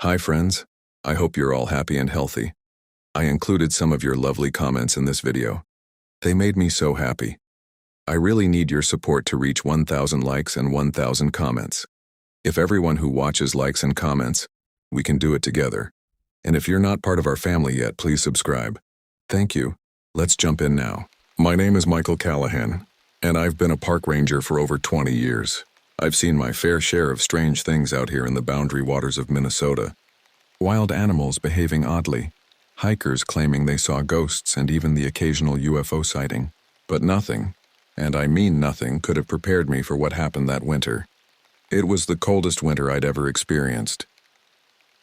Hi friends, I hope you're all happy and healthy. I included some of your lovely comments in this video. They made me so happy. I really need your support to reach 1,000 likes and 1,000 comments. If everyone who watches likes and comments, we can do it together. And if you're not part of our family yet, please subscribe. Thank you. Let's jump in now. My name is Michael Callahan, and I've been a park ranger for over 20 years. I've seen my fair share of strange things out here in the boundary waters of Minnesota. Wild animals behaving oddly, hikers claiming they saw ghosts, and even the occasional UFO sighting. But nothing, and I mean nothing, could have prepared me for what happened that winter. It was the coldest winter I'd ever experienced.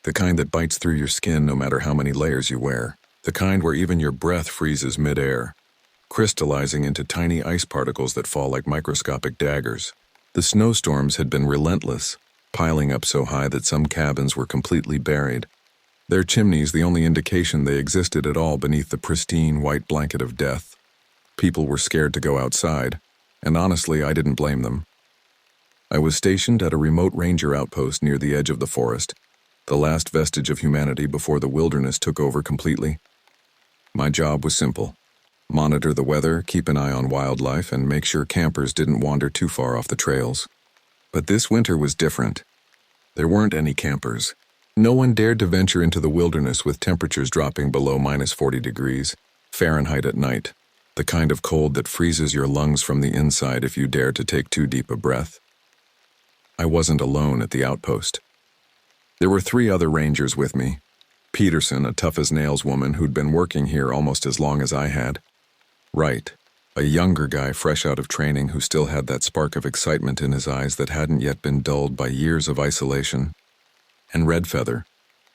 The kind that bites through your skin no matter how many layers you wear. The kind where even your breath freezes mid-air, crystallizing into tiny ice particles that fall like microscopic daggers. The snowstorms had been relentless, piling up so high that some cabins were completely buried, their chimneys the only indication they existed at all beneath the pristine white blanket of death. People were scared to go outside, and honestly, I didn't blame them. I was stationed at a remote ranger outpost near the edge of the forest, the last vestige of humanity before the wilderness took over completely. My job was simple: monitor the weather, keep an eye on wildlife, and make sure campers didn't wander too far off the trails. But this winter was different. There weren't any campers. No one dared to venture into the wilderness with temperatures dropping below -40 degrees Fahrenheit at night, the kind of cold that freezes your lungs from the inside if you dare to take too deep a breath. I wasn't alone at the outpost. There were 3 other rangers with me. Peterson, a tough-as-nails woman who'd been working here almost as long as I had. Wright, a younger guy fresh out of training who still had that spark of excitement in his eyes that hadn't yet been dulled by years of isolation. And Redfeather,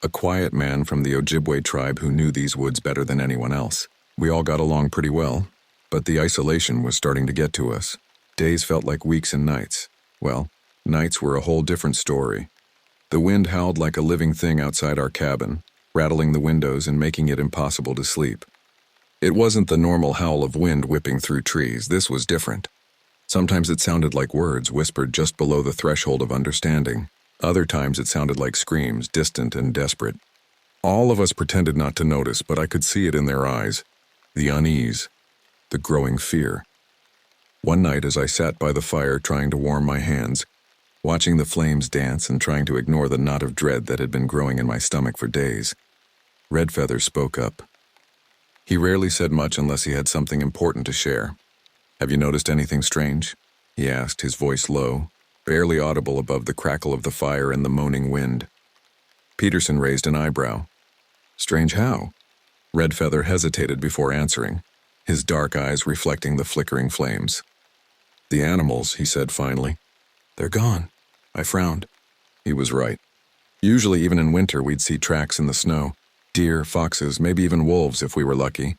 a quiet man from the Ojibwe tribe who knew these woods better than anyone else. We all got along pretty well, but the isolation was starting to get to us. Days felt like weeks and nights. Well, nights were a whole different story. The wind howled like a living thing outside our cabin, rattling the windows and making it impossible to sleep. It wasn't the normal howl of wind whipping through trees. This was different. Sometimes it sounded like words whispered just below the threshold of understanding. Other times it sounded like screams, distant and desperate. All of us pretended not to notice, but I could see it in their eyes. The unease, the growing fear. One night as I sat by the fire trying to warm my hands, watching the flames dance and trying to ignore the knot of dread that had been growing in my stomach for days, Redfeather spoke up. He rarely said much unless he had something important to share. "Have you noticed anything strange?" he asked, his voice low, barely audible above the crackle of the fire and the moaning wind. Peterson raised an eyebrow. "Strange how?" Redfeather hesitated before answering, his dark eyes reflecting the flickering flames. "The animals," he said finally. "They're gone." I frowned. He was right. Usually, even in winter, we'd see tracks in the snow. Deer, foxes, maybe even wolves if we were lucky.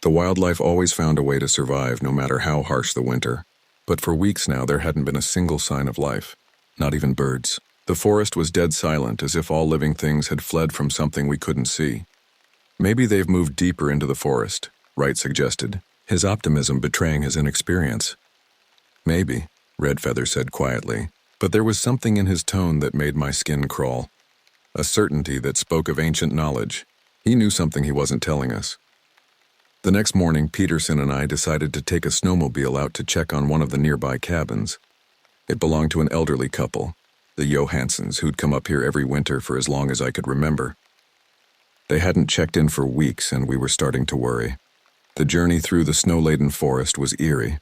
The wildlife always found a way to survive, no matter how harsh the winter. But for weeks now, there hadn't been a single sign of life. Not even birds. The forest was dead silent, as if all living things had fled from something we couldn't see. "Maybe they've moved deeper into the forest," Wright suggested, his optimism betraying his inexperience. "Maybe," Redfeather said quietly, but there was something in his tone that made my skin crawl. A certainty that spoke of ancient knowledge. He knew something he wasn't telling us. The next morning, Peterson and I decided to take a snowmobile out to check on one of the nearby cabins. It belonged to an elderly couple, the Johansons, who'd come up here every winter for as long as I could remember. They hadn't checked in for weeks, and we were starting to worry. The journey through the snow-laden forest was eerie.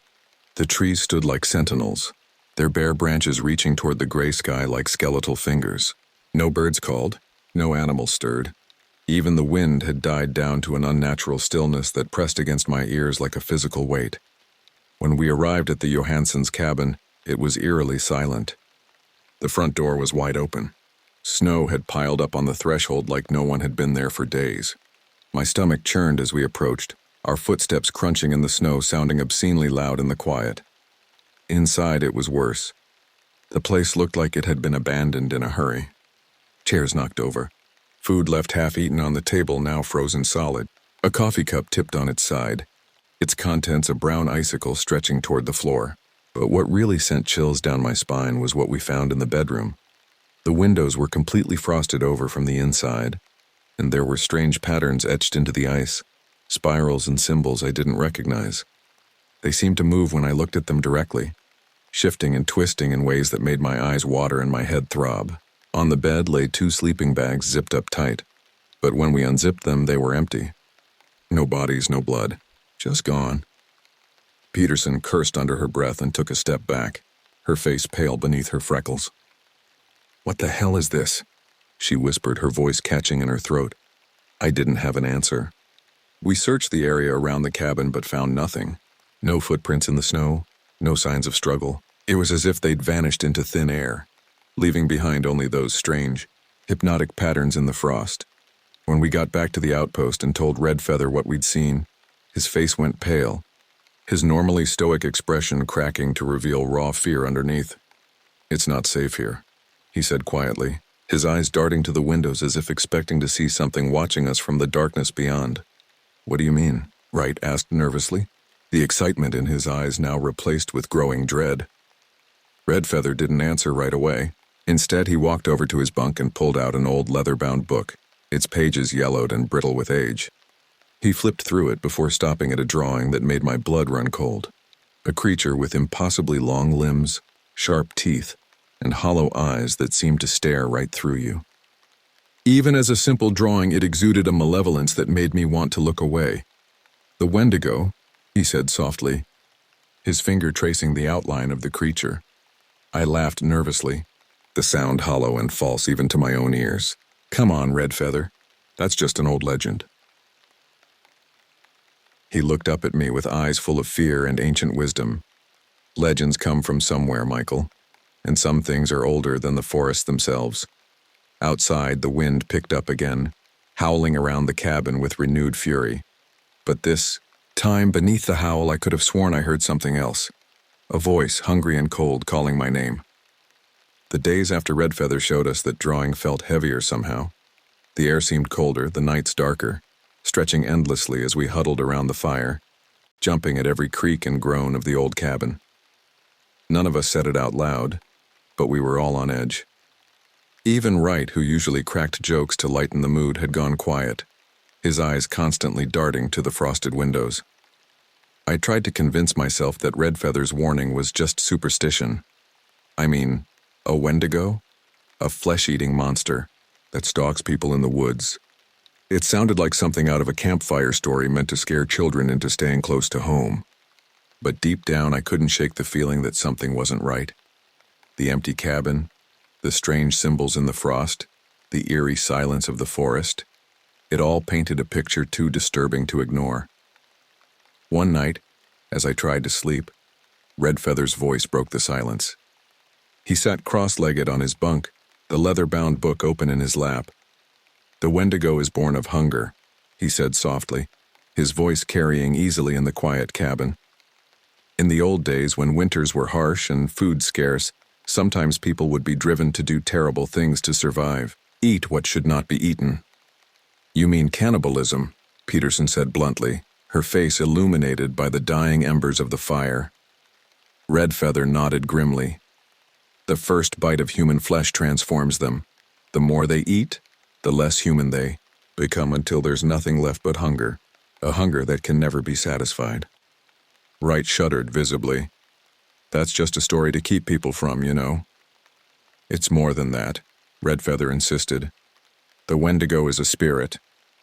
The trees stood like sentinels, their bare branches reaching toward the gray sky like skeletal fingers. No birds called, no animals stirred. Even the wind had died down to an unnatural stillness that pressed against my ears like a physical weight. When we arrived at the Johansons' cabin, it was eerily silent. The front door was wide open. Snow had piled up on the threshold like no one had been there for days. My stomach churned as we approached, our footsteps crunching in the snow sounding obscenely loud in the quiet. Inside, it was worse. The place looked like it had been abandoned in a hurry. Chairs knocked over. Food left half-eaten on the table, now frozen solid. A coffee cup tipped on its side, its contents a brown icicle stretching toward the floor. But what really sent chills down my spine was what we found in the bedroom. The windows were completely frosted over from the inside, and there were strange patterns etched into the ice, spirals and symbols I didn't recognize. They seemed to move when I looked at them directly, shifting and twisting in ways that made my eyes water and my head throb. On the bed lay 2 sleeping bags zipped up tight, but when we unzipped them, they were empty. No bodies, no blood, just gone. Peterson cursed under her breath and took a step back, her face pale beneath her freckles. "What the hell is this?" she whispered, her voice catching in her throat. I didn't have an answer. We searched the area around the cabin but found nothing. No footprints in the snow, no signs of struggle. It was as if they'd vanished into thin air, leaving behind only those strange, hypnotic patterns in the frost. When we got back to the outpost and told Redfeather what we'd seen, his face went pale, his normally stoic expression cracking to reveal raw fear underneath. "It's not safe here," he said quietly, his eyes darting to the windows as if expecting to see something watching us from the darkness beyond. "What do you mean?" Wright asked nervously, the excitement in his eyes now replaced with growing dread. Redfeather didn't answer right away. Instead, he walked over to his bunk and pulled out an old leather-bound book, its pages yellowed and brittle with age. He flipped through it before stopping at a drawing that made my blood run cold. A creature with impossibly long limbs, sharp teeth, and hollow eyes that seemed to stare right through you. Even as a simple drawing, it exuded a malevolence that made me want to look away. "The Wendigo," he said softly, his finger tracing the outline of the creature. I laughed nervously, the sound hollow and false even to my own ears. "Come on, Redfeather. That's just an old legend." He looked up at me with eyes full of fear and ancient wisdom. "Legends come from somewhere, Michael, and some things are older than the forests themselves." Outside, the wind picked up again, howling around the cabin with renewed fury. But this time, beneath the howl, I could have sworn I heard something else. A voice, hungry and cold, calling my name. The days after Redfeather showed us that drawing felt heavier somehow. The air seemed colder, the nights darker, stretching endlessly as we huddled around the fire, jumping at every creak and groan of the old cabin. None of us said it out loud, but we were all on edge. Even Wright, who usually cracked jokes to lighten the mood, had gone quiet, his eyes constantly darting to the frosted windows. I tried to convince myself that Redfeather's warning was just superstition. I mean, a Wendigo? A flesh-eating monster that stalks people in the woods. It sounded like something out of a campfire story meant to scare children into staying close to home. But deep down, I couldn't shake the feeling that something wasn't right. The empty cabin, the strange symbols in the frost, the eerie silence of the forest. It all painted a picture too disturbing to ignore. One night, as I tried to sleep, Redfeather's voice broke the silence. He sat cross-legged on his bunk, the leather-bound book open in his lap. "The Wendigo is born of hunger," he said softly, his voice carrying easily in the quiet cabin. "In the old days, when winters were harsh and food scarce, sometimes people would be driven to do terrible things to survive, eat what should not be eaten." "You mean cannibalism," Peterson said bluntly, her face illuminated by the dying embers of the fire. Redfeather nodded grimly. "The first bite of human flesh transforms them. The more they eat, the less human they become until there's nothing left but hunger, a hunger that can never be satisfied." Wright shuddered visibly. "That's just a story to keep people from, you know." "It's more than that," Redfeather insisted. "The Wendigo is a spirit.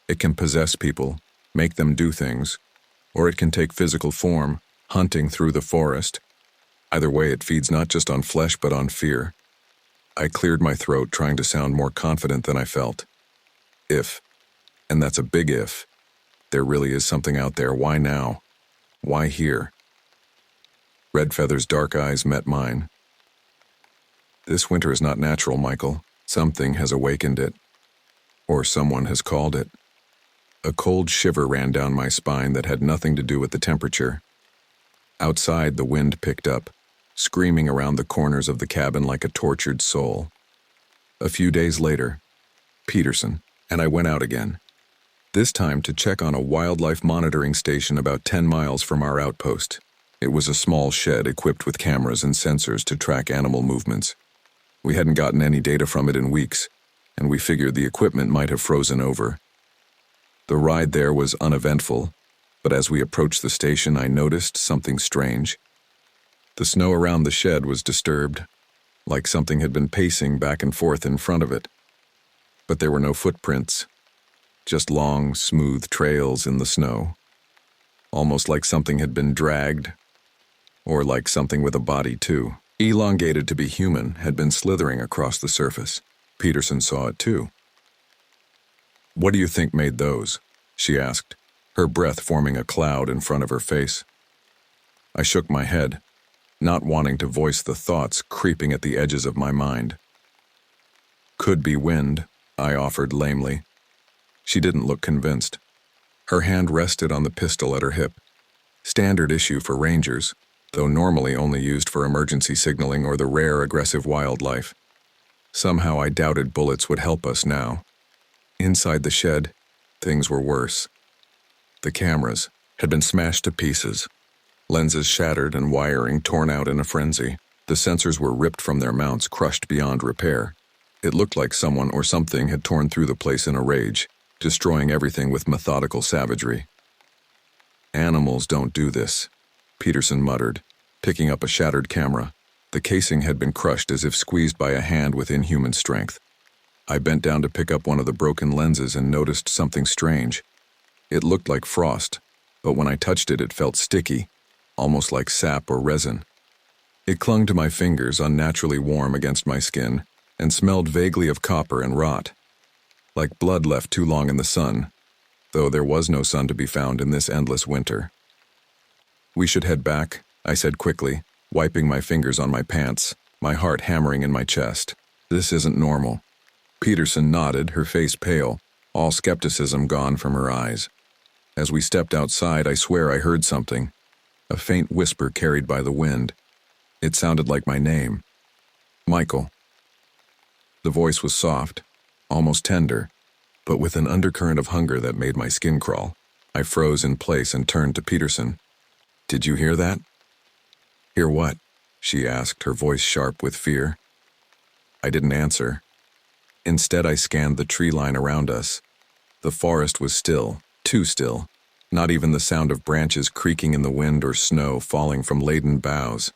It can possess people, make them do things, or it can take physical form, hunting through the forest. Either way, it feeds not just on flesh but on fear." I cleared my throat, trying to sound more confident than I felt. "If, and that's a big if, there really is something out there, why now? Why here?" Redfeather's dark eyes met mine. "This winter is not natural, Michael. Something has awakened it. Or someone has called it." A cold shiver ran down my spine that had nothing to do with the temperature. Outside, the wind picked up, screaming around the corners of the cabin like a tortured soul. A few days later, Peterson and I went out again, this time to check on a wildlife monitoring station about 10 miles from our outpost. It was a small shed equipped with cameras and sensors to track animal movements. We hadn't gotten any data from it in weeks, and we figured the equipment might have frozen over. The ride there was uneventful, but as we approached the station, I noticed something strange. The snow around the shed was disturbed, like something had been pacing back and forth in front of it. But there were no footprints, just long, smooth trails in the snow, almost like something had been dragged, or like something with a body too, elongated to be human, had been slithering across the surface. Peterson saw it too. "What do you think made those?" she asked, her breath forming a cloud in front of her face. I shook my head, not wanting to voice the thoughts creeping at the edges of my mind. "Could be wind," I offered lamely. She didn't look convinced. Her hand rested on the pistol at her hip. Standard issue for rangers, though normally only used for emergency signaling or the rare aggressive wildlife. Somehow I doubted bullets would help us now. Inside the shed, things were worse. The cameras had been smashed to pieces, lenses shattered and wiring torn out in a frenzy. The sensors were ripped from their mounts, crushed beyond repair. It looked like someone or something had torn through the place in a rage, destroying everything with methodical savagery. "Animals don't do this," Peterson muttered, picking up a shattered camera. The casing had been crushed as if squeezed by a hand with inhuman strength. I bent down to pick up one of the broken lenses and noticed something strange. It looked like frost, but when I touched it, it felt sticky, almost like sap or resin. It clung to my fingers, unnaturally warm against my skin, and smelled vaguely of copper and rot, like blood left too long in the sun, though there was no sun to be found in this endless winter. "We should head back," I said quickly, wiping my fingers on my pants, my heart hammering in my chest. "This isn't normal." Peterson nodded, her face pale, all skepticism gone from her eyes. As we stepped outside, I swear I heard something, a faint whisper carried by the wind. It sounded like my name. "Michael." The voice was soft, almost tender, but with an undercurrent of hunger that made my skin crawl. I froze in place and turned to Peterson. "Did you hear that?" "Hear what?" she asked, her voice sharp with fear. I didn't answer. Instead, I scanned the tree line around us. The forest was still, too still, not even the sound of branches creaking in the wind or snow falling from laden boughs.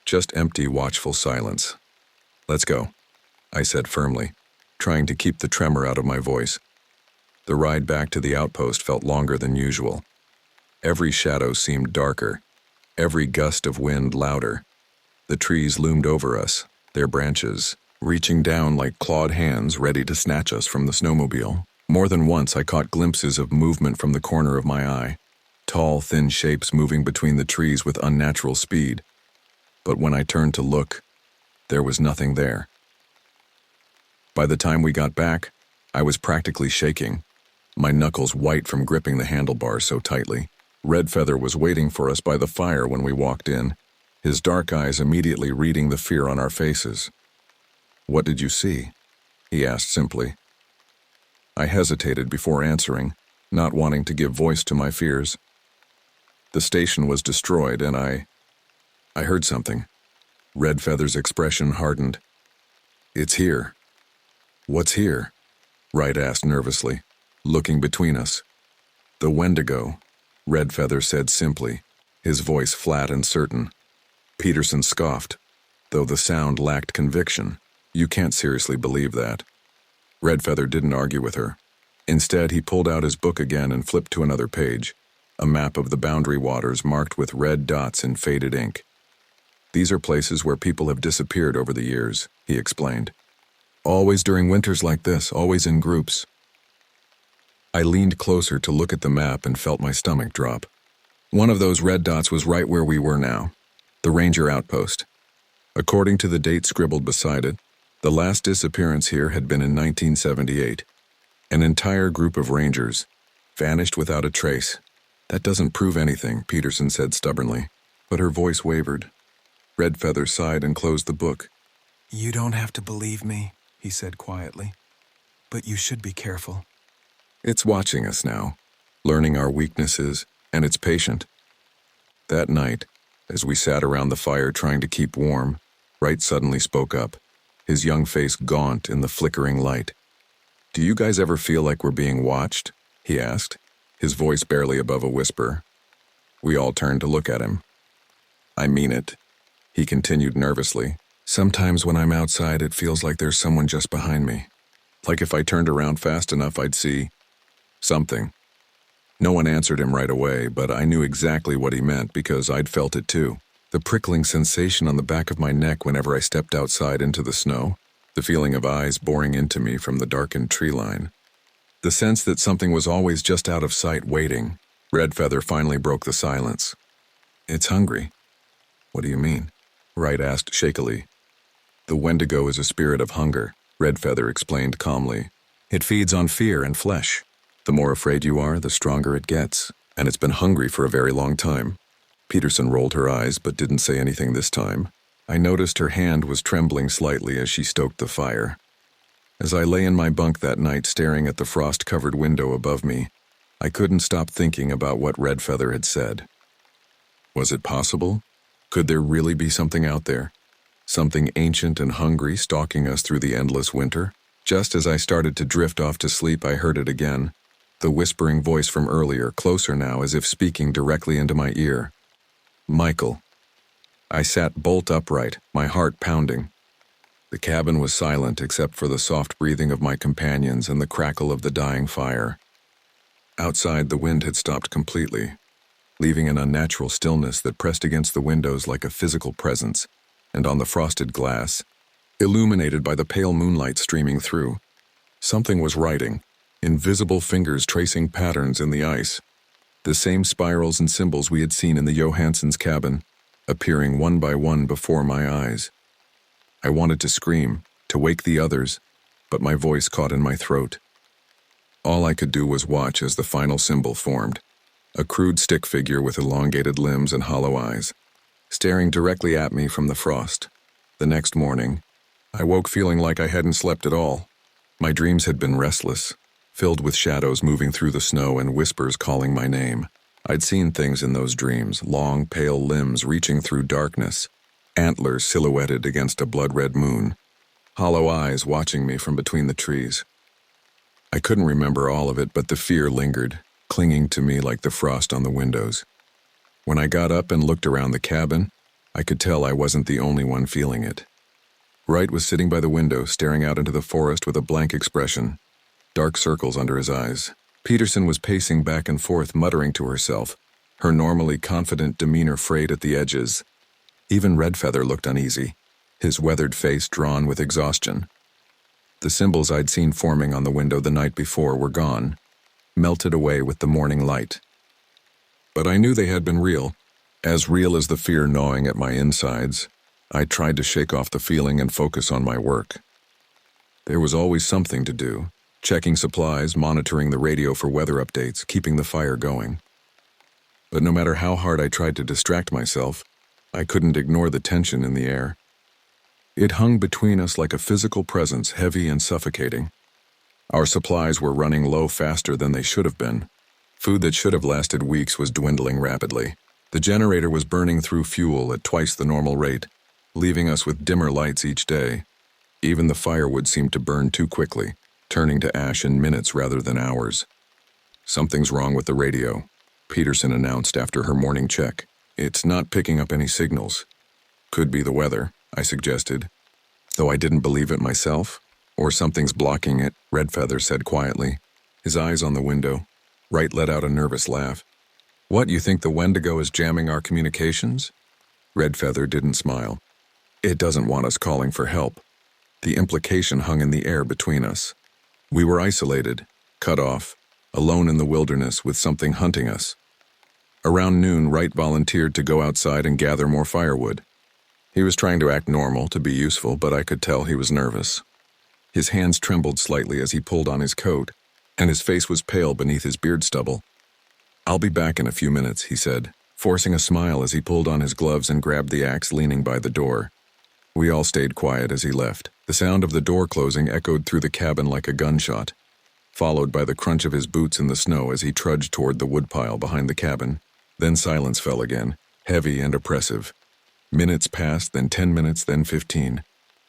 Just empty, watchful silence. "Let's go," I said firmly, trying to keep the tremor out of my voice. The ride back to the outpost felt longer than usual. Every shadow seemed darker, every gust of wind louder. The trees loomed over us, their branches reaching down like clawed hands ready to snatch us from the snowmobile. More than once I caught glimpses of movement from the corner of my eye, tall, thin shapes moving between the trees with unnatural speed. But when I turned to look, there was nothing there. By the time we got back, I was practically shaking, my knuckles white from gripping the handlebars so tightly. Red Feather was waiting for us by the fire when we walked in, his dark eyes immediately reading the fear on our faces. "What did you see?" he asked simply. I hesitated before answering, not wanting to give voice to my fears. "The station was destroyed, and I heard something." Red Feather's expression hardened. "It's here." "What's here?" Wright asked nervously, looking between us. "The Wendigo," Red Feather said simply, his voice flat and certain. Peterson scoffed, though the sound lacked conviction. "You can't seriously believe that." Red Feather didn't argue with her. Instead, he pulled out his book again and flipped to another page, a map of the boundary waters marked with red dots in faded ink. "These are places where people have disappeared over the years," he explained. "Always during winters like this, always in groups." I leaned closer to look at the map and felt my stomach drop. One of those red dots was right where we were now, the Ranger outpost. According to the date scribbled beside it, the last disappearance here had been in 1978. An entire group of Rangers vanished without a trace. "That doesn't prove anything," Peterson said stubbornly, but her voice wavered. Red Feather sighed and closed the book. "You don't have to believe me," he said quietly, "but you should be careful." It's watching us now, learning our weaknesses, and it's patient. That night, as we sat around the fire trying to keep warm, Wright suddenly spoke up. his young face gaunt in the flickering light. "Do you guys ever feel like we're being watched?" he asked, his voice barely above a whisper. We all turned to look at him. "I mean it," he continued nervously. "Sometimes when I'm outside, it feels like there's someone just behind me. Like if I turned around fast enough, I'd see something." No one answered him right away, but I knew exactly what he meant because I'd felt it too. The prickling sensation on the back of my neck whenever I stepped outside into the snow, the feeling of eyes boring into me from the darkened tree line. The sense that something was always just out of sight waiting. Redfeather finally broke the silence. "It's hungry." "What do you mean?" Wright asked shakily. "The Wendigo is a spirit of hunger," Redfeather explained calmly. "It feeds on fear and flesh. The more afraid you are, the stronger it gets, and it's been hungry for a very long time." Peterson rolled her eyes but didn't say anything this time. I noticed her hand was trembling slightly as she stoked the fire. As I lay in my bunk that night staring at the frost-covered window above me, I couldn't stop thinking about what Redfeather had said. Was it possible? Could there really be something out there? Something ancient and hungry stalking us through the endless winter? Just as I started to drift off to sleep, I heard it again. The whispering voice from earlier, closer now, as if speaking directly into my ear. "Michael." I sat bolt upright, my heart pounding. The cabin was silent except for the soft breathing of my companions and the crackle of the dying fire. Outside, the wind had stopped completely, leaving an unnatural stillness that pressed against the windows like a physical presence, and on the frosted glass, illuminated by the pale moonlight streaming through, something was writing, invisible fingers tracing patterns in the ice. The same spirals and symbols we had seen in the Johansson's cabin, appearing one by one before my eyes. I wanted to scream, to wake the others, but my voice caught in my throat. All I could do was watch as the final symbol formed, a crude stick figure with elongated limbs and hollow eyes, staring directly at me from the frost. The next morning, I woke feeling like I hadn't slept at all. My dreams had been restless, filled with shadows moving through the snow and whispers calling my name. I'd seen things in those dreams, long, pale limbs reaching through darkness, antlers silhouetted against a blood-red moon, hollow eyes watching me from between the trees. I couldn't remember all of it, but the fear lingered, clinging to me like the frost on the windows. When I got up and looked around the cabin, I could tell I wasn't the only one feeling it. Wright was sitting by the window, staring out into the forest with a blank expression, dark circles under his eyes. Peterson was pacing back and forth, muttering to herself, her normally confident demeanor frayed at the edges. Even Redfeather looked uneasy, his weathered face drawn with exhaustion. The symbols I'd seen forming on the window the night before were gone, melted away with the morning light. But I knew they had been real, as real as the fear gnawing at my insides. I tried to shake off the feeling and focus on my work. There was always something to do. Checking supplies, monitoring the radio for weather updates, keeping the fire going. But no matter how hard I tried to distract myself, I couldn't ignore the tension in the air. It hung between us like a physical presence, heavy and suffocating. Our supplies were running low faster than they should have been. Food that should have lasted weeks was dwindling rapidly. The generator was burning through fuel at twice the normal rate, leaving us with dimmer lights each day. Even the firewood seemed to burn too quickly, turning to ash in minutes rather than hours. "Something's wrong with the radio," Peterson announced after her morning check. "It's not picking up any signals." "Could be the weather," I suggested, though I didn't believe it myself. "Or something's blocking it," Redfeather said quietly, his eyes on the window. Wright let out a nervous laugh. "What, you think the Wendigo is jamming our communications?" Redfeather didn't smile. "It doesn't want us calling for help." The implication hung in the air between us. We were isolated, cut off, alone in the wilderness with something hunting us. Around noon, Wright volunteered to go outside and gather more firewood. He was trying to act normal, to be useful, but I could tell he was nervous. His hands trembled slightly as he pulled on his coat, and his face was pale beneath his beard stubble. "I'll be back in a few minutes," he said, forcing a smile as he pulled on his gloves and grabbed the axe leaning by the door. We all stayed quiet as he left. The sound of the door closing echoed through the cabin like a gunshot, followed by the crunch of his boots in the snow as he trudged toward the woodpile behind the cabin. Then silence fell again, heavy and oppressive. Minutes passed, then 10 minutes, then 15.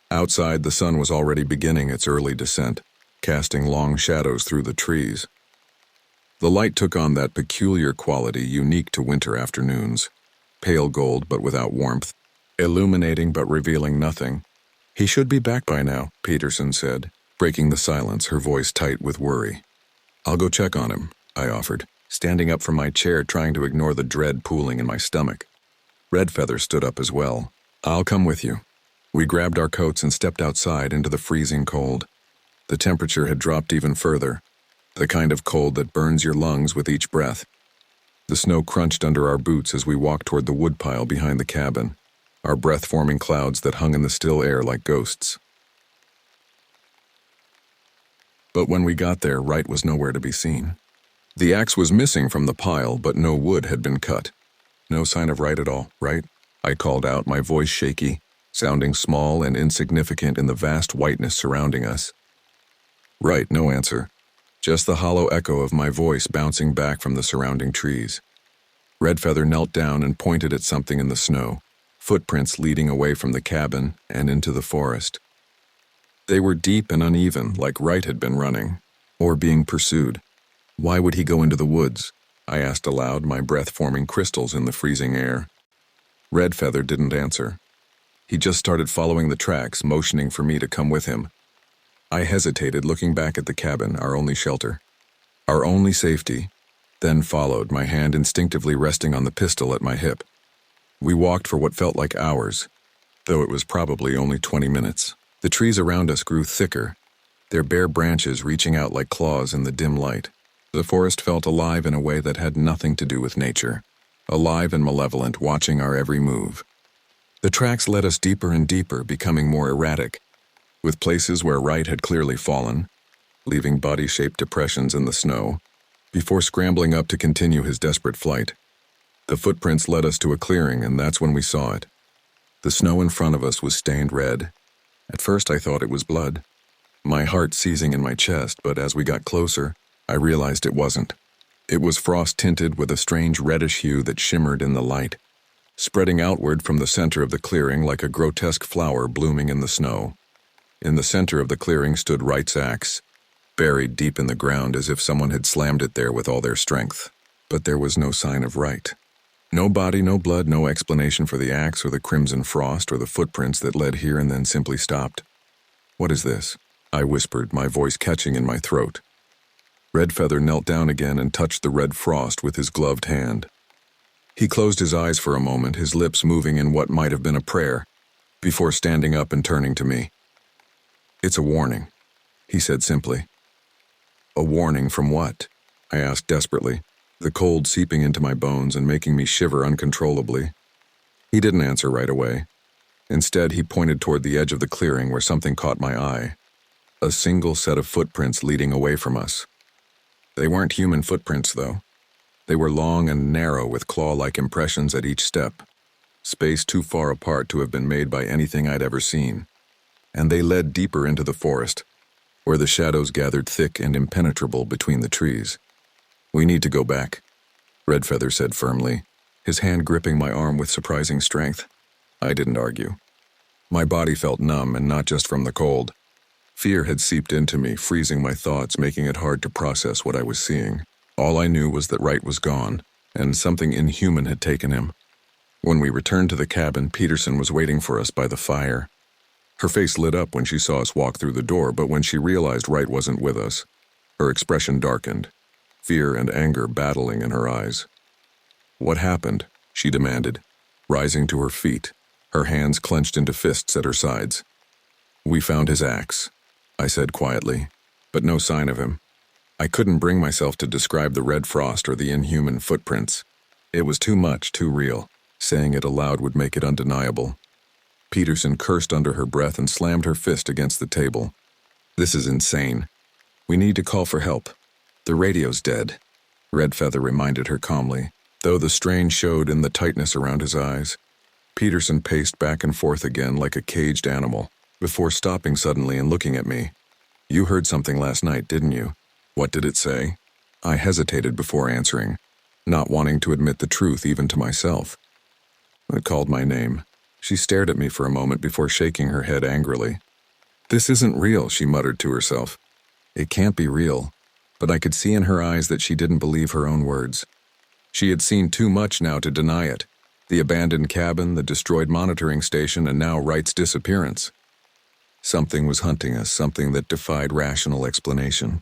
Outside, the sun was already beginning its early descent, casting long shadows through the trees. The light took on that peculiar quality unique to winter afternoons, pale gold but without warmth, illuminating but revealing nothing. "He should be back by now," Peterson said, breaking the silence, her voice tight with worry. "I'll go check on him," I offered, standing up from my chair trying to ignore the dread pooling in my stomach. Redfeather stood up as well. "I'll come with you." We grabbed our coats and stepped outside into the freezing cold. The temperature had dropped even further, the kind of cold that burns your lungs with each breath. The snow crunched under our boots as we walked toward the woodpile behind the cabin, our breath-forming clouds that hung in the still air like ghosts. But when we got there, Wright was nowhere to be seen. The axe was missing from the pile, but no wood had been cut. "No sign of Wright at all, right?" I called out, my voice shaky, sounding small and insignificant in the vast whiteness surrounding us. Wright, no answer. Just the hollow echo of my voice bouncing back from the surrounding trees. Redfeather knelt down and pointed at something in the snow, footprints leading away from the cabin and into the forest. They were deep and uneven, like Wright had been running, or being pursued. "Why would he go into the woods?" I asked aloud, my breath forming crystals in the freezing air. Redfeather didn't answer. He just started following the tracks, motioning for me to come with him. I hesitated, looking back at the cabin, our only shelter, our only safety, then followed, my hand instinctively resting on the pistol at my hip. We walked for what felt like hours, though it was probably only 20 minutes. The trees around us grew thicker, their bare branches reaching out like claws in the dim light. The forest felt alive in a way that had nothing to do with nature, alive and malevolent, watching our every move. The tracks led us deeper and deeper, becoming more erratic, with places where Wright had clearly fallen, leaving body-shaped depressions in the snow, before scrambling up to continue his desperate flight. The footprints led us to a clearing, and that's when we saw it. The snow in front of us was stained red. At first I thought it was blood, my heart seizing in my chest, but as we got closer, I realized it wasn't. It was frost-tinted with a strange reddish hue that shimmered in the light, spreading outward from the center of the clearing like a grotesque flower blooming in the snow. In the center of the clearing stood Wright's axe, buried deep in the ground as if someone had slammed it there with all their strength. But there was no sign of Wright. No body, no blood, no explanation for the axe or the crimson frost or the footprints that led here and then simply stopped. "What is this?" I whispered, my voice catching in my throat. Redfeather knelt down again and touched the red frost with his gloved hand. He closed his eyes for a moment, his lips moving in what might have been a prayer, before standing up and turning to me. "It's a warning," he said simply. "A warning from what?" I asked desperately, the cold seeping into my bones and making me shiver uncontrollably. He didn't answer right away. Instead, he pointed toward the edge of the clearing where something caught my eye. A single set of footprints leading away from us. They weren't human footprints, though. They were long and narrow with claw-like impressions at each step, spaced too far apart to have been made by anything I'd ever seen. And they led deeper into the forest, where the shadows gathered thick and impenetrable between the trees. "We need to go back," Redfeather said firmly, his hand gripping my arm with surprising strength. I didn't argue. My body felt numb, and not just from the cold. Fear had seeped into me, freezing my thoughts, making it hard to process what I was seeing. All I knew was that Wright was gone, and something inhuman had taken him. When we returned to the cabin, Peterson was waiting for us by the fire. Her face lit up when she saw us walk through the door, but when she realized Wright wasn't with us, her expression darkened, fear and anger battling in her eyes. "What happened?" she demanded, rising to her feet, her hands clenched into fists at her sides. "We found his axe," I said quietly, but no sign of him. I couldn't bring myself to describe the red frost or the inhuman footprints. It was too much, too real. Saying it aloud would make it undeniable. Peterson cursed under her breath and slammed her fist against the table. "This is insane. We need to call for help. The radio's dead," Redfeather reminded her calmly, though the strain showed in the tightness around his eyes. Peterson paced back and forth again like a caged animal, before stopping suddenly and looking at me. "You heard something last night, didn't you? What did it say?" I hesitated before answering, not wanting to admit the truth even to myself. "It called my name," She stared at me for a moment before shaking her head angrily. "This isn't real," she muttered to herself. "It can't be real." But I could see in her eyes that she didn't believe her own words. She had seen too much now to deny it. The abandoned cabin, the destroyed monitoring station, and now Wright's disappearance. Something was hunting us, something that defied rational explanation.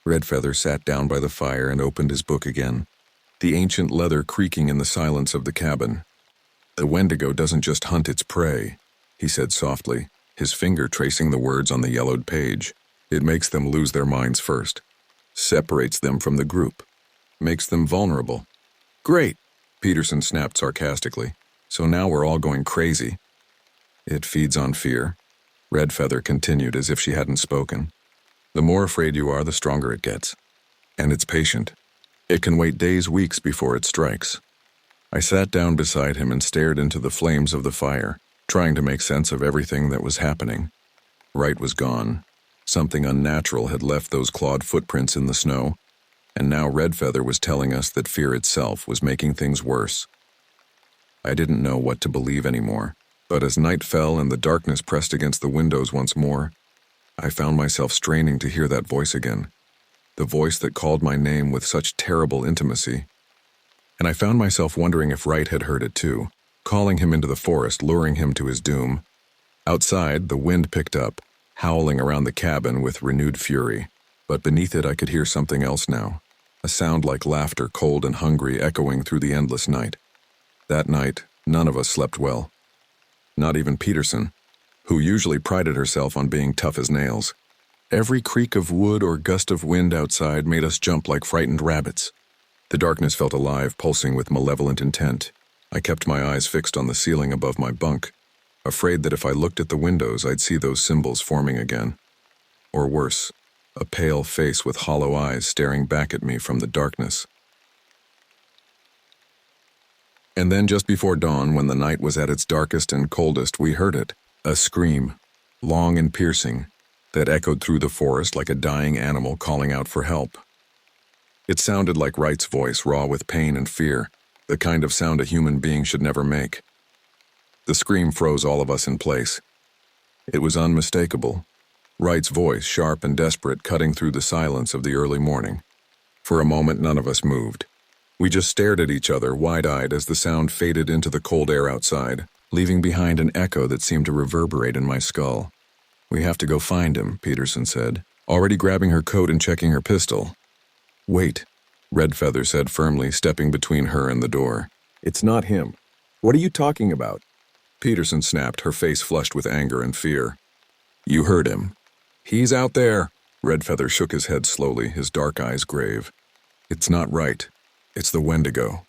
Redfeather sat down by the fire and opened his book again, the ancient leather creaking in the silence of the cabin. "The Wendigo doesn't just hunt its prey," he said softly, his finger tracing the words on the yellowed page. "It makes them lose their minds first, separates them from the group, makes them vulnerable." "Great," Peterson snapped sarcastically. "So now we're all going crazy." "It feeds on fear," Redfeather continued as if she hadn't spoken. "The more afraid you are, the stronger it gets. And it's patient. It can wait days, weeks before it strikes." I sat down beside him and stared into the flames of the fire, trying to make sense of everything that was happening. Wright was gone. Something unnatural had left those clawed footprints in the snow, and now Redfeather was telling us that fear itself was making things worse. I didn't know what to believe anymore, but as night fell and the darkness pressed against the windows once more, I found myself straining to hear that voice again, the voice that called my name with such terrible intimacy. And I found myself wondering if Wright had heard it too, calling him into the forest, luring him to his doom. Outside, the wind picked up, howling around the cabin with renewed fury. But beneath it I could hear something else now, a sound like laughter, cold and hungry, echoing through the endless night. That night, none of us slept well. Not even Peterson, who usually prided herself on being tough as nails. Every creak of wood or gust of wind outside made us jump like frightened rabbits. The darkness felt alive, pulsing with malevolent intent. I kept my eyes fixed on the ceiling above my bunk, afraid that if I looked at the windows I'd see those symbols forming again. Or worse, a pale face with hollow eyes staring back at me from the darkness. And then just before dawn, when the night was at its darkest and coldest, we heard it, a scream, long and piercing, that echoed through the forest like a dying animal calling out for help. It sounded like Wright's voice, raw with pain and fear, the kind of sound a human being should never make. The scream froze all of us in place. It was unmistakable. Wright's voice, sharp and desperate, cutting through the silence of the early morning. For a moment, none of us moved. We just stared at each other, wide-eyed, as the sound faded into the cold air outside, leaving behind an echo that seemed to reverberate in my skull. "We have to go find him," Peterson said, already grabbing her coat and checking her pistol. "Wait," Redfeather said firmly, stepping between her and the door. "It's not him. What are you talking about?" Peterson snapped, her face flushed with anger and fear. "You heard him. He's out there." Redfeather shook his head slowly, his dark eyes grave. "It's not Wright. It's the Wendigo."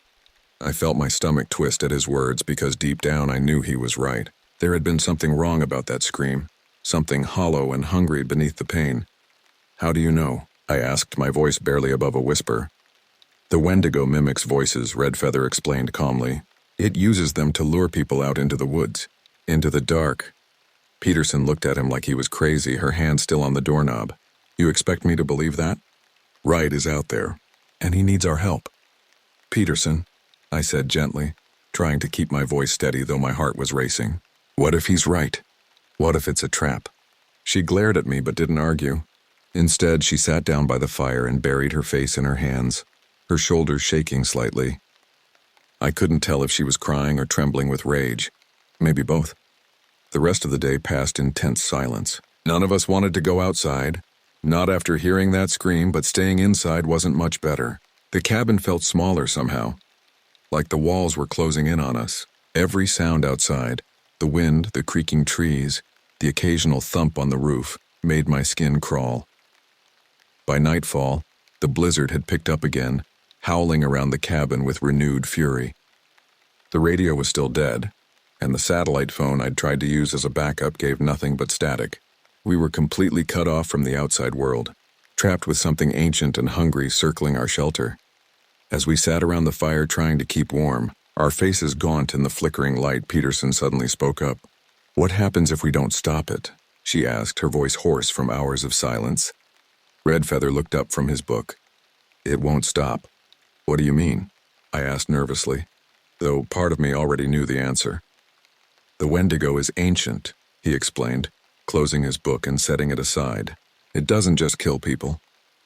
I felt my stomach twist at his words because deep down I knew he was right. There had been something wrong about that scream, something hollow and hungry beneath the pain. "How do you know?" I asked, my voice barely above a whisper. "The Wendigo mimics voices," Redfeather explained calmly. "It uses them to lure people out into the woods, into the dark." Peterson looked at him like he was crazy, her hand still on the doorknob. "You expect me to believe that?" "Wright is out there, and he needs our help." "Peterson," I said gently, trying to keep my voice steady though my heart was racing. "What if he's right? What if it's a trap?" She glared at me but didn't argue. Instead, she sat down by the fire and buried her face in her hands, her shoulders shaking slightly. I couldn't tell if she was crying or trembling with rage. Maybe both. The rest of the day passed in tense silence. None of us wanted to go outside. Not after hearing that scream, but staying inside wasn't much better. The cabin felt smaller somehow, like the walls were closing in on us. Every sound outside, the wind, the creaking trees, the occasional thump on the roof, made my skin crawl. By nightfall, the blizzard had picked up again, howling around the cabin with renewed fury. The radio was still dead, and the satellite phone I'd tried to use as a backup gave nothing but static. We were completely cut off from the outside world, trapped with something ancient and hungry circling our shelter. As we sat around the fire trying to keep warm, our faces gaunt in the flickering light, Peterson suddenly spoke up. "What happens if we don't stop it?" she asked, her voice hoarse from hours of silence. Redfeather looked up from his book. "It won't stop." "What do you mean?" I asked nervously, though part of me already knew the answer. The Wendigo is ancient, he explained, closing his book and setting it aside. It doesn't just kill people.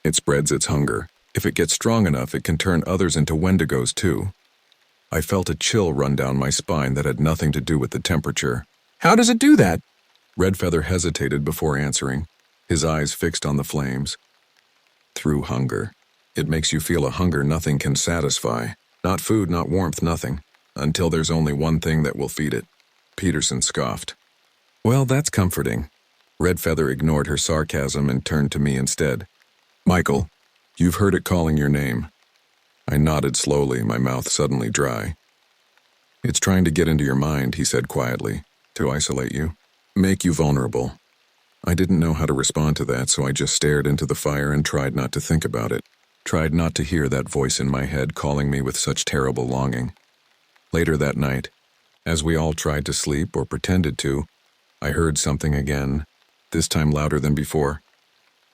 It spreads its hunger. If it gets strong enough, it can turn others into Wendigos too. I felt a chill run down my spine that had nothing to do with the temperature. How does it do that? Redfeather hesitated before answering, his eyes fixed on the flames. Through hunger. It makes you feel a hunger nothing can satisfy. Not food, not warmth, nothing. Until there's only one thing that will feed it. Peterson scoffed. Well, that's comforting. Redfeather ignored her sarcasm and turned to me instead. Michael, you've heard it calling your name. I nodded slowly, my mouth suddenly dry. It's trying to get into your mind, he said quietly, to isolate you, make you vulnerable. I didn't know how to respond to that, so I just stared into the fire and tried not to think about it, tried not to hear that voice in my head calling me with such terrible longing. Later that night, as we all tried to sleep or pretended to, I heard something again, this time louder than before.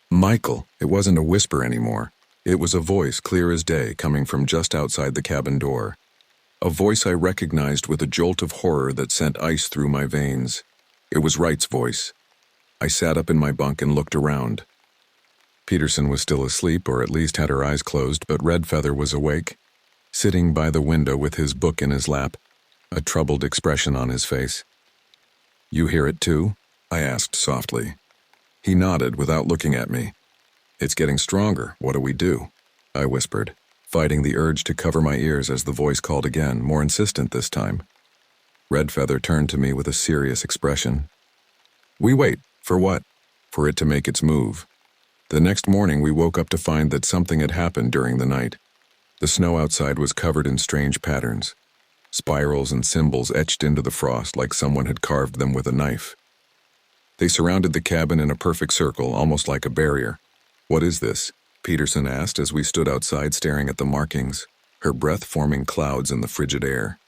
Michael, it wasn't a whisper anymore. It was a voice clear as day coming from just outside the cabin door. A voice I recognized with a jolt of horror that sent ice through my veins. It was Wright's voice. I sat up in my bunk and looked around. Peterson was still asleep, or at least had her eyes closed, but Redfeather was awake, sitting by the window with his book in his lap, a troubled expression on his face. You hear it too? I asked softly. He nodded without looking at me. It's getting stronger. What do we do? I whispered, fighting the urge to cover my ears as the voice called again, more insistent this time. Redfeather turned to me with a serious expression. We wait. For what? For it to make its move. The next morning we woke up to find that something had happened during the night. The snow outside was covered in strange patterns. Spirals and symbols etched into the frost like someone had carved them with a knife. They surrounded the cabin in a perfect circle, almost like a barrier. What is this? Peterson asked as we stood outside staring at the markings, her breath forming clouds in the frigid air.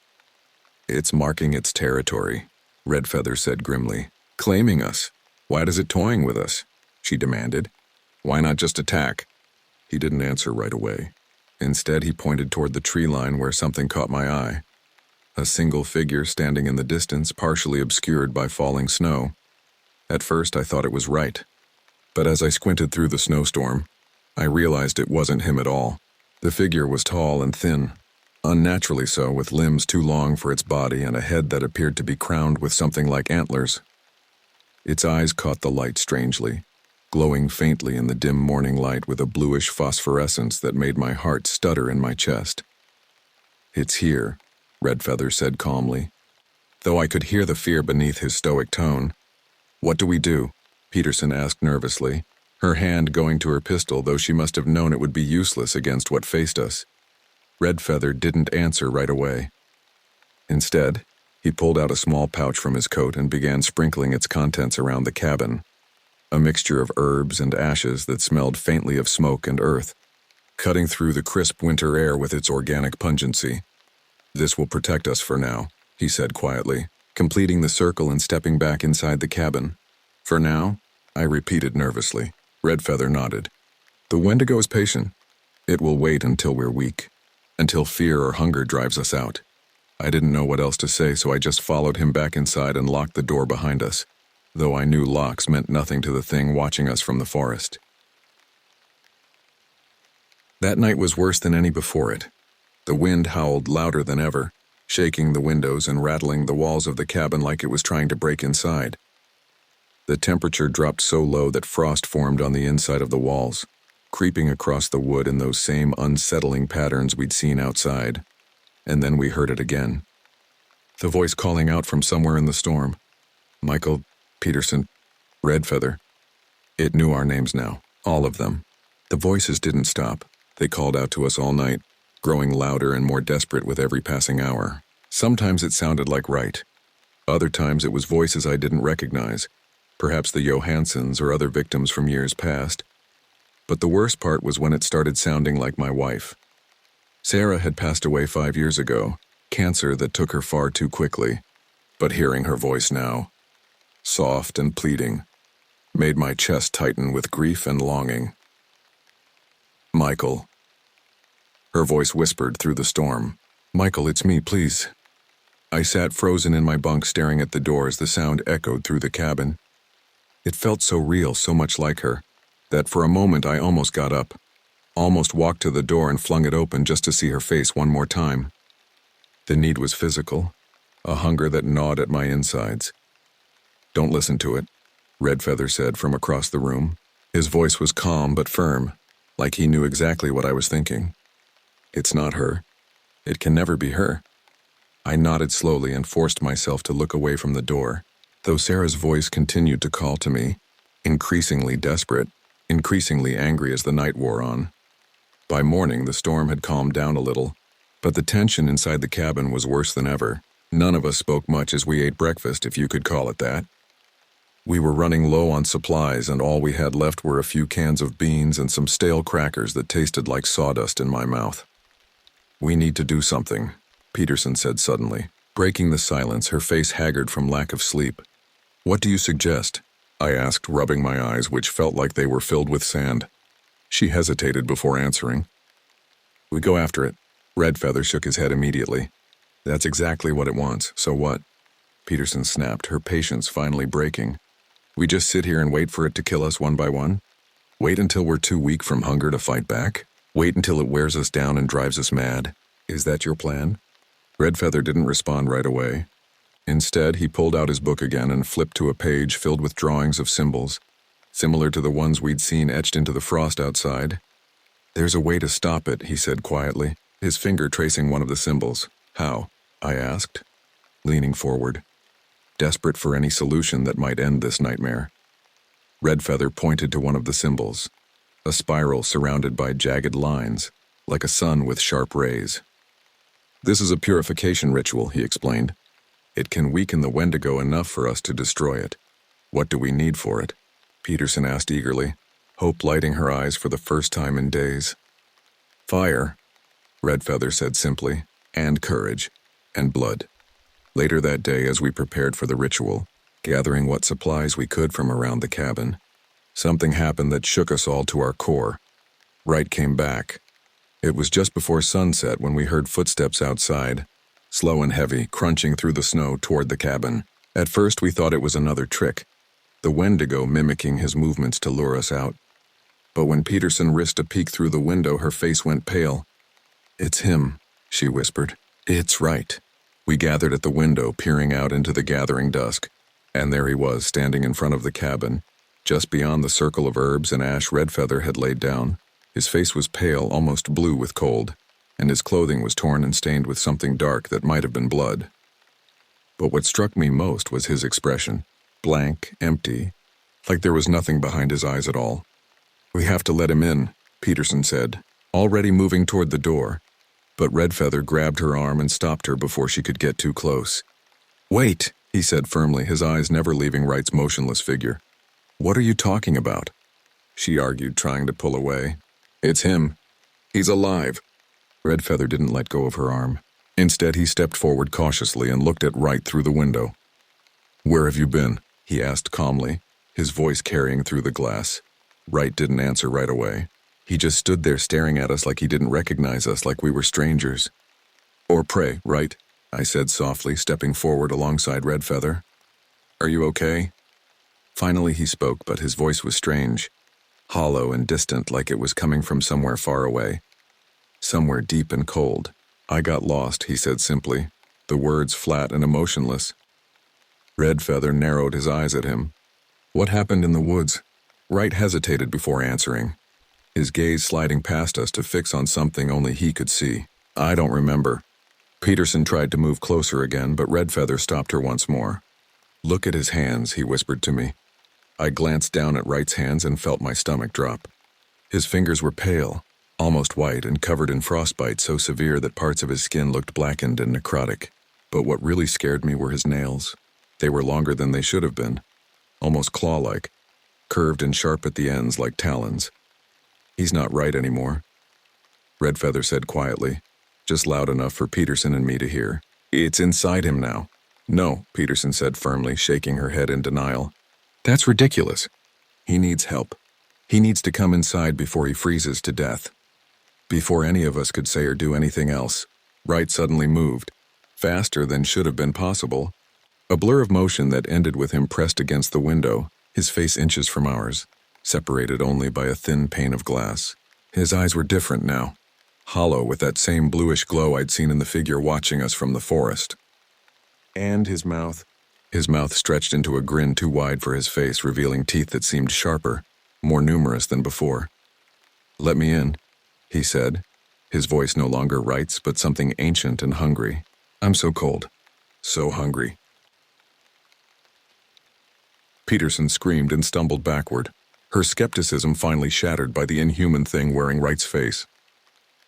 It's marking its territory, Redfeather said grimly. Claiming us. Why does it toying with us? She demanded. Why not just attack? He didn't answer right away. Instead, he pointed toward the tree line where something caught my eye. A single figure standing in the distance, partially obscured by falling snow. At first, I thought it was Wright. But as I squinted through the snowstorm, I realized it wasn't him at all. The figure was tall and thin, unnaturally so, with limbs too long for its body and a head that appeared to be crowned with something like antlers. Its eyes caught the light strangely, glowing faintly in the dim morning light with a bluish phosphorescence that made my heart stutter in my chest. It's here, Redfeather said calmly, though I could hear the fear beneath his stoic tone. What do we do? Peterson asked nervously, her hand going to her pistol, though she must have known it would be useless against what faced us. Redfeather didn't answer right away. Instead, he pulled out a small pouch from his coat and began sprinkling its contents around the cabin, a mixture of herbs and ashes that smelled faintly of smoke and earth, cutting through the crisp winter air with its organic pungency. This will protect us for now, he said quietly, completing the circle and stepping back inside the cabin. For now? I repeated nervously. Redfeather nodded. The Wendigo is patient. It will wait until we're weak, until fear or hunger drives us out. I didn't know what else to say, so I just followed him back inside and locked the door behind us, though I knew locks meant nothing to the thing watching us from the forest. That night was worse than any before it. The wind howled louder than ever, shaking the windows and rattling the walls of the cabin like it was trying to break inside. The temperature dropped so low that frost formed on the inside of the walls, creeping across the wood in those same unsettling patterns we'd seen outside. And then we heard it again. The voice calling out from somewhere in the storm. Michael, Peterson, Redfeather. It knew our names now, all of them. The voices didn't stop. They called out to us all night, growing louder and more desperate with every passing hour. Sometimes it sounded like Wright. Other times it was voices I didn't recognize, perhaps the Johanssons or other victims from years past. But the worst part was when it started sounding like my wife. Sarah had passed away 5 years ago, cancer that took her far too quickly. But hearing her voice now, soft and pleading, made my chest tighten with grief and longing. Michael. Her voice whispered through the storm. Michael, it's me, please. I sat frozen in my bunk staring at the door as the sound echoed through the cabin. It felt so real, so much like her, that for a moment I almost got up, almost walked to the door and flung it open just to see her face one more time. The need was physical, a hunger that gnawed at my insides. "Don't listen to it," Redfeather said from across the room. His voice was calm but firm, like he knew exactly what I was thinking. "It's not her. It can never be her." I nodded slowly and forced myself to look away from the door, though Sarah's voice continued to call to me, increasingly desperate, increasingly angry as the night wore on. By morning, the storm had calmed down a little, but the tension inside the cabin was worse than ever. None of us spoke much as we ate breakfast, if you could call it that. We were running low on supplies, and all we had left were a few cans of beans and some stale crackers that tasted like sawdust in my mouth. "We need to do something," Peterson said suddenly, breaking the silence, her face haggard from lack of sleep. "What do you suggest?" I asked, rubbing my eyes, which felt like they were filled with sand. She hesitated before answering. "We go after it." Redfeather shook his head immediately. "That's exactly what it wants, so what?" Peterson snapped, her patience finally breaking. "We just sit here and wait for it to kill us one by one? Wait until we're too weak from hunger to fight back? Wait until it wears us down and drives us mad? Is that your plan?" Redfeather didn't respond right away. Instead, he pulled out his book again and flipped to a page filled with drawings of symbols, similar to the ones we'd seen etched into the frost outside. "There's a way to stop it," he said quietly, his finger tracing one of the symbols. "How?" I asked, leaning forward, desperate for any solution that might end this nightmare. Redfeather pointed to one of the symbols, a spiral surrounded by jagged lines, like a sun with sharp rays. "This is a purification ritual," he explained. "It can weaken the Wendigo enough for us to destroy it. What do we need for it?" Peterson asked eagerly, hope lighting her eyes for the first time in days. "Fire," Redfeather said simply, "and courage, and blood." Later that day, as we prepared for the ritual, gathering what supplies we could from around the cabin, something happened that shook us all to our core. Wright came back. It was just before sunset when we heard footsteps outside, slow and heavy, crunching through the snow toward the cabin. At first we thought it was another trick, the Wendigo mimicking his movements to lure us out. But when Peterson risked a peek through the window, her face went pale. "It's him," she whispered. "It's Wright." We gathered at the window, peering out into the gathering dusk, and there he was, standing in front of the cabin, just beyond the circle of herbs and ash Redfeather had laid down. His face was pale, almost blue with cold, and his clothing was torn and stained with something dark that might have been blood. But what struck me most was his expression, blank, empty, like there was nothing behind his eyes at all. "We have to let him in," Peterson said, already moving toward the door, but Redfeather grabbed her arm and stopped her before she could get too close. "Wait," he said firmly, his eyes never leaving Wright's motionless figure. "What are you talking about?" She argued, trying to pull away. "It's him. He's alive." Redfeather didn't let go of her arm. Instead, he stepped forward cautiously and looked at Wright through the window. "Where have you been?" he asked calmly, his voice carrying through the glass. Wright didn't answer right away. He just stood there staring at us like he didn't recognize us, like we were strangers. "Or pray, Wright," I said softly, stepping forward alongside Redfeather. "Are you okay?" Finally he spoke, but his voice was strange, hollow and distant, like it was coming from somewhere far away, somewhere deep and cold. "I got lost," he said simply, the words flat and emotionless. Redfeather narrowed his eyes at him. "What happened in the woods?" Wright hesitated before answering, his gaze sliding past us to fix on something only he could see. "I don't remember." Peterson tried to move closer again, but Redfeather stopped her once more. "Look at his hands," he whispered to me. I glanced down at Wright's hands and felt my stomach drop. His fingers were pale, almost white, and covered in frostbite so severe that parts of his skin looked blackened and necrotic. But what really scared me were his nails. They were longer than they should have been, almost claw-like, curved and sharp at the ends like talons. "He's not Wright anymore," Redfeather said quietly, just loud enough for Peterson and me to hear. "It's inside him now." "No," Peterson said firmly, shaking her head in denial. "That's ridiculous. He needs help. He needs to come inside before he freezes to death." Before any of us could say or do anything else, Wright suddenly moved, faster than should have been possible. A blur of motion that ended with him pressed against the window, his face inches from ours, separated only by a thin pane of glass. His eyes were different now, hollow with that same bluish glow I'd seen in the figure watching us from the forest. And his mouth stretched into a grin too wide for his face, revealing teeth that seemed sharper, more numerous than before. "Let me in," he said, his voice no longer Wright's but something ancient and hungry. "I'm so cold, so hungry." Peterson screamed and stumbled backward, her skepticism finally shattered by the inhuman thing wearing Wright's face.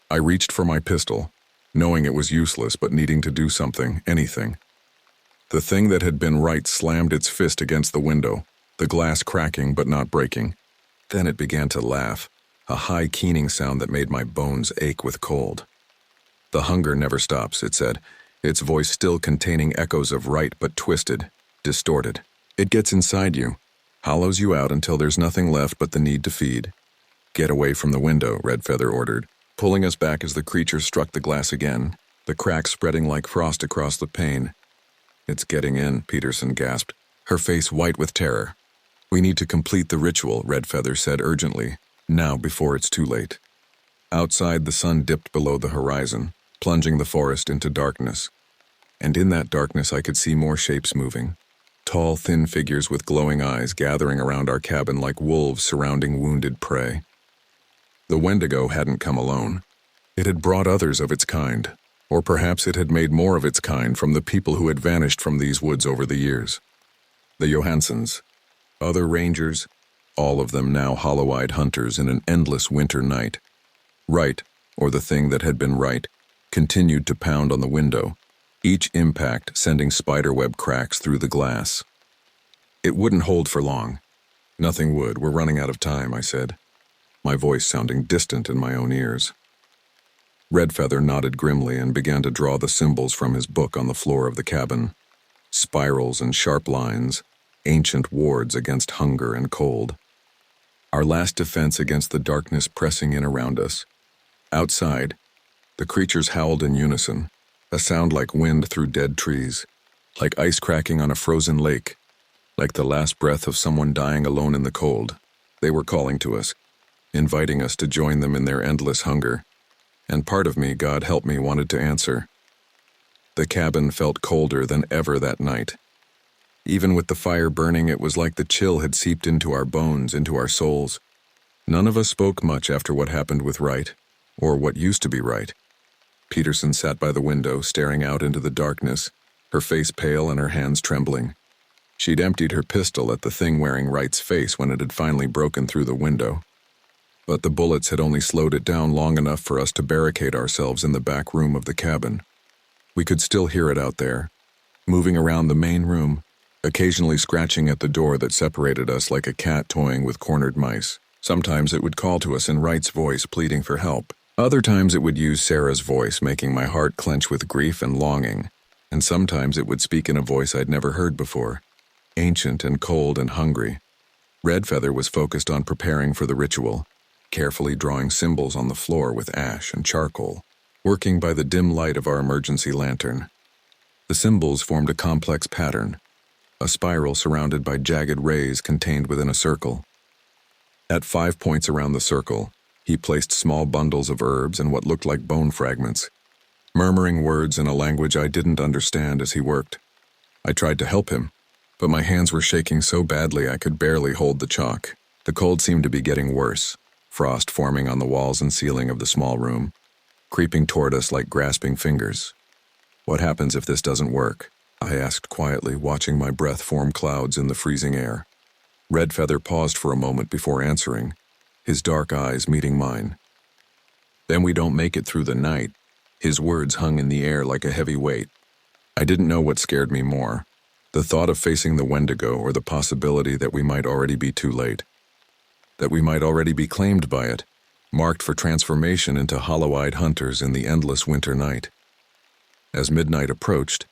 I reached for my pistol, knowing it was useless but needing to do something, anything. The thing that had been Wright slammed its fist against the window, the glass cracking but not breaking. Then it began to laugh, a high keening sound that made my bones ache with cold. "The hunger never stops," it said, its voice still containing echoes of Wright but twisted, distorted. "It gets inside you, hollows you out until there's nothing left but the need to feed." "Get away from the window," Redfeather ordered, pulling us back as the creature struck the glass again, the crack spreading like frost across the pane. "It's getting in," Peterson gasped, her face white with terror. "We need to complete the ritual," Redfeather said urgently, "now before it's too late." Outside, the sun dipped below the horizon, plunging the forest into darkness. And in that darkness I could see more shapes moving. Tall, thin figures with glowing eyes gathering around our cabin like wolves surrounding wounded prey. The Wendigo hadn't come alone. It had brought others of its kind, or perhaps it had made more of its kind from the people who had vanished from these woods over the years. The Johansons, other rangers, all of them now hollow-eyed hunters in an endless winter night. Wright, or the thing that had been Wright, continued to pound on the window, each impact sending spiderweb cracks through the glass. "It wouldn't hold for long." "Nothing would. We're running out of time," I said, my voice sounding distant in my own ears. Redfeather nodded grimly and began to draw the symbols from his book on the floor of the cabin. Spirals and sharp lines, ancient wards against hunger and cold. Our last defense against the darkness pressing in around us. Outside, the creatures howled in unison, a sound like wind through dead trees, like ice cracking on a frozen lake, like the last breath of someone dying alone in the cold. They were calling to us, inviting us to join them in their endless hunger. And part of me, God help me, wanted to answer. The cabin felt colder than ever that night. Even with the fire burning, it was like the chill had seeped into our bones, into our souls. None of us spoke much after what happened with Wright, or what used to be Wright. Peterson sat by the window, staring out into the darkness, her face pale and her hands trembling. She'd emptied her pistol at the thing wearing Wright's face when it had finally broken through the window. But the bullets had only slowed it down long enough for us to barricade ourselves in the back room of the cabin. We could still hear it out there, moving around the main room, occasionally scratching at the door that separated us like a cat toying with cornered mice. Sometimes it would call to us in Wright's voice, pleading for help. Other times it would use Sarah's voice, making my heart clench with grief and longing. And sometimes it would speak in a voice I'd never heard before, ancient and cold and hungry. Redfeather was focused on preparing for the ritual, carefully drawing symbols on the floor with ash and charcoal, working by the dim light of our emergency lantern. The symbols formed a complex pattern, a spiral surrounded by jagged rays contained within a circle. At 5 points around the circle, he placed small bundles of herbs and what looked like bone fragments, murmuring words in a language I didn't understand as he worked. I tried to help him, but my hands were shaking so badly I could barely hold the chalk. The cold seemed to be getting worse, frost forming on the walls and ceiling of the small room, creeping toward us like grasping fingers. "What happens if this doesn't work?" I asked quietly, watching my breath form clouds in the freezing air. Redfeather paused for a moment before answering, his dark eyes meeting mine. "Then we don't make it through the night." His words hung in the air like a heavy weight. I didn't know what scared me more, the thought of facing the Wendigo or the possibility that we might already be too late, that we might already be claimed by it, marked for transformation into hollow-eyed hunters in the endless winter night. As midnight approached,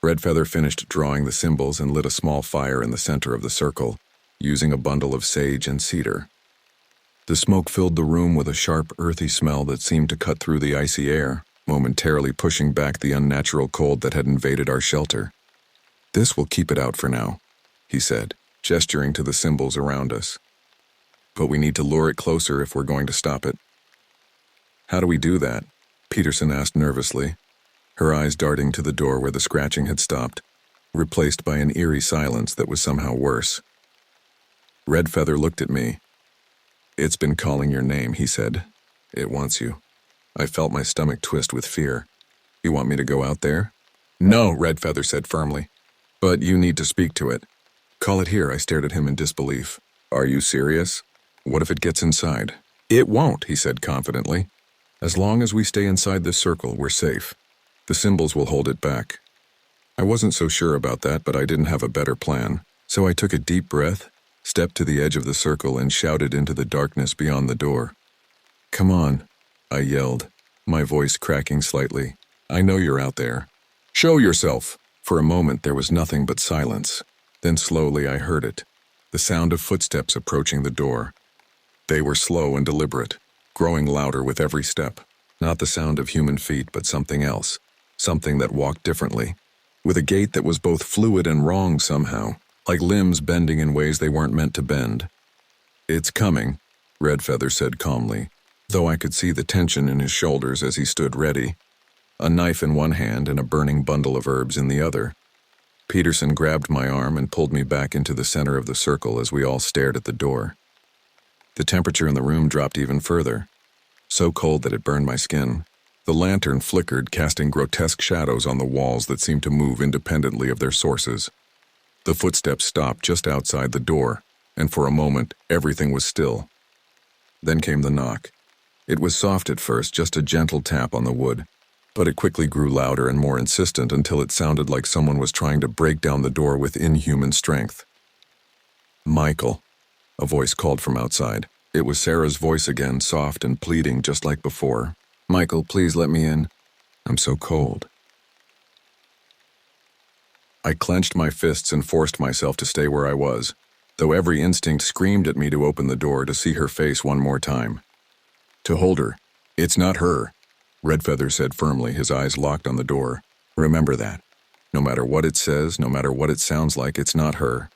Redfeather finished drawing the symbols and lit a small fire in the center of the circle, using a bundle of sage and cedar. The smoke filled the room with a sharp, earthy smell that seemed to cut through the icy air. momentarily pushing back the unnatural cold that had invaded our shelter. "This will keep it out for now," he said, gesturing to the symbols around us. "But we need to lure it closer if we're going to stop it." "How do we do that?" Peterson asked nervously, her eyes darting to the door where the scratching had stopped, replaced by an eerie silence that was somehow worse. Redfeather looked at me. "It's been calling your name," he said. "It wants you." I felt my stomach twist with fear. "You want me to go out there?" "No," Redfeather said firmly. "But you need to speak to it." "Call it here." I stared at him in disbelief. "Are you serious? What if it gets inside?" "It won't," he said confidently. "As long as we stay inside this circle, we're safe. The symbols will hold it back." I wasn't so sure about that, but I didn't have a better plan. So I took a deep breath, stepped to the edge of the circle, and shouted into the darkness beyond the door. "Come on," I yelled, my voice cracking slightly. "I know you're out there. Show yourself!" For a moment there was nothing but silence. Then slowly I heard it, the sound of footsteps approaching the door. They were slow and deliberate, growing louder with every step. Not the sound of human feet, but something else, something that walked differently, with a gait that was both fluid and wrong somehow, like limbs bending in ways they weren't meant to bend. "It's coming," Redfeather said calmly, though I could see the tension in his shoulders as he stood ready, a knife in one hand and a burning bundle of herbs in the other. Peterson grabbed my arm and pulled me back into the center of the circle as we all stared at the door. The temperature in the room dropped even further, so cold that it burned my skin. The lantern flickered, casting grotesque shadows on the walls that seemed to move independently of their sources. The footsteps stopped just outside the door, and for a moment, everything was still. Then came the knock. It was soft at first, just a gentle tap on the wood, but it quickly grew louder and more insistent until it sounded like someone was trying to break down the door with inhuman strength. "Michael," a voice called from outside. It was Sarah's voice again, soft and pleading just like before. "Michael, please let me in. I'm so cold." I clenched my fists and forced myself to stay where I was, though every instinct screamed at me to open the door to see her face one more time. To hold her. "It's not her," Redfeather said firmly, his eyes locked on the door. "Remember that. No matter what it says, no matter what it sounds like, it's not her."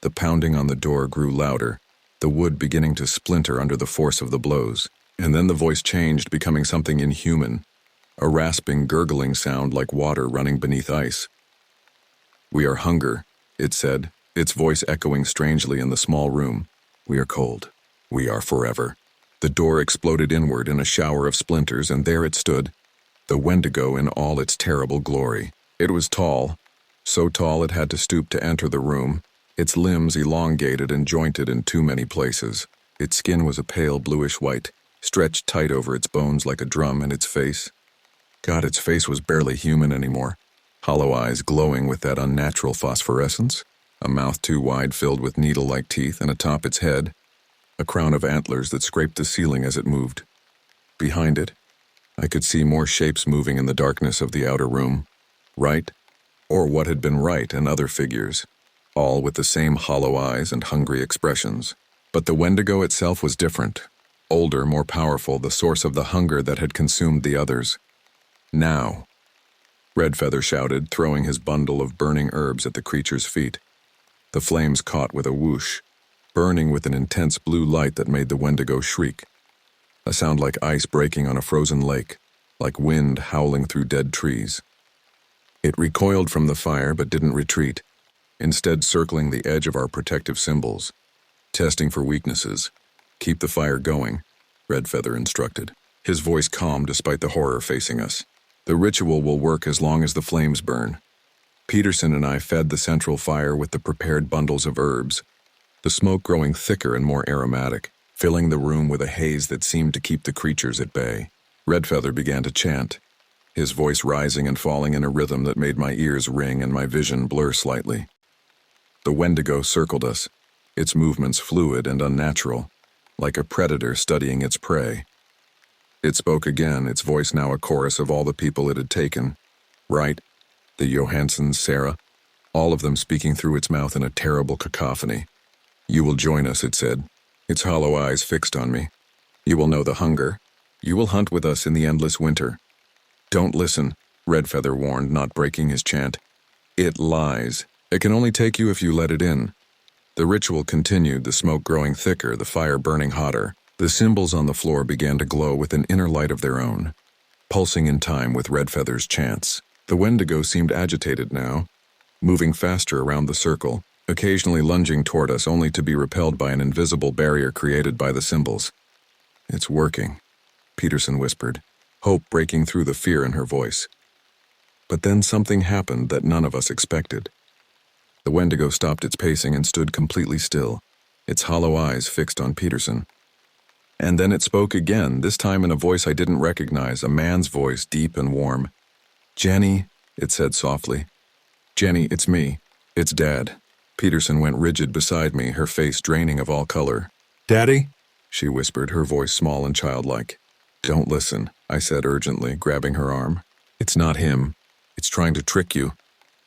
The pounding on the door grew louder, the wood beginning to splinter under the force of the blows. And then the voice changed, becoming something inhuman, a rasping, gurgling sound like water running beneath ice. "We are hunger," it said, its voice echoing strangely in the small room. "We are cold. We are forever." The door exploded inward in a shower of splinters, and there it stood, the Wendigo in all its terrible glory. It was tall, so tall it had to stoop to enter the room, its limbs elongated and jointed in too many places. Its skin was a pale bluish white, stretched tight over its bones like a drum, and its face. God, its face was barely human anymore. Hollow eyes glowing with that unnatural phosphorescence, a mouth too wide filled with needle-like teeth, and atop its head, a crown of antlers that scraped the ceiling as it moved. Behind it, I could see more shapes moving in the darkness of the outer room. Wright, or what had been Wright, and other figures, all with the same hollow eyes and hungry expressions. But the Wendigo itself was different. Older, more powerful, the source of the hunger that had consumed the others. "Now," Redfeather shouted, throwing his bundle of burning herbs at the creature's feet. The flames caught with a whoosh, burning with an intense blue light that made the Wendigo shriek. A sound like ice breaking on a frozen lake, like wind howling through dead trees. It recoiled from the fire but didn't retreat, instead circling the edge of our protective symbols, testing for weaknesses. "Keep the fire going," Redfeather instructed, his voice calm despite the horror facing us. "The ritual will work as long as the flames burn." Peterson and I fed the central fire with the prepared bundles of herbs, the smoke growing thicker and more aromatic, filling the room with a haze that seemed to keep the creatures at bay. Redfeather began to chant, his voice rising and falling in a rhythm that made my ears ring and my vision blur slightly. The Wendigo circled us, its movements fluid and unnatural, like a predator studying its prey. It spoke again, its voice now a chorus of all the people it had taken. Wright, the Johanssons, Sarah, all of them speaking through its mouth in a terrible cacophony. "You will join us," it said, its hollow eyes fixed on me. "You will know the hunger. You will hunt with us in the endless winter. Don't listen, Redfeather warned, not breaking his chant. It lies. It can only take you if you let it in. The ritual continued, the smoke growing thicker, the fire burning hotter. The symbols on the floor began to glow with an inner light of their own, pulsing in time with Redfeather's chants. The Wendigo seemed agitated now, moving faster around the circle, occasionally lunging toward us only to be repelled by an invisible barrier created by the symbols. It's working, Peterson whispered, hope breaking through the fear in her voice. But then something happened that none of us expected. The Wendigo stopped its pacing and stood completely still, its hollow eyes fixed on Peterson. And then it spoke again, this time in a voice I didn't recognize, a man's voice, deep and warm. "Jenny," it said softly. "Jenny, it's me. It's Dad." Peterson went rigid beside me, her face draining of all color. "Daddy?" she whispered, her voice small and childlike. "Don't listen," I said urgently, grabbing her arm. "It's not him. It's trying to trick you."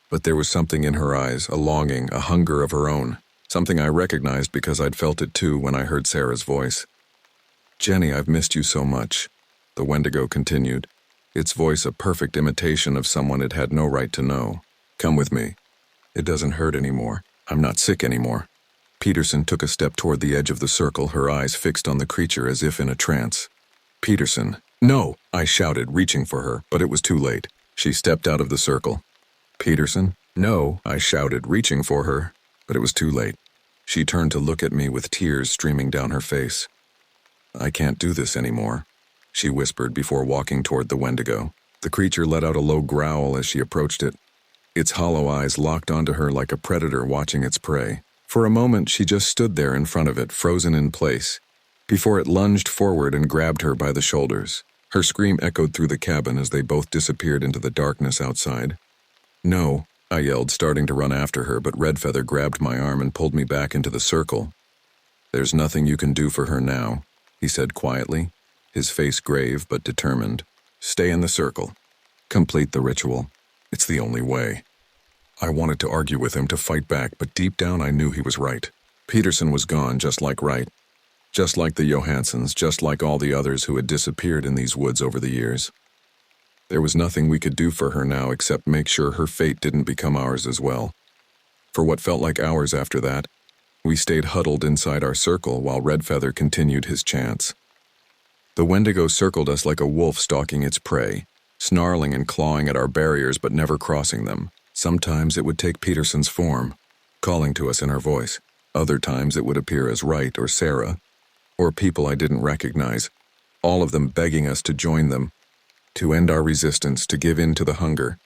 But there was something in her eyes, a longing, a hunger of her own, something I recognized because I'd felt it too when I heard Sarah's voice. "Jenny, I've missed you so much," the Wendigo continued, its voice a perfect imitation of someone it had no right to know. "Come with me. It doesn't hurt anymore. I'm not sick anymore." Peterson took a step toward the edge of the circle, her eyes fixed on the creature as if in a trance. "Peterson, no!" I shouted, reaching for her, but it was too late. She stepped out of the circle. "Peterson, no!" I shouted, reaching for her, but it was too late. She turned to look at me with tears streaming down her face. "I can't do this anymore," she whispered before walking toward the Wendigo. The creature let out a low growl as she approached it. Its hollow eyes locked onto her like a predator watching its prey. For a moment, she just stood there in front of it, frozen in place, before it lunged forward and grabbed her by the shoulders. Her scream echoed through the cabin as they both disappeared into the darkness outside. "No," I yelled, starting to run after her, but Redfeather grabbed my arm and pulled me back into the circle. "There's nothing you can do for her now," he said quietly, his face grave but determined. "Stay in the circle. Complete the ritual. It's the only way." I wanted to argue with him, to fight back, but deep down I knew he was right. Peterson was gone, just like Wright, just like the Johanssons, just like all the others who had disappeared in these woods over the years. There was nothing we could do for her now except make sure her fate didn't become ours as well. For what felt like hours after that, we stayed huddled inside our circle while Redfeather continued his chants. The Wendigo circled us like a wolf stalking its prey, snarling and clawing at our barriers but never crossing them. Sometimes it would take Peterson's form, calling to us in our voice. Other times it would appear as Wright or Sarah, or people I didn't recognize, all of them begging us to join them, to end our resistance, to give in to the hunger.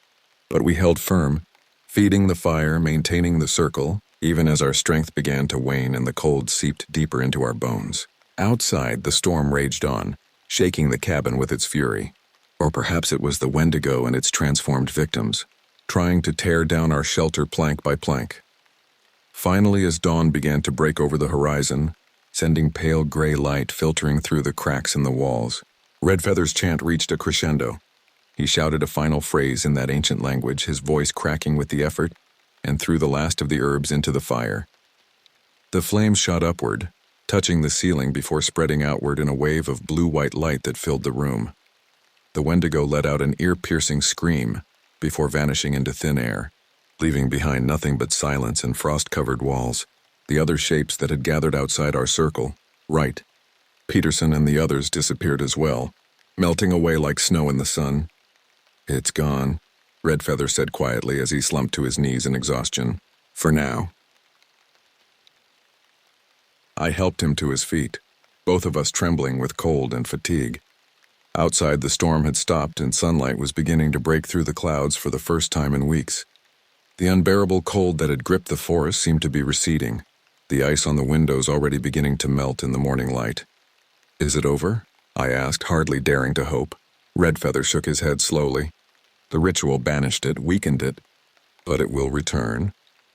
But we held firm, feeding the fire, maintaining the circle, even as our strength began to wane and the cold seeped deeper into our bones. Outside, the storm raged on, shaking the cabin with its fury. Or perhaps it was the Wendigo and its transformed victims, trying to tear down our shelter plank by plank. Finally, as dawn began to break over the horizon, sending pale gray light filtering through the cracks in the walls, Redfeather's chant reached a crescendo. He shouted a final phrase in that ancient language, his voice cracking with the effort, and threw the last of the herbs into the fire. The flames shot upward, touching the ceiling before spreading outward in a wave of blue-white light that filled the room. The Wendigo let out an ear-piercing scream before vanishing into thin air, leaving behind nothing but silence and frost-covered walls. The other shapes that had gathered outside our circle, Wright, Peterson, and the others disappeared as well, melting away like snow in the sun. "It's gone," Redfeather said quietly as he slumped to his knees in exhaustion. "For now." I helped him to his feet, both of us trembling with cold and fatigue. Outside, the storm had stopped and sunlight was beginning to break through the clouds for the first time in weeks. The unbearable cold that had gripped the forest seemed to be receding, the ice on the windows already beginning to melt in the morning light. "Is it over?" I asked, hardly daring to hope. Redfeather shook his head slowly. "The ritual banished it, weakened it, but it will return.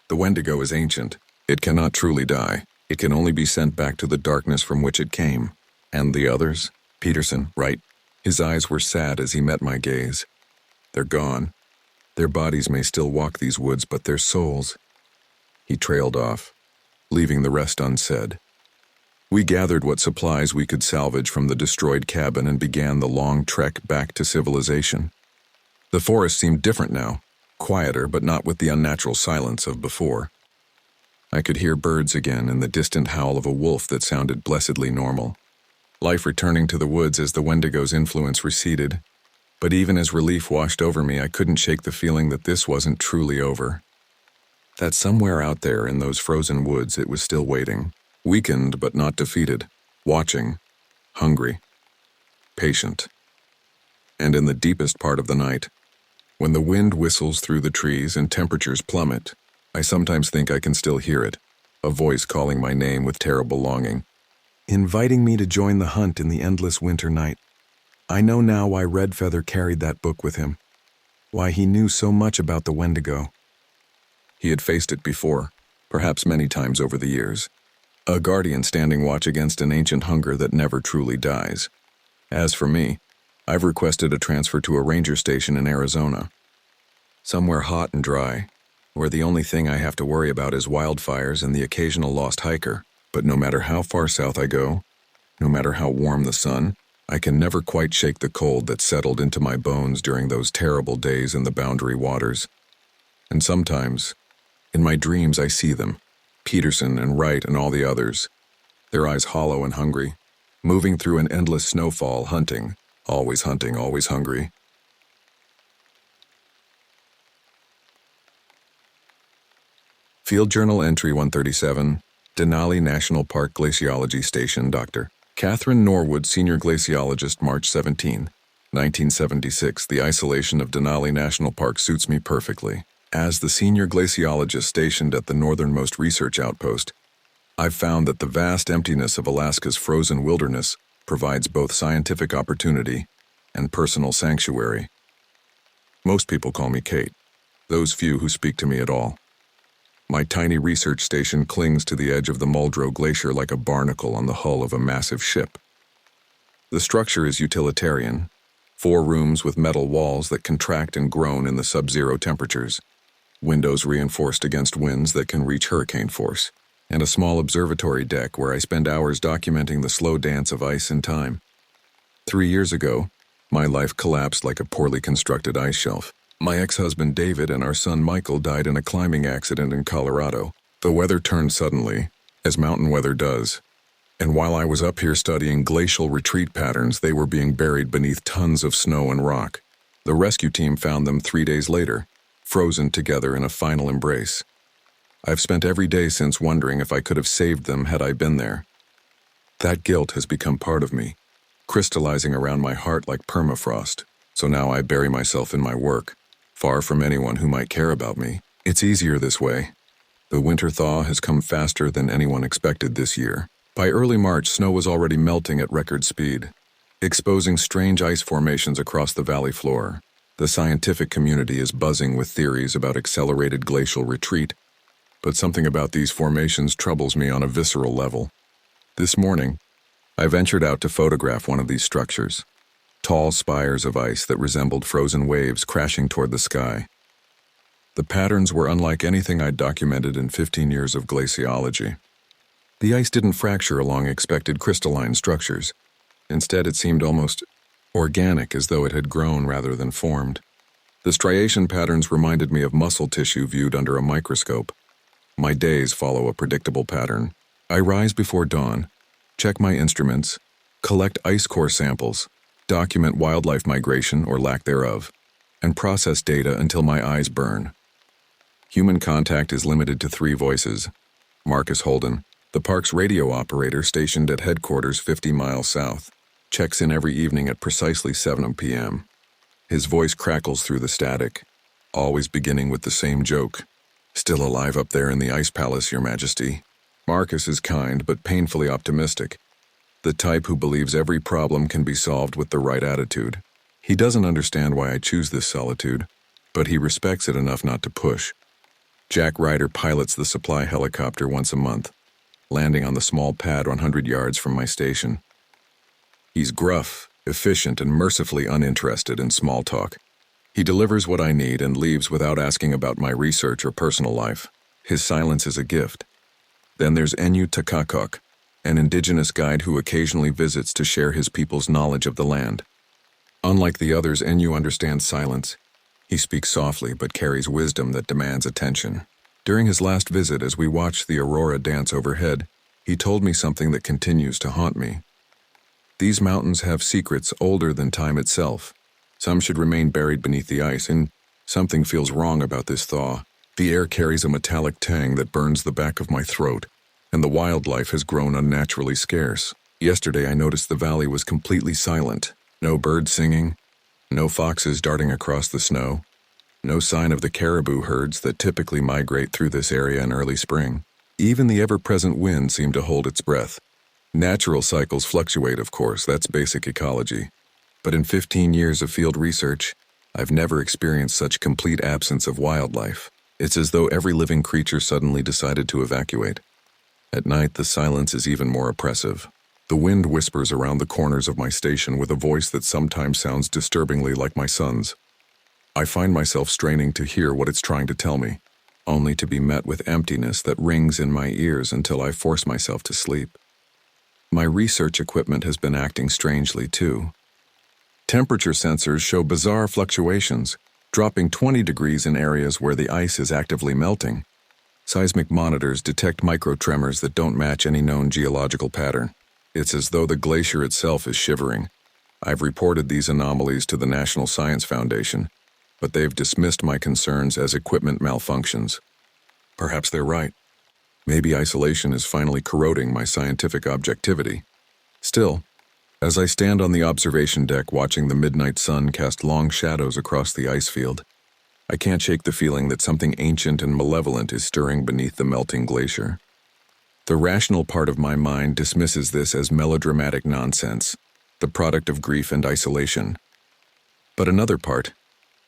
The Wendigo is ancient. It cannot truly die. It can only be sent back to the darkness from which it came. And the others? Peterson, Wright." His eyes were sad as he met my gaze. "They're gone. Their bodies may still walk these woods, but their souls..." He trailed off, leaving the rest unsaid. We gathered what supplies we could salvage from the destroyed cabin and began the long trek back to civilization. The forest seemed different now, quieter but not with the unnatural silence of before. I could hear birds again and the distant howl of a wolf that sounded blessedly normal. Life returning to the woods as the Wendigo's influence receded, but even as relief washed over me, I couldn't shake the feeling that this wasn't truly over. That somewhere out there in those frozen woods it was still waiting, weakened but not defeated, watching, hungry, patient. And in the deepest part of the night, when the wind whistles through the trees and temperatures plummet, I sometimes think I can still hear it, a voice calling my name with terrible longing, inviting me to join the hunt in the endless winter night. I know now why Redfeather carried that book with him, why he knew so much about the Wendigo. He had faced it before, perhaps many times over the years, a guardian standing watch against an ancient hunger that never truly dies. As for me, I've requested a transfer to a ranger station in Arizona, somewhere hot and dry, where the only thing I have to worry about is wildfires and the occasional lost hiker. But no matter how far south I go, no matter how warm the sun, I can never quite shake the cold that settled into my bones during those terrible days in the Boundary Waters. And sometimes, in my dreams I see them, Peterson and Wright and all the others, their eyes hollow and hungry, moving through an endless snowfall, hunting, always hungry. Field Journal Entry 137, Denali National Park Glaciology Station, Dr. Catherine Norwood, Senior Glaciologist, March 17, 1976. The isolation of Denali National Park suits me perfectly. As the senior glaciologist stationed at the northernmost research outpost, I've found that the vast emptiness of Alaska's frozen wilderness provides both scientific opportunity and personal sanctuary. Most people call me Kate, those few who speak to me at all. My tiny research station clings to the edge of the Muldrow Glacier like a barnacle on the hull of a massive ship. The structure is utilitarian, 4 rooms with metal walls that contract and groan in the sub-zero temperatures, windows reinforced against winds that can reach hurricane force, and a small observatory deck where I spend hours documenting the slow dance of ice and time. 3 years ago, my life collapsed like a poorly constructed ice shelf. My ex-husband David and our son Michael died in a climbing accident in Colorado. The weather turned suddenly, as mountain weather does, and while I was up here studying glacial retreat patterns, they were being buried beneath tons of snow and rock. The rescue team found them 3 days later, frozen together in a final embrace. I've spent every day since wondering if I could have saved them had I been there. That guilt has become part of me, crystallizing around my heart like permafrost, so now I bury myself in my work, far from anyone who might care about me. It's easier this way. The winter thaw has come faster than anyone expected this year. By early March, snow was already melting at record speed, exposing strange ice formations across the valley floor. The scientific community is buzzing with theories about accelerated glacial retreat, but something about these formations troubles me on a visceral level. This morning, I ventured out to photograph one of these structures. Tall spires of ice that resembled frozen waves crashing toward the sky. The patterns were unlike anything I'd documented in 15 years of glaciology. The ice didn't fracture along expected crystalline structures. Instead, it seemed almost organic, as though it had grown rather than formed. The striation patterns reminded me of muscle tissue viewed under a microscope. My days follow a predictable pattern. I rise before dawn, check my instruments, collect ice core samples, document wildlife migration or lack thereof, and process data until my eyes burn. Human contact is limited to 3 voices. Marcus Holden, the park's radio operator stationed at headquarters 50 miles south, checks in every evening at precisely 7 p.m. His voice crackles through the static, always beginning with the same joke. "Still alive up there in the ice palace, Your Majesty." Marcus is kind but painfully optimistic, the type who believes every problem can be solved with the right attitude. He doesn't understand why I choose this solitude, but he respects it enough not to push. Jack Ryder pilots the supply helicopter once a month, landing on the small pad 100 yards from my station. He's gruff, efficient, and mercifully uninterested in small talk. He delivers what I need and leaves without asking about my research or personal life. His silence is a gift. Then there's Enyu Takakok, an indigenous guide who occasionally visits to share his people's knowledge of the land. Unlike the others, Enyu understands silence. He speaks softly but carries wisdom that demands attention. During his last visit, as we watched the aurora dance overhead, he told me something that continues to haunt me. These mountains have secrets older than time itself. Some should remain buried beneath the ice, and something feels wrong about this thaw. The air carries a metallic tang that burns the back of my throat, and the wildlife has grown unnaturally scarce. Yesterday I noticed the valley was completely silent. No birds singing, no foxes darting across the snow, no sign of the caribou herds that typically migrate through this area in early spring. Even the ever-present wind seemed to hold its breath. Natural cycles fluctuate, of course, that's basic ecology. But in 15 years of field research, I've never experienced such complete absence of wildlife. It's as though every living creature suddenly decided to evacuate. At night, the silence is even more oppressive. The wind whispers around the corners of my station with a voice that sometimes sounds disturbingly like my son's. I find myself straining to hear what it's trying to tell me, only to be met with emptiness that rings in my ears until I force myself to sleep. My research equipment has been acting strangely, too. Temperature sensors show bizarre fluctuations, dropping 20 degrees in areas where the ice is actively melting. Seismic monitors detect microtremors that don't match any known geological pattern. It's as though the glacier itself is shivering. I've reported these anomalies to the National Science Foundation, but they've dismissed my concerns as equipment malfunctions. Perhaps they're right. Maybe isolation is finally corroding my scientific objectivity. Still, as I stand on the observation deck watching the midnight sun cast long shadows across the ice field, I can't shake the feeling that something ancient and malevolent is stirring beneath the melting glacier. The rational part of my mind dismisses this as melodramatic nonsense, the product of grief and isolation. But another part,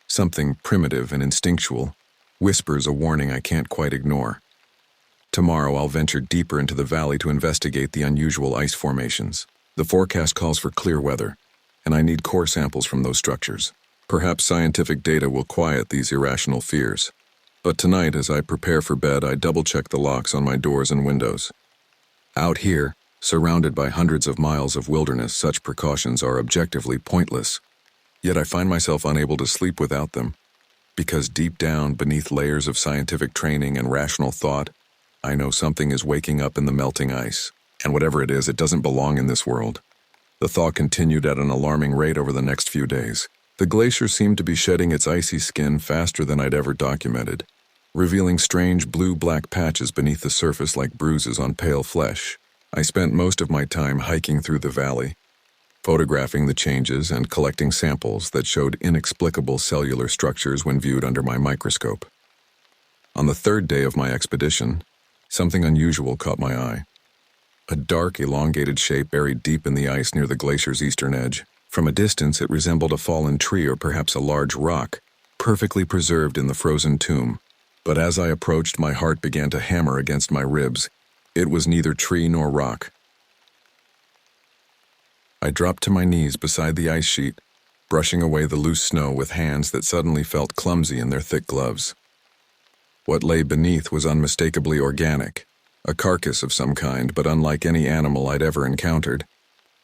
something primitive and instinctual, whispers a warning I can't quite ignore. Tomorrow I'll venture deeper into the valley to investigate the unusual ice formations. The forecast calls for clear weather, and I need core samples from those structures. Perhaps scientific data will quiet these irrational fears. But tonight, as I prepare for bed, I double-check the locks on my doors and windows. Out here, surrounded by hundreds of miles of wilderness, such precautions are objectively pointless. Yet I find myself unable to sleep without them, because deep down, beneath layers of scientific training and rational thought, I know something is waking up in the melting ice. And whatever it is, it doesn't belong in this world. The thaw continued at an alarming rate over the next few days. The glacier seemed to be shedding its icy skin faster than I'd ever documented, revealing strange blue-black patches beneath the surface like bruises on pale flesh. I spent most of my time hiking through the valley, photographing the changes and collecting samples that showed inexplicable cellular structures when viewed under my microscope. On the third day of my expedition, something unusual caught my eye. A dark, elongated shape buried deep in the ice near the glacier's eastern edge. From a distance, it resembled a fallen tree or perhaps a large rock, perfectly preserved in the frozen tomb. But as I approached, my heart began to hammer against my ribs. It was neither tree nor rock. I dropped to my knees beside the ice sheet, brushing away the loose snow with hands that suddenly felt clumsy in their thick gloves. What lay beneath was unmistakably organic. A carcass of some kind, but unlike any animal I'd ever encountered.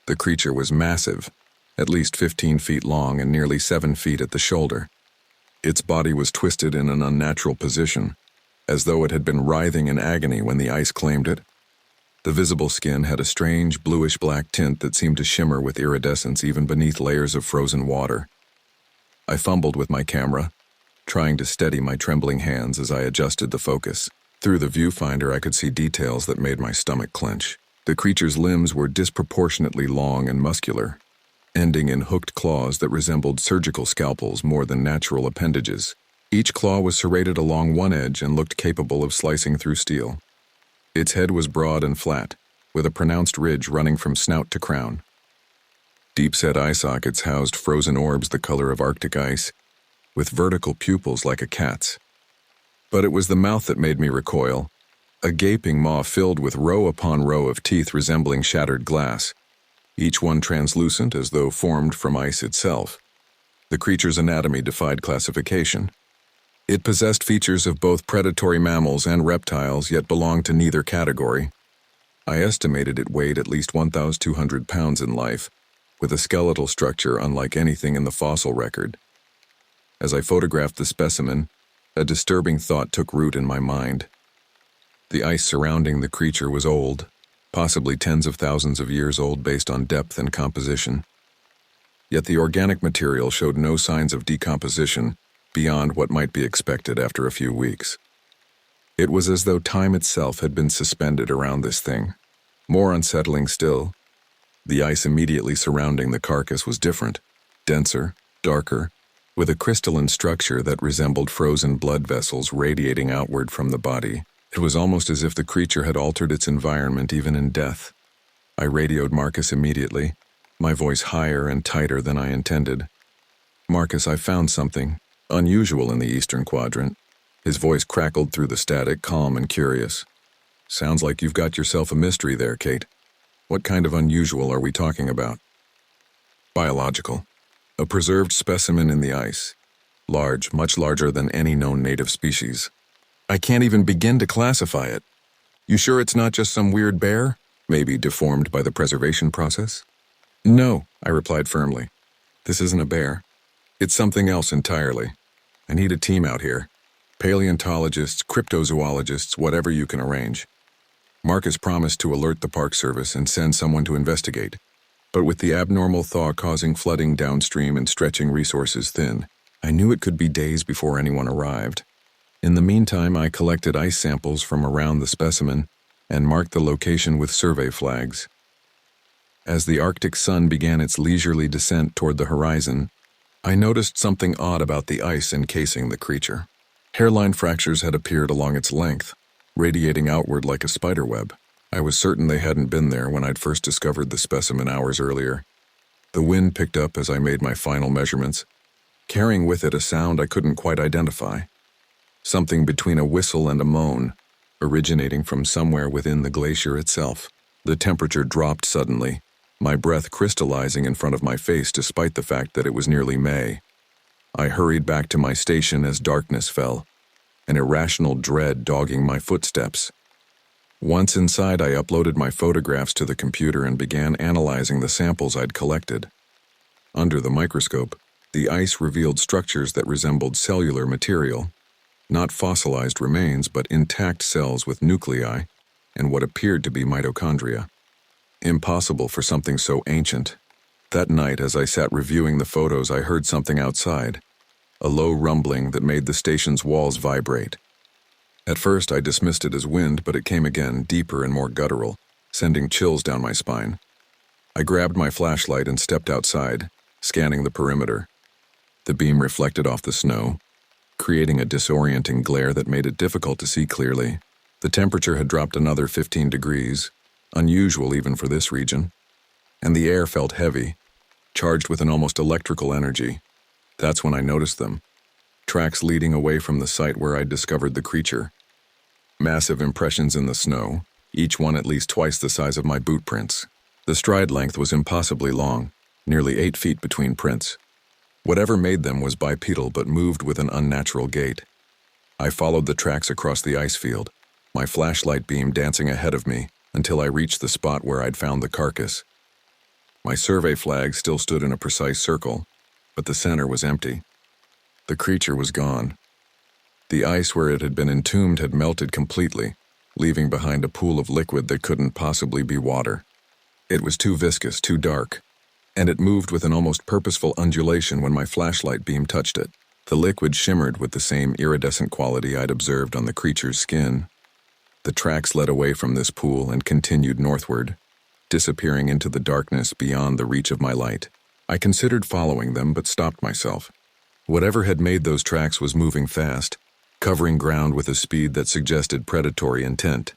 The creature was massive, at least 15 feet long and nearly 7 feet at the shoulder. Its body was twisted in an unnatural position, as though it had been writhing in agony when the ice claimed it. The visible skin had a strange bluish-black tint that seemed to shimmer with iridescence even beneath layers of frozen water. I fumbled with my camera, trying to steady my trembling hands as I adjusted the focus. Through the viewfinder, I could see details that made my stomach clench. The creature's limbs were disproportionately long and muscular, ending in hooked claws that resembled surgical scalpels more than natural appendages. Each claw was serrated along one edge and looked capable of slicing through steel. Its head was broad and flat, with a pronounced ridge running from snout to crown. Deep-set eye sockets housed frozen orbs the color of Arctic ice, with vertical pupils like a cat's. But it was the mouth that made me recoil, a gaping maw filled with row upon row of teeth resembling shattered glass, each one translucent as though formed from ice itself. The creature's anatomy defied classification. It possessed features of both predatory mammals and reptiles, yet belonged to neither category. I estimated it weighed at least 1,200 pounds in life, with a skeletal structure unlike anything in the fossil record. As I photographed the specimen, a disturbing thought took root in my mind. The ice surrounding the creature was old, possibly tens of thousands of years old based on depth and composition. Yet the organic material showed no signs of decomposition beyond what might be expected after a few weeks. It was as though time itself had been suspended around this thing. More unsettling still, the ice immediately surrounding the carcass was different, denser, darker, with a crystalline structure that resembled frozen blood vessels radiating outward from the body. It was almost as if the creature had altered its environment even in death. I radioed Marcus immediately, my voice higher and tighter than I intended. "Marcus, I found something unusual in the Eastern Quadrant." His voice crackled through the static, calm and curious. "Sounds like you've got yourself a mystery there, Kate. What kind of unusual are we talking about?" "Biological. A preserved specimen in the ice. Large, much larger than any known native species. I can't even begin to classify it. You sure it's not just some weird bear, maybe deformed by the preservation process?" "No," I replied firmly. "This isn't a bear. It's something else entirely. I need a team out here. Paleontologists, cryptozoologists, whatever you can arrange." Marcus promised to alert the Park Service and send someone to investigate. But with the abnormal thaw causing flooding downstream and stretching resources thin, I knew it could be days before anyone arrived. In the meantime, I collected ice samples from around the specimen and marked the location with survey flags. As the Arctic sun began its leisurely descent toward the horizon, I noticed something odd about the ice encasing the creature. Hairline fractures had appeared along its length, radiating outward like a spiderweb. I was certain they hadn't been there when I'd first discovered the specimen hours earlier. The wind picked up as I made my final measurements, carrying with it a sound I couldn't quite identify. Something between a whistle and a moan, originating from somewhere within the glacier itself. The temperature dropped suddenly, my breath crystallizing in front of my face despite the fact that it was nearly May. I hurried back to my station as darkness fell, an irrational dread dogging my footsteps. Once inside, I uploaded my photographs to the computer and began analyzing the samples I'd collected. Under the microscope, the ice revealed structures that resembled cellular material, not fossilized remains, but intact cells with nuclei and what appeared to be mitochondria. Impossible for something so ancient. That night, as I sat reviewing the photos, I heard something outside, a low rumbling that made the station's walls vibrate. At first, I dismissed it as wind, but it came again, deeper and more guttural, sending chills down my spine. I grabbed my flashlight and stepped outside, scanning the perimeter. The beam reflected off the snow, creating a disorienting glare that made it difficult to see clearly. The temperature had dropped another 15 degrees, unusual even for this region, and the air felt heavy, charged with an almost electrical energy. That's when I noticed them. Tracks leading away from the site where I'd discovered the creature. Massive impressions in the snow, each one at least twice the size of my boot prints. The stride length was impossibly long, nearly 8 feet between prints. Whatever made them was bipedal but moved with an unnatural gait. I followed the tracks across the ice field, my flashlight beam dancing ahead of me until I reached the spot where I'd found the carcass. My survey flag still stood in a precise circle, but the center was empty. The creature was gone. The ice where it had been entombed had melted completely, leaving behind a pool of liquid that couldn't possibly be water. It was too viscous, too dark, and it moved with an almost purposeful undulation when my flashlight beam touched it. The liquid shimmered with the same iridescent quality I'd observed on the creature's skin. The tracks led away from this pool and continued northward, disappearing into the darkness beyond the reach of my light. I considered following them, but stopped myself. Whatever had made those tracks was moving fast, covering ground with a speed that suggested predatory intent.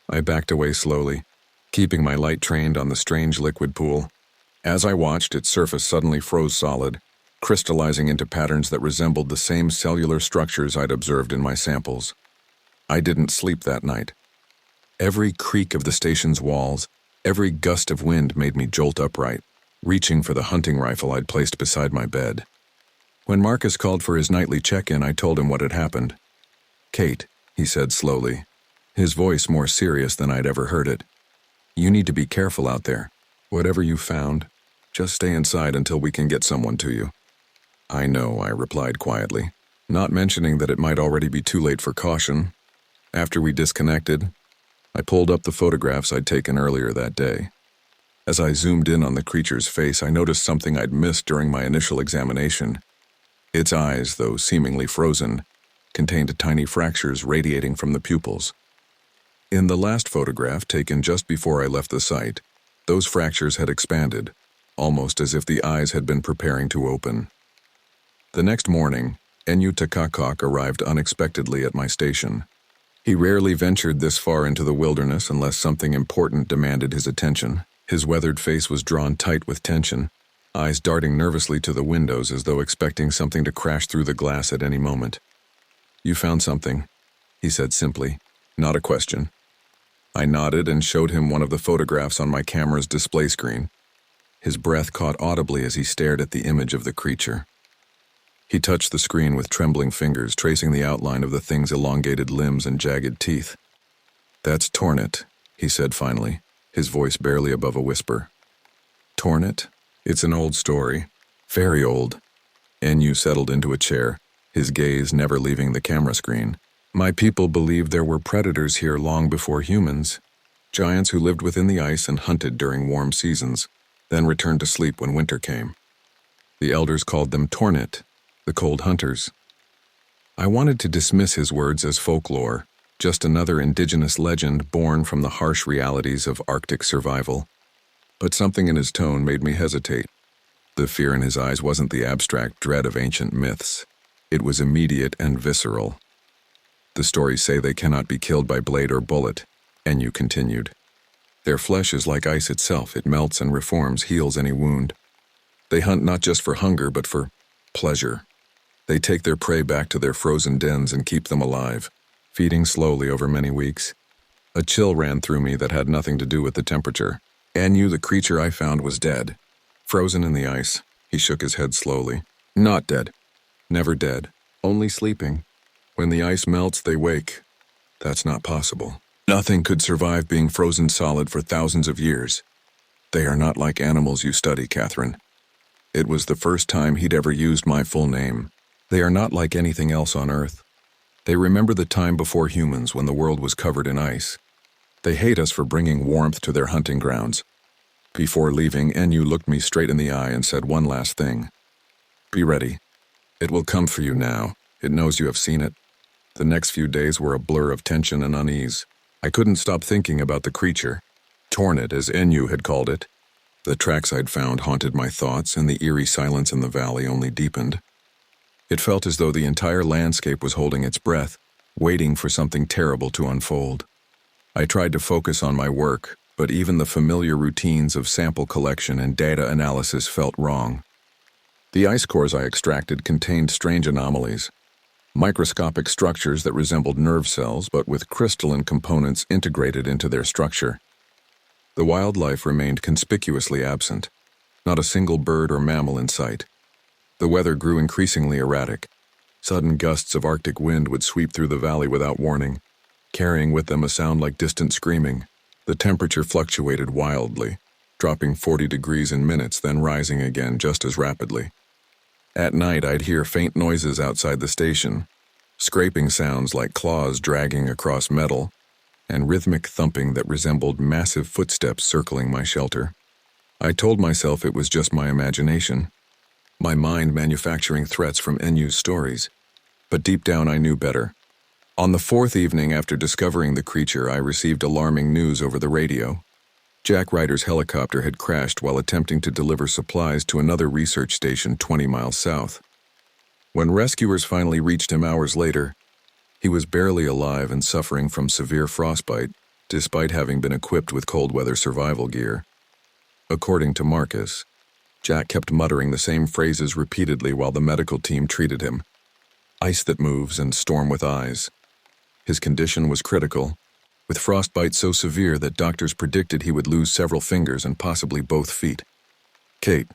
I backed away slowly, keeping my light trained on the strange liquid pool. As I watched, its surface suddenly froze solid, crystallizing into patterns that resembled the same cellular structures I'd observed in my samples. I didn't sleep that night. Every creak of the station's walls, every gust of wind made me jolt upright, reaching for the hunting rifle I'd placed beside my bed. When Marcus called for his nightly check-in, I told him what had happened. "Kate," he said slowly, his voice more serious than I'd ever heard it, "you need to be careful out there. Whatever you found, just stay inside until we can get someone to you." I know, I replied quietly, not mentioning that it might already be too late for caution. After we disconnected, I pulled up the photographs I'd taken earlier that day. As I zoomed in on the creature's face, I noticed something I'd missed during my initial examination. Its eyes, though seemingly frozen, contained tiny fractures radiating from the pupils. In the last photograph, taken just before I left the site, those fractures had expanded, almost as if the eyes had been preparing to open. The next morning, Enyu Takakok arrived unexpectedly at my station. He rarely ventured this far into the wilderness unless something important demanded his attention. His weathered face was drawn tight with tension, eyes darting nervously to the windows as though expecting something to crash through the glass at any moment. "You found something," he said simply, not a question. I nodded and showed him one of the photographs on my camera's display screen. His breath caught audibly as he stared at the image of the creature. He touched the screen with trembling fingers, tracing the outline of the thing's elongated limbs and jagged teeth. "That's Tornet," he said finally, his voice barely above a whisper. "Tornet? It's an old story. Very old." Enyu settled into a chair, his gaze never leaving the camera screen. "My people believed there were predators here long before humans, giants who lived within the ice and hunted during warm seasons, then returned to sleep when winter came. The elders called them Tornet, the cold hunters." I wanted to dismiss his words as folklore, just another indigenous legend born from the harsh realities of Arctic survival. But something in his tone made me hesitate. The fear in his eyes wasn't the abstract dread of ancient myths. It was immediate and visceral. "The stories say they cannot be killed by blade or bullet," Enyu continued. "Their flesh is like ice itself. It melts and reforms, heals any wound. They hunt not just for hunger, but for pleasure. They take their prey back to their frozen dens and keep them alive, feeding slowly over many weeks." A chill ran through me that had nothing to do with the temperature. Enyu, the creature I found, was dead. Frozen in the ice. He shook his head slowly. "Not dead. Never dead. Only sleeping. When the ice melts, they wake. That's not possible. Nothing could survive being frozen solid for thousands of years. They are not like animals you study, Catherine." It was the first time he'd ever used my full name. "They are not like anything else on Earth. They remember the time before humans when the world was covered in ice. They hate us for bringing warmth to their hunting grounds." Before leaving, Enyu looked me straight in the eye and said one last thing. "Be ready. It will come for you now. It knows you have seen it." The next few days were a blur of tension and unease. I couldn't stop thinking about the creature. Tornet, as Enyu had called it. The tracks I'd found haunted my thoughts, and the eerie silence in the valley only deepened. It felt as though the entire landscape was holding its breath, waiting for something terrible to unfold. I tried to focus on my work, but even the familiar routines of sample collection and data analysis felt wrong. The ice cores I extracted contained strange anomalies. Microscopic structures that resembled nerve cells, but with crystalline components integrated into their structure. The wildlife remained conspicuously absent. Not a single bird or mammal in sight. The weather grew increasingly erratic. Sudden gusts of Arctic wind would sweep through the valley without warning, carrying with them a sound like distant screaming. The temperature fluctuated wildly, dropping 40 degrees in minutes, then rising again just as rapidly. At night, I'd hear faint noises outside the station, scraping sounds like claws dragging across metal, and rhythmic thumping that resembled massive footsteps circling my shelter. I told myself it was just my imagination, my mind manufacturing threats from Enyu's stories. But deep down I knew better. On the fourth evening after discovering the creature, I received alarming news over the radio. Jack Ryder's helicopter had crashed while attempting to deliver supplies to another research station 20 miles south. When rescuers finally reached him hours later, he was barely alive and suffering from severe frostbite, despite having been equipped with cold weather survival gear. According to Marcus, Jack kept muttering the same phrases repeatedly while the medical team treated him. Ice that moves and storm with eyes. His condition was critical, with frostbite so severe that doctors predicted he would lose several fingers and possibly both feet. "Kate,"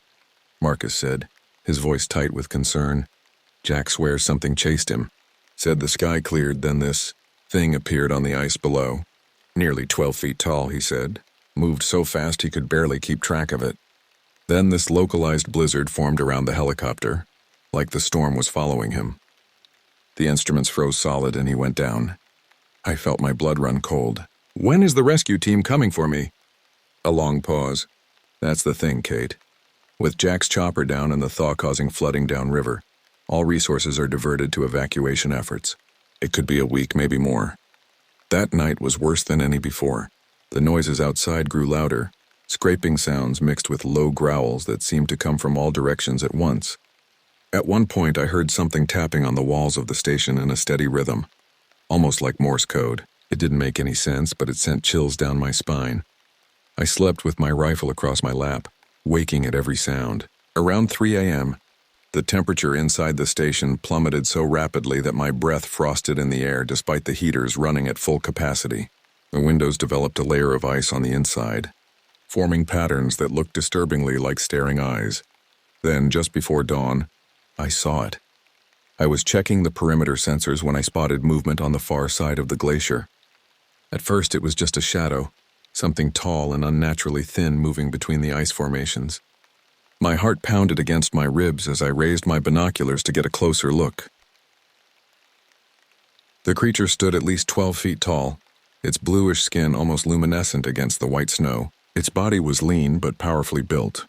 Marcus said, his voice tight with concern. "Jack swears something chased him. Said the sky cleared, then this thing appeared on the ice below. Nearly 12 feet tall, he said. Moved so fast he could barely keep track of it. Then this localized blizzard formed around the helicopter. like the storm was following him. The instruments froze solid and he went down. I felt my blood run cold. "When is the rescue team coming for me?" A long pause. "That's the thing, Kate. With Jack's chopper down and the thaw causing flooding downriver, all resources are diverted to evacuation efforts. It could be a week, maybe more." That night was worse than any before. The noises outside grew louder, scraping sounds mixed with low growls that seemed to come from all directions at once. At one point, I heard something tapping on the walls of the station in a steady rhythm, almost like Morse code. It didn't make any sense, but it sent chills down my spine. I slept with my rifle across my lap, waking at every sound. Around 3 a.m., the temperature inside the station plummeted so rapidly that my breath frosted in the air despite the heaters running at full capacity. The windows developed a layer of ice on the inside, forming patterns that looked disturbingly like staring eyes. Then, just before dawn, I saw it. I was checking the perimeter sensors when I spotted movement on the far side of the glacier. At first, it was just a shadow, something tall and unnaturally thin moving between the ice formations. My heart pounded against my ribs as I raised my binoculars to get a closer look. The creature stood at least 12 feet tall, its bluish skin almost luminescent against the white snow. Its body was lean but powerfully built,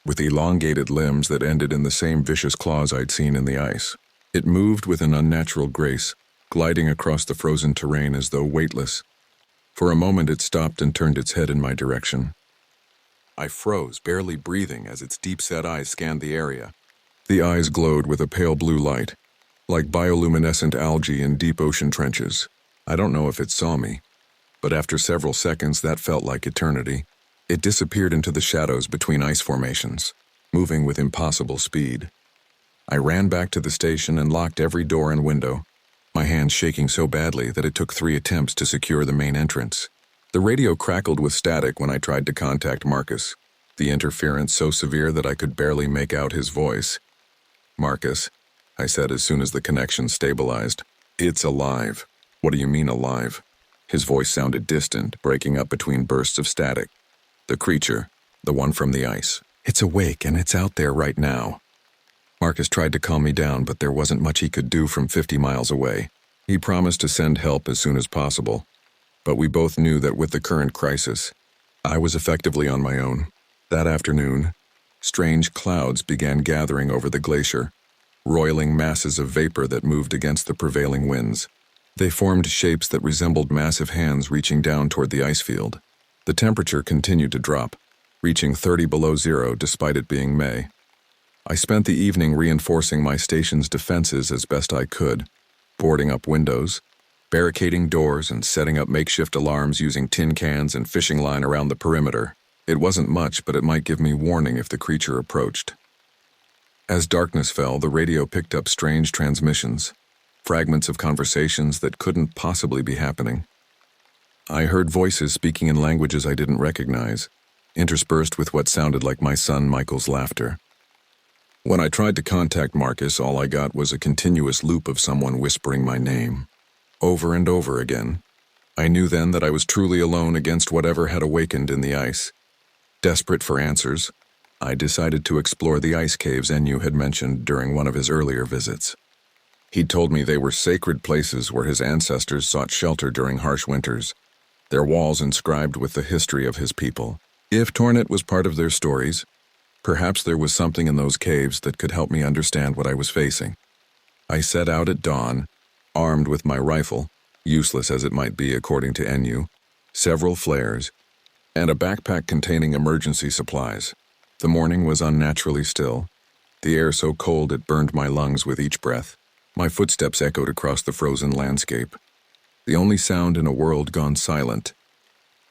with elongated limbs that ended in the same vicious claws I'd seen in the ice. It moved with an unnatural grace, gliding across the frozen terrain as though weightless. For a moment it stopped and turned its head in my direction. I froze, barely breathing as its deep-set eyes scanned the area. The eyes glowed with a pale blue light, like bioluminescent algae in deep ocean trenches. I don't know if it saw me, but after several seconds that felt like eternity. It disappeared into the shadows between ice formations, moving with impossible speed. I ran back to the station and locked every door and window, my hands shaking so badly that it took 3 attempts to secure the main entrance. The radio crackled with static when I tried to contact Marcus, the interference so severe that I could barely make out his voice. "Marcus," I said as soon as the connection stabilized. "It's alive." "What do you mean alive?" His voice sounded distant, breaking up between bursts of static. "The creature, the one from the ice. It's awake and it's out there right now." Marcus tried to calm me down, but there wasn't much he could do from 50 miles away. He promised to send help as soon as possible, but we both knew that with the current crisis, I was effectively on my own. That afternoon, strange clouds began gathering over the glacier, roiling masses of vapor that moved against the prevailing winds. They formed shapes that resembled massive hands reaching down toward the ice field. The temperature continued to drop, reaching 30 below zero despite it being May. I spent the evening reinforcing my station's defenses as best I could, boarding up windows, barricading doors, and setting up makeshift alarms using tin cans and fishing line around the perimeter. It wasn't much, but it might give me warning if the creature approached. As darkness fell, the radio picked up strange transmissions, fragments of conversations that couldn't possibly be happening. I heard voices speaking in languages I didn't recognize, interspersed with what sounded like my son Michael's laughter. When I tried to contact Marcus, all I got was a continuous loop of someone whispering my name, over and over again. I knew then that I was truly alone against whatever had awakened in the ice. Desperate for answers, I decided to explore the ice caves Enyu had mentioned during one of his earlier visits. He'd told me they were sacred places where his ancestors sought shelter during harsh winters, their walls inscribed with the history of his people. If Tornet was part of their stories, perhaps there was something in those caves that could help me understand what I was facing. I set out at dawn, armed with my rifle, useless as it might be according to Enyu, several flares, and a backpack containing emergency supplies. The morning was unnaturally still, the air so cold it burned my lungs with each breath. My footsteps echoed across the frozen landscape, the only sound in a world gone silent.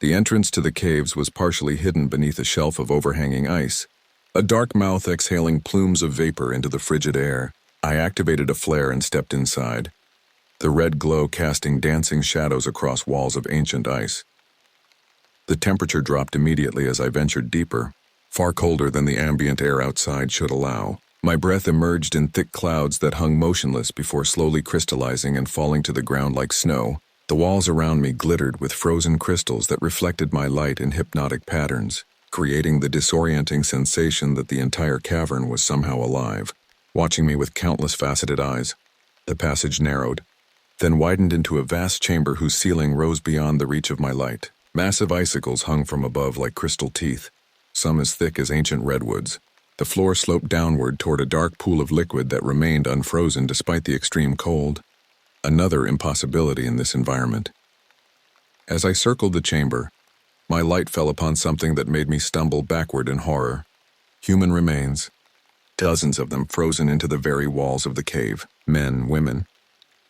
The entrance to the caves was partially hidden beneath a shelf of overhanging ice, a dark mouth exhaling plumes of vapor into the frigid air. I activated a flare and stepped inside, the red glow casting dancing shadows across walls of ancient ice. The temperature dropped immediately as I ventured deeper, far colder than the ambient air outside should allow. My breath emerged in thick clouds that hung motionless before slowly crystallizing and falling to the ground like snow. The walls around me glittered with frozen crystals that reflected my light in hypnotic patterns, creating the disorienting sensation that the entire cavern was somehow alive. watching me with countless faceted eyes. The passage narrowed, then widened into a vast chamber whose ceiling rose beyond the reach of my light. Massive icicles hung from above like crystal teeth, some as thick as ancient redwoods. The floor sloped downward toward a dark pool of liquid that remained unfrozen despite the extreme cold. Another impossibility in this environment. As I circled the chamber, my light fell upon something that made me stumble backward in horror. Human remains, dozens of them frozen into the very walls of the cave. Men, women,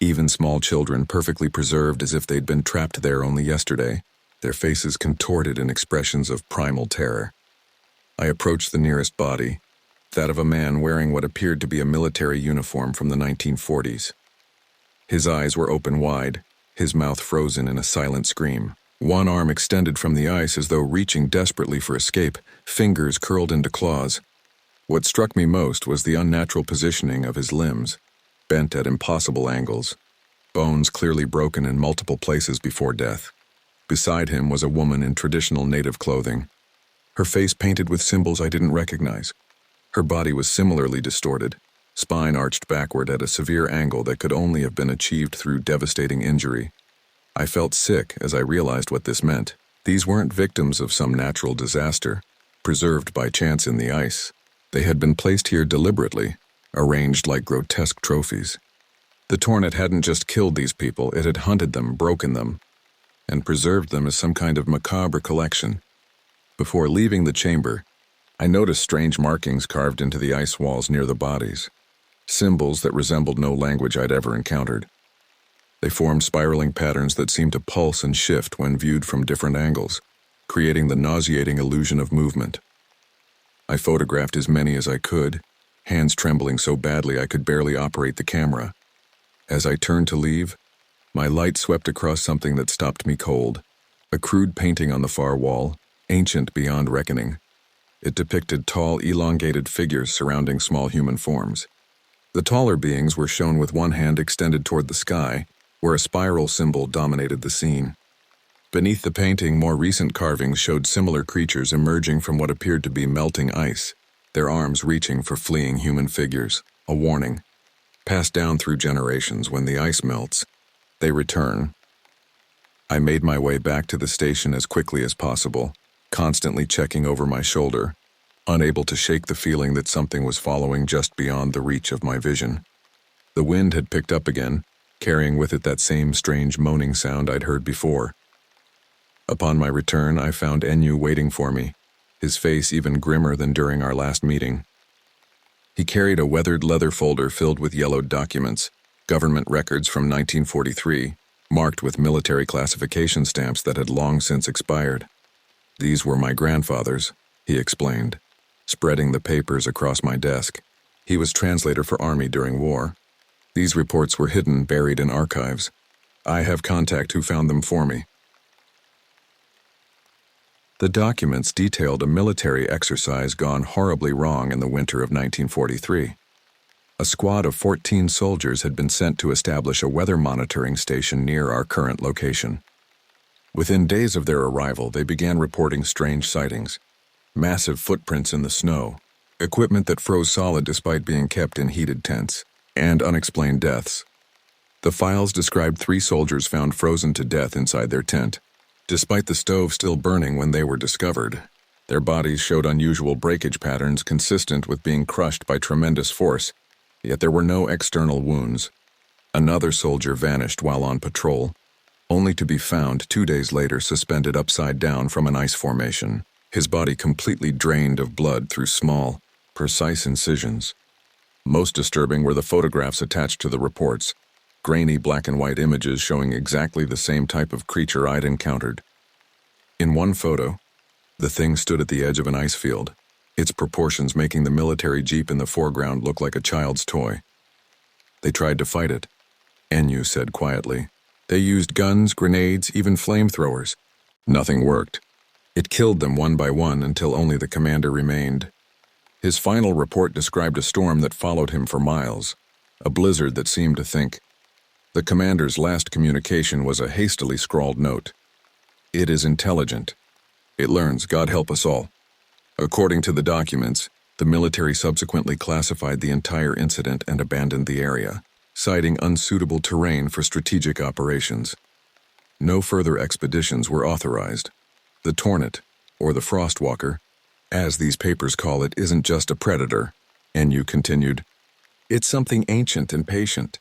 even small children perfectly preserved as if they'd been trapped there only yesterday, their faces contorted in expressions of primal terror. I approached the nearest body, that of a man wearing what appeared to be a military uniform from the 1940s. His eyes were open wide, his mouth frozen in a silent scream. One arm extended from the ice as though reaching desperately for escape, fingers curled into claws. What struck me most was the unnatural positioning of his limbs, bent at impossible angles, bones clearly broken in multiple places before death. Beside him was a woman in traditional native clothing, her face painted with symbols I didn't recognize. Her body was similarly distorted, spine arched backward at a severe angle that could only have been achieved through devastating injury. I felt sick as I realized what this meant. These weren't victims of some natural disaster, preserved by chance in the ice. They had been placed here deliberately, arranged like grotesque trophies. The tornado hadn't just killed these people, it had hunted them, broken them, and preserved them as some kind of macabre collection. Before leaving the chamber, I noticed strange markings carved into the ice walls near the bodies, symbols that resembled no language I'd ever encountered. They formed spiraling patterns that seemed to pulse and shift when viewed from different angles, creating the nauseating illusion of movement. I photographed as many as I could, hands trembling so badly I could barely operate the camera. As I turned to leave, my light swept across something that stopped me cold, a crude painting on the far wall, ancient beyond reckoning. It depicted tall, elongated figures surrounding small human forms. The taller beings were shown with one hand extended toward the sky, where a spiral symbol dominated the scene. Beneath the painting, more recent carvings showed similar creatures emerging from what appeared to be melting ice, their arms reaching for fleeing human figures, a warning. Passed down through generations, when the ice melts, they return. I made my way back to the station as quickly as possible, constantly checking over my shoulder, unable to shake the feeling that something was following just beyond the reach of my vision. The wind had picked up again, carrying with it that same strange moaning sound I'd heard before. Upon my return, I found Enyu waiting for me, his face even grimmer than during our last meeting. He carried a weathered leather folder filled with yellowed documents, government records from 1943, marked with military classification stamps that had long since expired. These were my grandfather's, he explained, spreading the papers across my desk. He was translator for Army during war. These reports were hidden, buried in archives. I have contact who found them for me. The documents detailed a military exercise gone horribly wrong in the winter of 1943. A squad of 14 soldiers had been sent to establish a weather monitoring station near our current location. Within days of their arrival, they began reporting strange sightings, massive footprints in the snow, equipment that froze solid despite being kept in heated tents, and unexplained deaths. The files described 3 soldiers found frozen to death inside their tent. Despite the stove still burning when they were discovered, their bodies showed unusual breakage patterns consistent with being crushed by tremendous force, yet there were no external wounds. Another soldier vanished while on patrol, only to be found 2 days later suspended upside down from an ice formation, his body completely drained of blood through small, precise incisions. Most disturbing were the photographs attached to the reports, grainy black and white images showing exactly the same type of creature I'd encountered. In one photo, the thing stood at the edge of an ice field, its proportions making the military jeep in the foreground look like a child's toy. They tried to fight it, Enyu said quietly. They used guns, grenades, even flamethrowers. Nothing worked. It killed them one by one until only the commander remained. His final report described a storm that followed him for miles, a blizzard that seemed to think. The commander's last communication was a hastily scrawled note. It is intelligent. It learns, God help us all. According to the documents, The military subsequently classified the entire incident and abandoned the area, citing unsuitable terrain for strategic operations. No further expeditions were authorized. The Tornat, or the Frostwalker, as these papers call it, isn't just a predator, NU continued. It's something ancient and patient.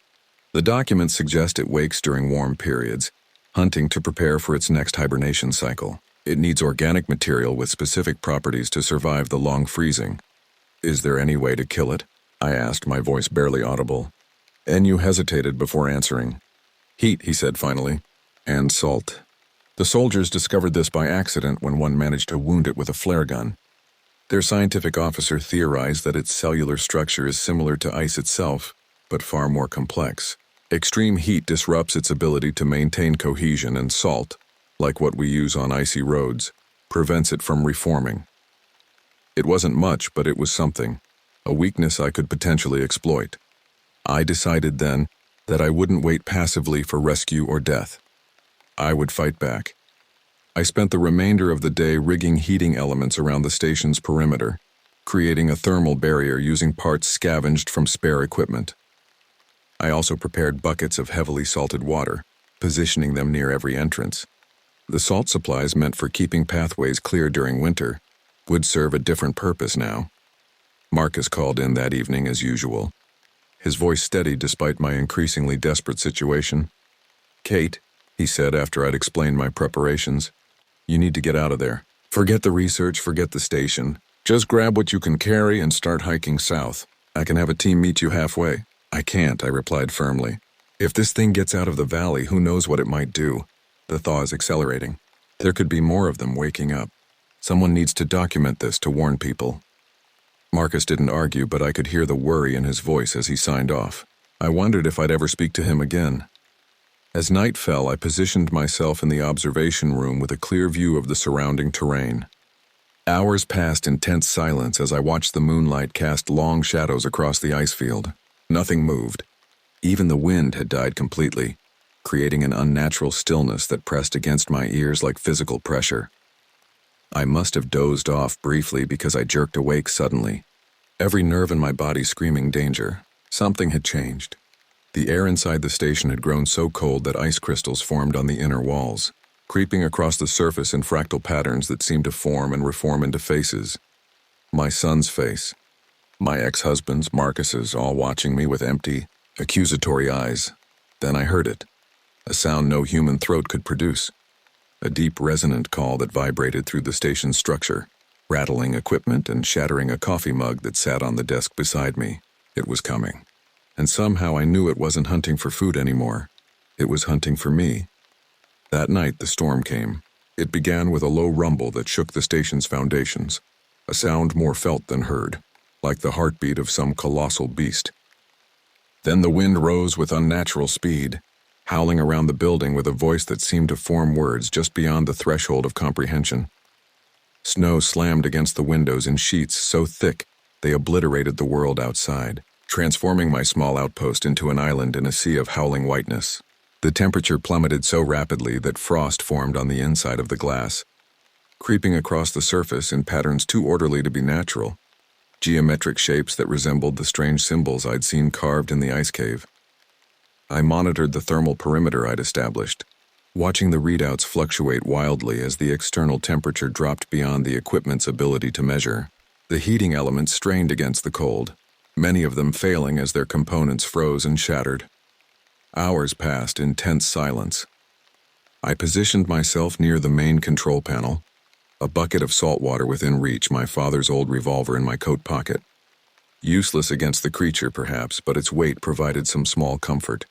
The documents suggest it wakes during warm periods, hunting to prepare for its next hibernation cycle. It needs organic material with specific properties to survive the long freezing. Is there any way to kill it? I asked, my voice barely audible. NU hesitated before answering. Heat, he said finally, and salt. The soldiers discovered this by accident when one managed to wound it with a flare gun. Their scientific officer theorized that its cellular structure is similar to ice itself, but far more complex. Extreme heat disrupts its ability to maintain cohesion, and salt, like what we use on icy roads, prevents it from reforming. It wasn't much, but it was something, a weakness I could potentially exploit. I decided then that I wouldn't wait passively for rescue or death. I would fight back. I spent the remainder of the day rigging heating elements around the station's perimeter, creating a thermal barrier using parts scavenged from spare equipment. I also prepared buckets of heavily salted water, positioning them near every entrance. The salt supplies meant for keeping pathways clear during winter would serve a different purpose now. Marcus called in that evening as usual, his voice steady despite my increasingly desperate situation. Kate, he said after I'd explained my preparations, you need to get out of there. Forget the research, forget the station. Just grab what you can carry and start hiking south. I can have a team meet you halfway. I can't, I replied firmly. If this thing gets out of the valley, who knows what it might do? The thaw is accelerating. There could be more of them waking up. Someone needs to document this to warn people. Marcus didn't argue, but I could hear the worry in his voice as he signed off. I wondered if I'd ever speak to him again. As night fell, I positioned myself in the observation room with a clear view of the surrounding terrain. Hours passed in tense silence as I watched the moonlight cast long shadows across the ice field. Nothing moved. Even the wind had died completely, creating an unnatural stillness that pressed against my ears like physical pressure. I must have dozed off briefly because I jerked awake suddenly, every nerve in my body screaming danger. Something had changed. The air inside the station had grown so cold that ice crystals formed on the inner walls, creeping across the surface in fractal patterns that seemed to form and reform into faces. My son's face, my ex-husband's, Marcus's, all watching me with empty, accusatory eyes. Then I heard it, a sound no human throat could produce. A deep, resonant call that vibrated through the station's structure, rattling equipment and shattering a coffee mug that sat on the desk beside me. It was coming. And somehow I knew it wasn't hunting for food anymore. It was hunting for me. That night, the storm came. It began with a low rumble that shook the station's foundations, a sound more felt than heard, like the heartbeat of some colossal beast. Then the wind rose with unnatural speed, howling around the building with a voice that seemed to form words just beyond the threshold of comprehension. Snow slammed against the windows in sheets so thick they obliterated the world outside, transforming my small outpost into an island in a sea of howling whiteness. The temperature plummeted so rapidly that frost formed on the inside of the glass, creeping across the surface in patterns too orderly to be natural, geometric shapes that resembled the strange symbols I'd seen carved in the ice cave. I monitored the thermal perimeter I'd established, watching the readouts fluctuate wildly as the external temperature dropped beyond the equipment's ability to measure. The heating elements strained against the cold, many of them failing as their components froze and shattered. Hours passed in tense silence. I positioned myself near the main control panel, a bucket of salt water within reach, my father's old revolver in my coat pocket. Useless against the creature, perhaps, but its weight provided some small comfort.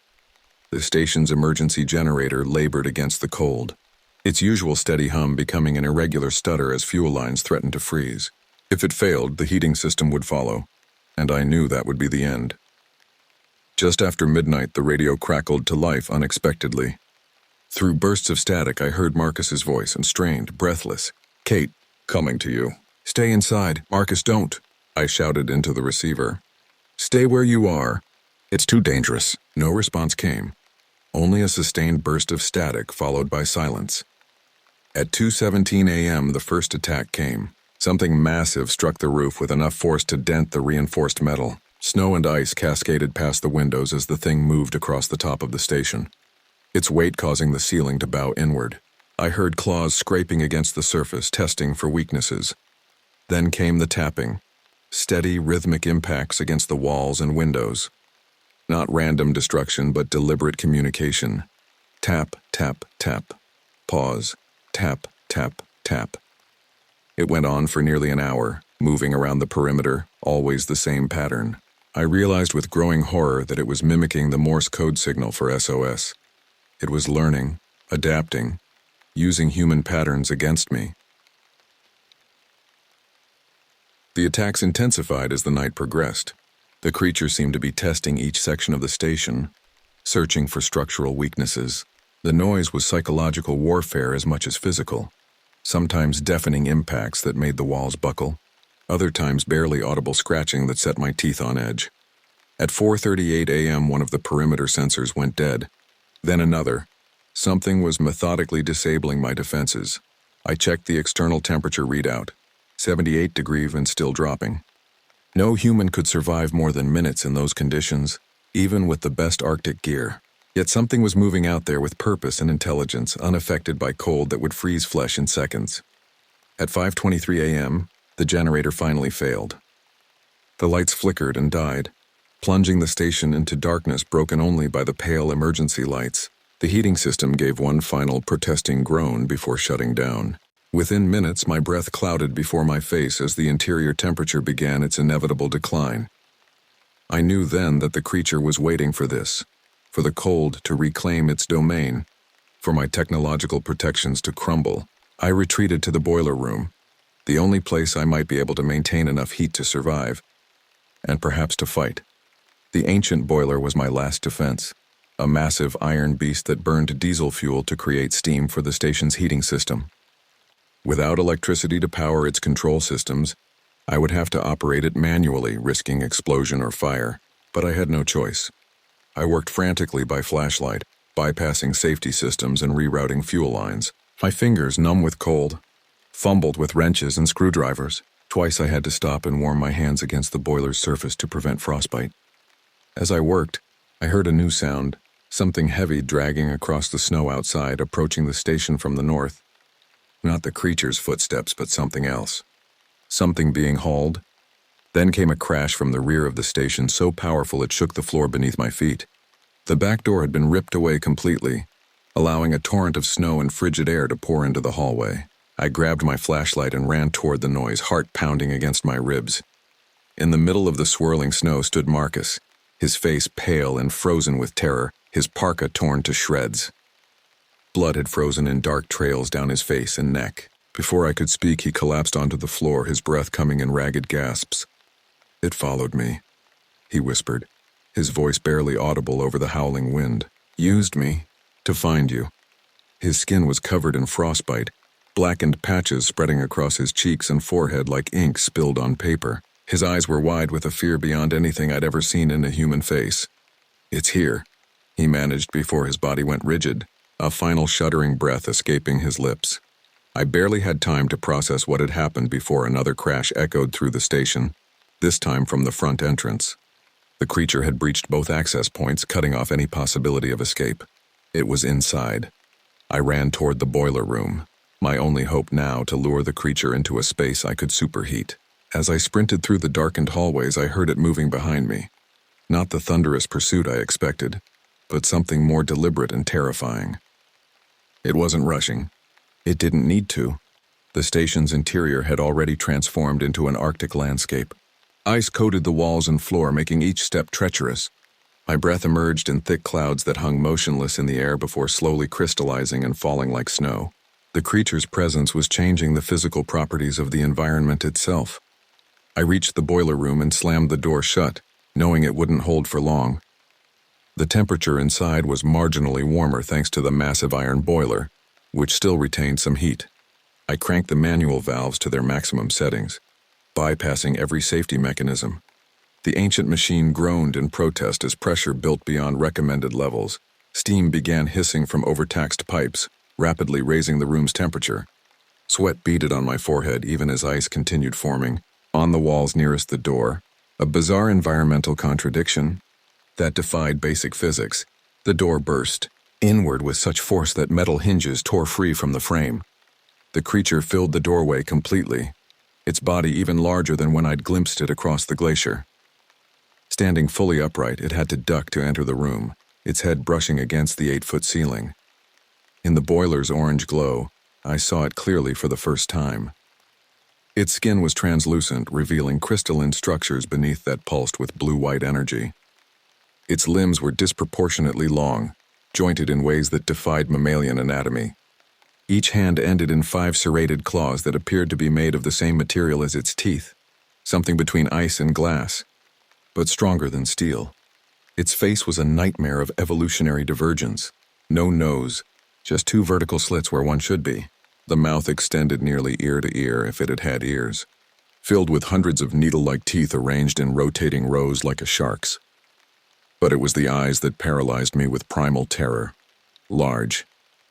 The station's emergency generator labored against the cold, its usual steady hum becoming an irregular stutter as fuel lines threatened to freeze. If it failed, the heating system would follow, and I knew that would be the end. Just after midnight, the radio crackled to life unexpectedly. Through bursts of static, I heard Marcus's voice and strained, breathless. Kate, coming to you. Stay inside. Marcus, don't. I shouted into the receiver. Stay where you are. It's too dangerous. No response came. Only a sustained burst of static followed by silence. At 2:17 a.m., the first attack came. Something massive struck the roof with enough force to dent the reinforced metal. Snow and ice cascaded past the windows as the thing moved across the top of the station, its weight causing the ceiling to bow inward. I heard claws scraping against the surface, testing for weaknesses. Then came the tapping, steady, rhythmic impacts against the walls and windows. Not random destruction, but deliberate communication. Tap, tap, tap. Pause. Tap, tap, tap. It went on for nearly an hour, moving around the perimeter, always the same pattern. I realized with growing horror that it was mimicking the Morse code signal for SOS. It was learning, adapting, using human patterns against me. The attacks intensified as the night progressed. The creature seemed to be testing each section of the station, searching for structural weaknesses. The noise was psychological warfare as much as physical. Sometimes deafening impacts that made the walls buckle, other times barely audible scratching that set my teeth on edge. At 4:38 a.m., one of the perimeter sensors went dead. Then another. Something was methodically disabling my defenses. I checked the external temperature readout, 78 degrees and still dropping. No human could survive more than minutes in those conditions, even with the best Arctic gear. Yet something was moving out there with purpose and intelligence, unaffected by cold that would freeze flesh in seconds. At 5:23 a.m., the generator finally failed. The lights flickered and died, plunging the station into darkness broken only by the pale emergency lights. The heating system gave one final protesting groan before shutting down. Within minutes, my breath clouded before my face as the interior temperature began its inevitable decline. I knew then that the creature was waiting for this, for the cold to reclaim its domain, for my technological protections to crumble. I retreated to the boiler room, the only place I might be able to maintain enough heat to survive, and perhaps to fight. The ancient boiler was my last defense, a massive iron beast that burned diesel fuel to create steam for the station's heating system. Without electricity to power its control systems, I would have to operate it manually, risking explosion or fire, but I had no choice. I worked frantically by flashlight, bypassing safety systems and rerouting fuel lines. My fingers, numb with cold, fumbled with wrenches and screwdrivers. Twice I had to stop and warm my hands against the boiler's surface to prevent frostbite. As I worked, I heard a new sound, something heavy dragging across the snow outside, approaching the station from the north. Not the creature's footsteps, but something else. Something being hauled. Then came a crash from the rear of the station so powerful it shook the floor beneath my feet. The back door had been ripped away completely, allowing a torrent of snow and frigid air to pour into the hallway. I grabbed my flashlight and ran toward the noise, heart pounding against my ribs. In the middle of the swirling snow stood Marcus, his face pale and frozen with terror, his parka torn to shreds. Blood had frozen in dark trails down his face and neck. Before I could speak, he collapsed onto the floor, his breath coming in ragged gasps. "It followed me," he whispered, his voice barely audible over the howling wind. "Used me to find you." His skin was covered in frostbite, blackened patches spreading across his cheeks and forehead like ink spilled on paper. His eyes were wide with a fear beyond anything I'd ever seen in a human face. "It's here," he managed before his body went rigid, a final shuddering breath escaping his lips. I barely had time to process what had happened before another crash echoed through the station, this time from the front entrance. The creature had breached both access points, cutting off any possibility of escape. It was inside. I ran toward the boiler room, my only hope now to lure the creature into a space I could superheat. As I sprinted through the darkened hallways, I heard it moving behind me. Not the thunderous pursuit I expected, but something more deliberate and terrifying. It wasn't rushing. It didn't need to. The station's interior had already transformed into an Arctic landscape. Ice coated the walls and floor, making each step treacherous. My breath emerged in thick clouds that hung motionless in the air before slowly crystallizing and falling like snow. The creature's presence was changing the physical properties of the environment itself. I reached the boiler room and slammed the door shut, knowing it wouldn't hold for long. The temperature inside was marginally warmer thanks to the massive iron boiler, which still retained some heat. I cranked the manual valves to their maximum settings, bypassing every safety mechanism. The ancient machine groaned in protest as pressure built beyond recommended levels. Steam began hissing from overtaxed pipes, rapidly raising the room's temperature. Sweat beaded on my forehead even as ice continued forming. On the walls nearest the door, a bizarre environmental contradiction that defied basic physics. The door burst inward with such force that metal hinges tore free from the frame. The creature filled the doorway completely, its body even larger than when I'd glimpsed it across the glacier. Standing fully upright, it had to duck to enter the room, its head brushing against the 8-foot ceiling. In the boiler's orange glow, I saw it clearly for the first time. Its skin was translucent, revealing crystalline structures beneath that pulsed with blue-white energy. Its limbs were disproportionately long, jointed in ways that defied mammalian anatomy. Each hand ended in 5 serrated claws that appeared to be made of the same material as its teeth, something between ice and glass, but stronger than steel. Its face was a nightmare of evolutionary divergence. No nose, just 2 vertical slits where one should be. The mouth extended nearly ear to ear if it had had ears, filled with hundreds of needle-like teeth arranged in rotating rows like a shark's. But it was the eyes that paralyzed me with primal terror. Large,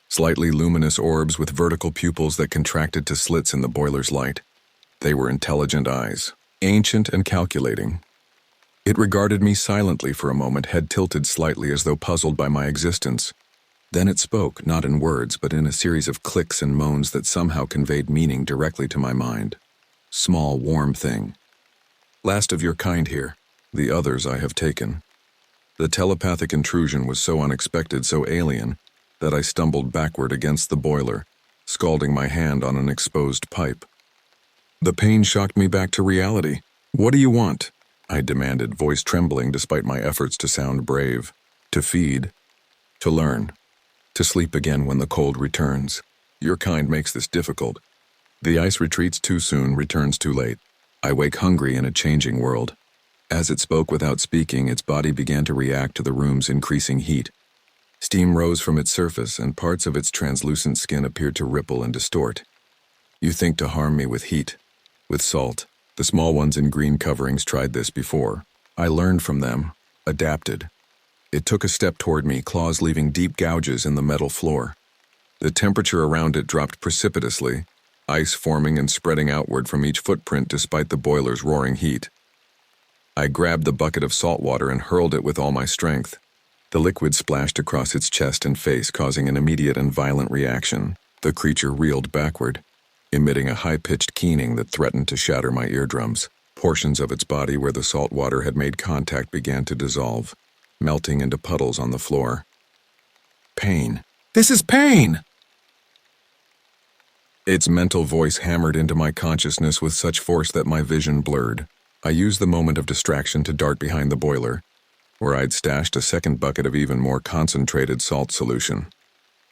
slightly luminous orbs with vertical pupils that contracted to slits in the boiler's light. They were intelligent eyes, ancient and calculating. It regarded me silently for a moment, head tilted slightly as though puzzled by my existence. Then it spoke, not in words, but in a series of clicks and moans that somehow conveyed meaning directly to my mind. Small, warm thing. Last of your kind here. The others I have taken. The telepathic intrusion was so unexpected, so alien, that I stumbled backward against the boiler, scalding my hand on an exposed pipe. The pain shocked me back to reality. What do you want? I demanded, voice trembling despite my efforts to sound brave. To feed. To learn. To sleep again when the cold returns. Your kind makes this difficult. The ice retreats too soon, returns too late. I wake hungry in a changing world. As it spoke without speaking, its body began to react to the room's increasing heat. Steam rose from its surface, and parts of its translucent skin appeared to ripple and distort. You think to harm me with heat, with salt. The small ones in green coverings tried this before. I learned from them, adapted. It took a step toward me, claws leaving deep gouges in the metal floor. The temperature around it dropped precipitously, ice forming and spreading outward from each footprint despite the boiler's roaring heat. I grabbed the bucket of salt water and hurled it with all my strength. The liquid splashed across its chest and face, causing an immediate and violent reaction. The creature reeled backward, emitting a high-pitched keening that threatened to shatter my eardrums. Portions of its body where the salt water had made contact began to dissolve, melting into puddles on the floor. Pain. This is pain! Its mental voice hammered into my consciousness with such force that my vision blurred. I used the moment of distraction to dart behind the boiler, where I'd stashed a second bucket of even more concentrated salt solution.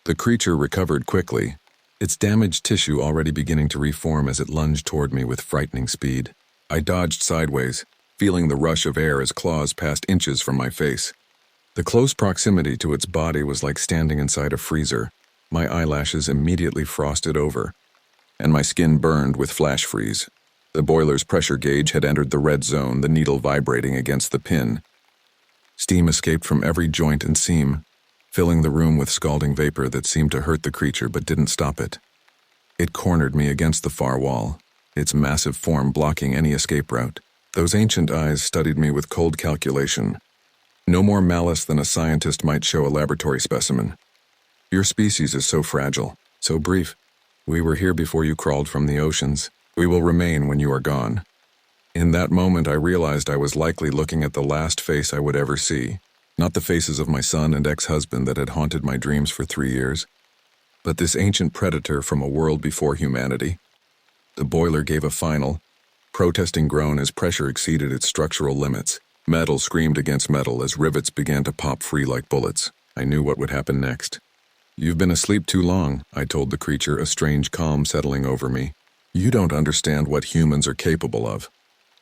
The creature recovered quickly, its damaged tissue already beginning to reform as it lunged toward me with frightening speed. I dodged sideways, feeling the rush of air as claws passed inches from my face. The close proximity to its body was like standing inside a freezer. My eyelashes immediately frosted over, and my skin burned with flash freeze. The boiler's pressure gauge had entered the red zone, the needle vibrating against the pin. Steam escaped from every joint and seam, filling the room with scalding vapor that seemed to hurt the creature but didn't stop it. It cornered me against the far wall, its massive form blocking any escape route. Those ancient eyes studied me with cold calculation. No more malice than a scientist might show a laboratory specimen. Your species is so fragile, so brief. We were here before you crawled from the oceans. We will remain when you are gone. In that moment, I realized I was likely looking at the last face I would ever see. Not the faces of my son and ex-husband that had haunted my dreams for 3 years, but this ancient predator from a world before humanity. The boiler gave a final, protesting groan as pressure exceeded its structural limits. Metal screamed against metal as rivets began to pop free like bullets. I knew what would happen next. You've been asleep too long, I told the creature, a strange calm settling over me. You don't understand what humans are capable of.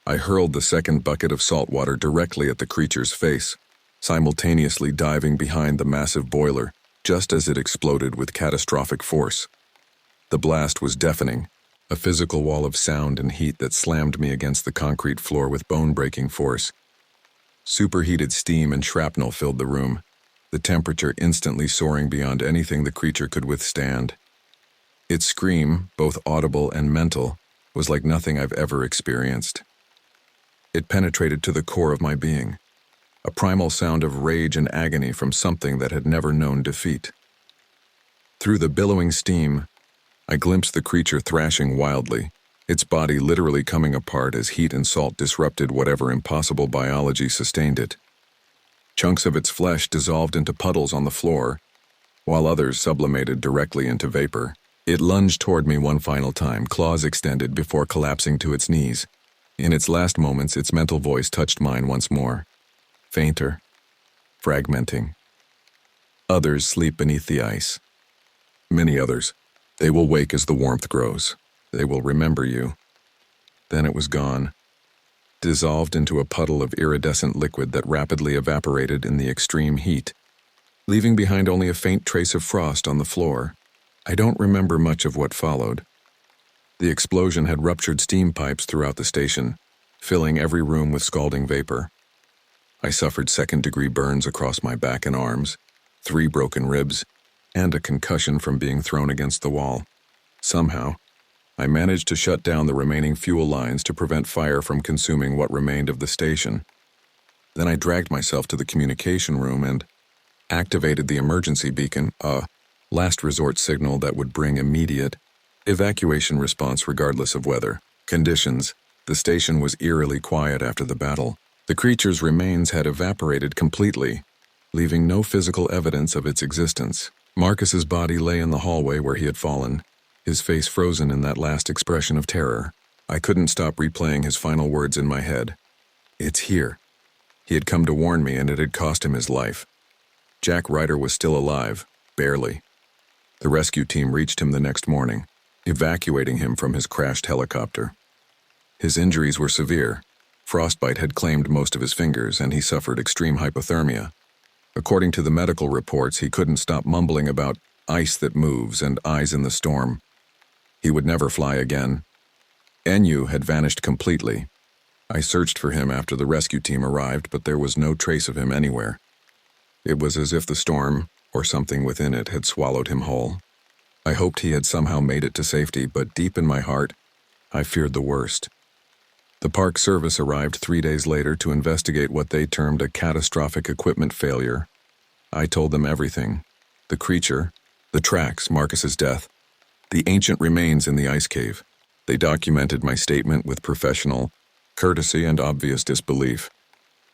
I hurled the second bucket of salt water directly at the creature's face, simultaneously diving behind the massive boiler, just as it exploded with catastrophic force. The blast was deafening, a physical wall of sound and heat that slammed me against the concrete floor with bone-breaking force. Superheated steam and shrapnel filled the room, the temperature instantly soaring beyond anything the creature could withstand. Its scream, both audible and mental, was like nothing I've ever experienced. It penetrated to the core of my being, a primal sound of rage and agony from something that had never known defeat. Through the billowing steam, I glimpsed the creature thrashing wildly, its body literally coming apart as heat and salt disrupted whatever impossible biology sustained it. Chunks of its flesh dissolved into puddles on the floor, while others sublimated directly into vapor. It lunged toward me one final time, claws extended before collapsing to its knees. In its last moments, its mental voice touched mine once more. Fainter, fragmenting. Others sleep beneath the ice. Many others. They will wake as the warmth grows. They will remember you. Then it was gone, dissolved into a puddle of iridescent liquid that rapidly evaporated in the extreme heat, leaving behind only a faint trace of frost on the floor. I don't remember much of what followed. The explosion had ruptured steam pipes throughout the station, filling every room with scalding vapor. I suffered second-degree burns across my back and arms, 3 broken ribs, and a concussion from being thrown against the wall. Somehow, I managed to shut down the remaining fuel lines to prevent fire from consuming what remained of the station. Then I dragged myself to the communication room and activated the emergency beacon, a last resort signal that would bring immediate evacuation response regardless of weather conditions. The station was eerily quiet after the battle. The creature's remains had evaporated completely, leaving no physical evidence of its existence. Marcus's body lay in the hallway where he had fallen, his face frozen in that last expression of terror. I couldn't stop replaying his final words in my head. It's here. He had come to warn me, and it had cost him his life. Jack Ryder was still alive, barely. The rescue team reached him the next morning, evacuating him from his crashed helicopter. His injuries were severe. Frostbite had claimed most of his fingers, and he suffered extreme hypothermia. According to the medical reports, he couldn't stop mumbling about ice that moves and eyes in the storm. He would never fly again. Enyu had vanished completely. I searched for him after the rescue team arrived, but there was no trace of him anywhere. It was as if the storm, or something within it, had swallowed him whole. I hoped he had somehow made it to safety, but deep in my heart, I feared the worst. The Park Service arrived 3 days later to investigate what they termed a catastrophic equipment failure. I told them everything. The creature, the tracks, Marcus's death, the ancient remains in the ice cave. They documented my statement with professional courtesy and obvious disbelief.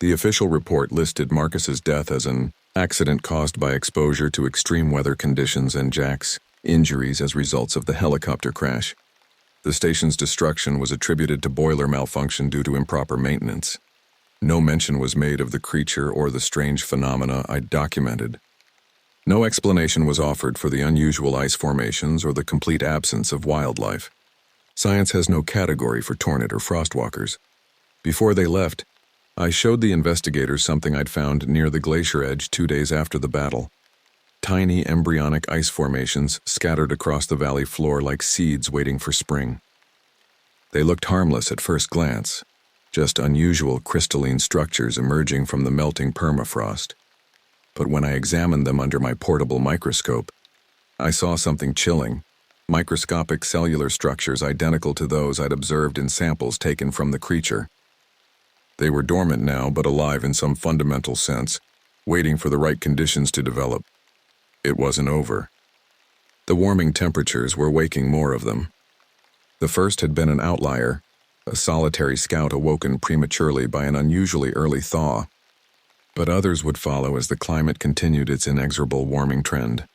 The official report listed Marcus's death as an accident caused by exposure to extreme weather conditions and Jack's injuries as results of the helicopter crash. The station's destruction was attributed to boiler malfunction due to improper maintenance. No mention was made of the creature or the strange phenomena I'd documented. No explanation was offered for the unusual ice formations or the complete absence of wildlife. Science has no category for tornad or frostwalkers. Before they left, I showed the investigators something I'd found near the glacier edge 2 days after the battle. Tiny embryonic ice formations scattered across the valley floor like seeds waiting for spring. They looked harmless at first glance, just unusual crystalline structures emerging from the melting permafrost. But when I examined them under my portable microscope, I saw something chilling, microscopic cellular structures identical to those I'd observed in samples taken from the creature. They were dormant now, but alive in some fundamental sense, waiting for the right conditions to develop. It wasn't over. The warming temperatures were waking more of them. The first had been an outlier, a solitary scout awoken prematurely by an unusually early thaw. But others would follow as the climate continued its inexorable warming trend.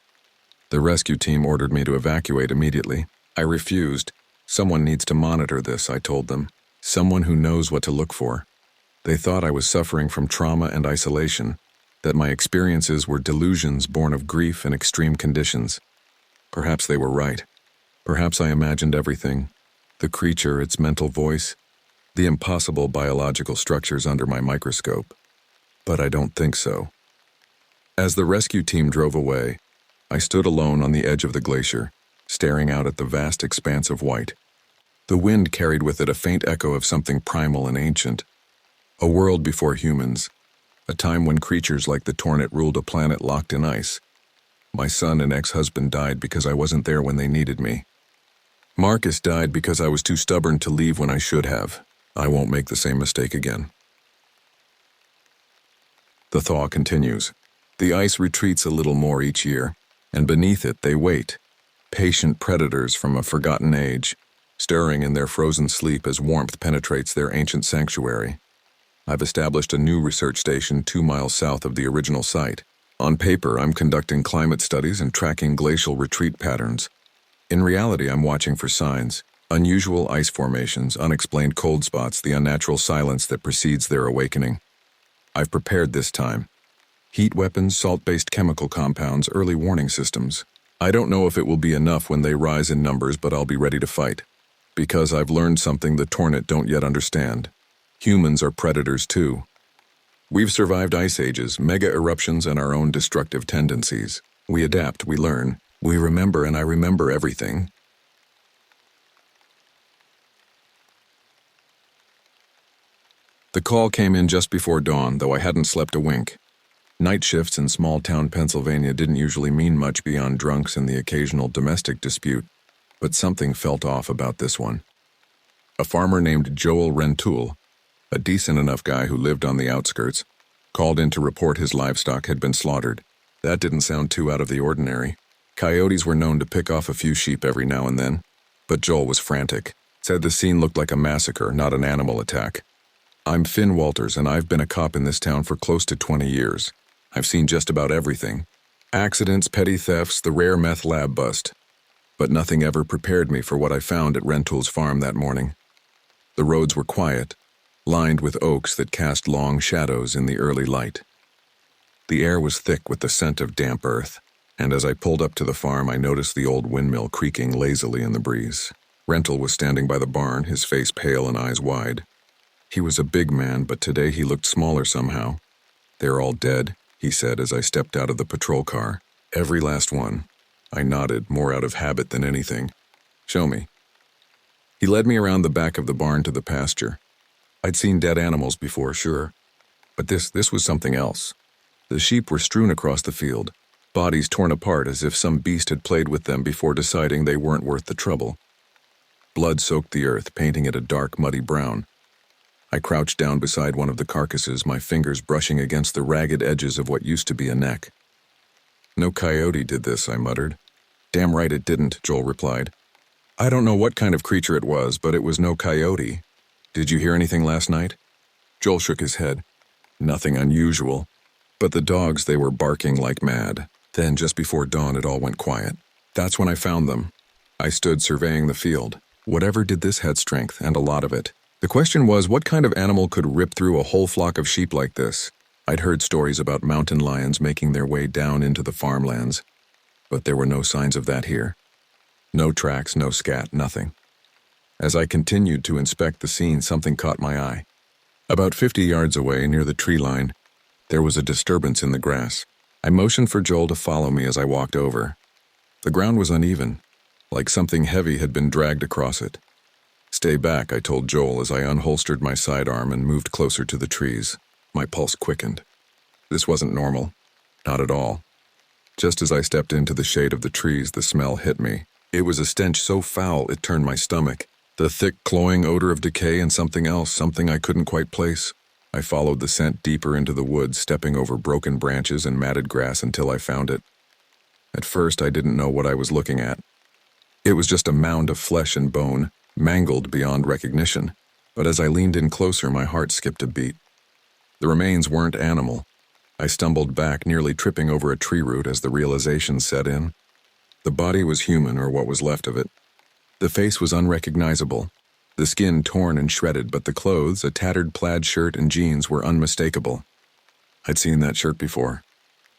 The rescue team ordered me to evacuate immediately. I refused. Someone needs to monitor this, I told them. Someone who knows what to look for. They thought I was suffering from trauma and isolation, that my experiences were delusions born of grief and extreme conditions. Perhaps they were right. Perhaps I imagined everything. The creature, its mental voice, the impossible biological structures under my microscope. But I don't think so. As the rescue team drove away, I stood alone on the edge of the glacier, staring out at the vast expanse of white. The wind carried with it a faint echo of something primal and ancient. A world before humans. A time when creatures like the Tornat ruled a planet locked in ice. My son and ex-husband died because I wasn't there when they needed me. Marcus died because I was too stubborn to leave when I should have. I won't make the same mistake again. The thaw continues. The ice retreats a little more each year, and beneath it they wait, patient predators from a forgotten age, stirring in their frozen sleep as warmth penetrates their ancient sanctuary. I've established a new research station 2 miles south of the original site. On paper, I'm conducting climate studies and tracking glacial retreat patterns. In reality, I'm watching for signs, unusual ice formations, unexplained cold spots, the unnatural silence that precedes their awakening. I've prepared this time. Heat weapons, salt-based chemical compounds, early warning systems. I don't know if it will be enough when they rise in numbers, but I'll be ready to fight. Because I've learned something the Tornit don't yet understand. Humans are predators too. We've survived ice ages, mega eruptions, and our own destructive tendencies. We adapt, we learn, we remember, and I remember everything. The call came in just before dawn, though I hadn't slept a wink. Night shifts in small-town Pennsylvania didn't usually mean much beyond drunks and the occasional domestic dispute, but something felt off about this one. A farmer named Joel Rentoul, a decent enough guy who lived on the outskirts, called in to report his livestock had been slaughtered. That didn't sound too out of the ordinary. Coyotes were known to pick off a few sheep every now and then, but Joel was frantic, said the scene looked like a massacre, not an animal attack. I'm Finn Walters, and I've been a cop in this town for close to 20 years. I've seen just about everything. Accidents, petty thefts, the rare meth lab bust. But nothing ever prepared me for what I found at Rentoul's farm that morning. The roads were quiet, lined with oaks that cast long shadows in the early light. The air was thick with the scent of damp earth, and as I pulled up to the farm, I noticed the old windmill creaking lazily in the breeze. Rentoul was standing by the barn, his face pale and eyes wide. He was a big man, but today he looked smaller somehow. "They're all dead," he said as I stepped out of the patrol car. "Every last one." I nodded, more out of habit than anything. "Show me." He led me around the back of the barn to the pasture. I'd seen dead animals before, sure, but this was something else. The sheep were strewn across the field, bodies torn apart as if some beast had played with them before deciding they weren't worth the trouble. Blood soaked the earth, painting it a dark, muddy brown. I crouched down beside one of the carcasses, my fingers brushing against the ragged edges of what used to be a neck. "No coyote did this," I muttered. "Damn right it didn't," Joel replied. "I don't know what kind of creature it was, but it was no coyote. Did you hear anything last night?" Joel shook his head. "Nothing unusual. But the dogs, they were barking like mad. Then, just before dawn, it all went quiet. That's when I found them." I stood surveying the field. Whatever did this had strength, and a lot of it. The question was, what kind of animal could rip through a whole flock of sheep like this? I'd heard stories about mountain lions making their way down into the farmlands, but there were no signs of that here. No tracks, no scat, nothing. As I continued to inspect the scene, something caught my eye. About 50 yards away, near the tree line, there was a disturbance in the grass. I motioned for Joel to follow me as I walked over. The ground was uneven, like something heavy had been dragged across it. "Stay back," I told Joel as I unholstered my sidearm and moved closer to the trees. My pulse quickened. This wasn't normal. Not at all. Just as I stepped into the shade of the trees, the smell hit me. It was a stench so foul it turned my stomach. The thick, cloying odor of decay and something else, something I couldn't quite place. I followed the scent deeper into the woods, stepping over broken branches and matted grass until I found it. At first, I didn't know what I was looking at. It was just a mound of flesh and bone, mangled beyond recognition. But as I leaned in closer, my heart skipped a beat. The remains weren't animal. I stumbled back, nearly tripping over a tree root as the realization set in. The body was human, or what was left of it. The face was unrecognizable, the skin torn and shredded, but the clothes, a tattered plaid shirt and jeans, were unmistakable. I'd seen that shirt before.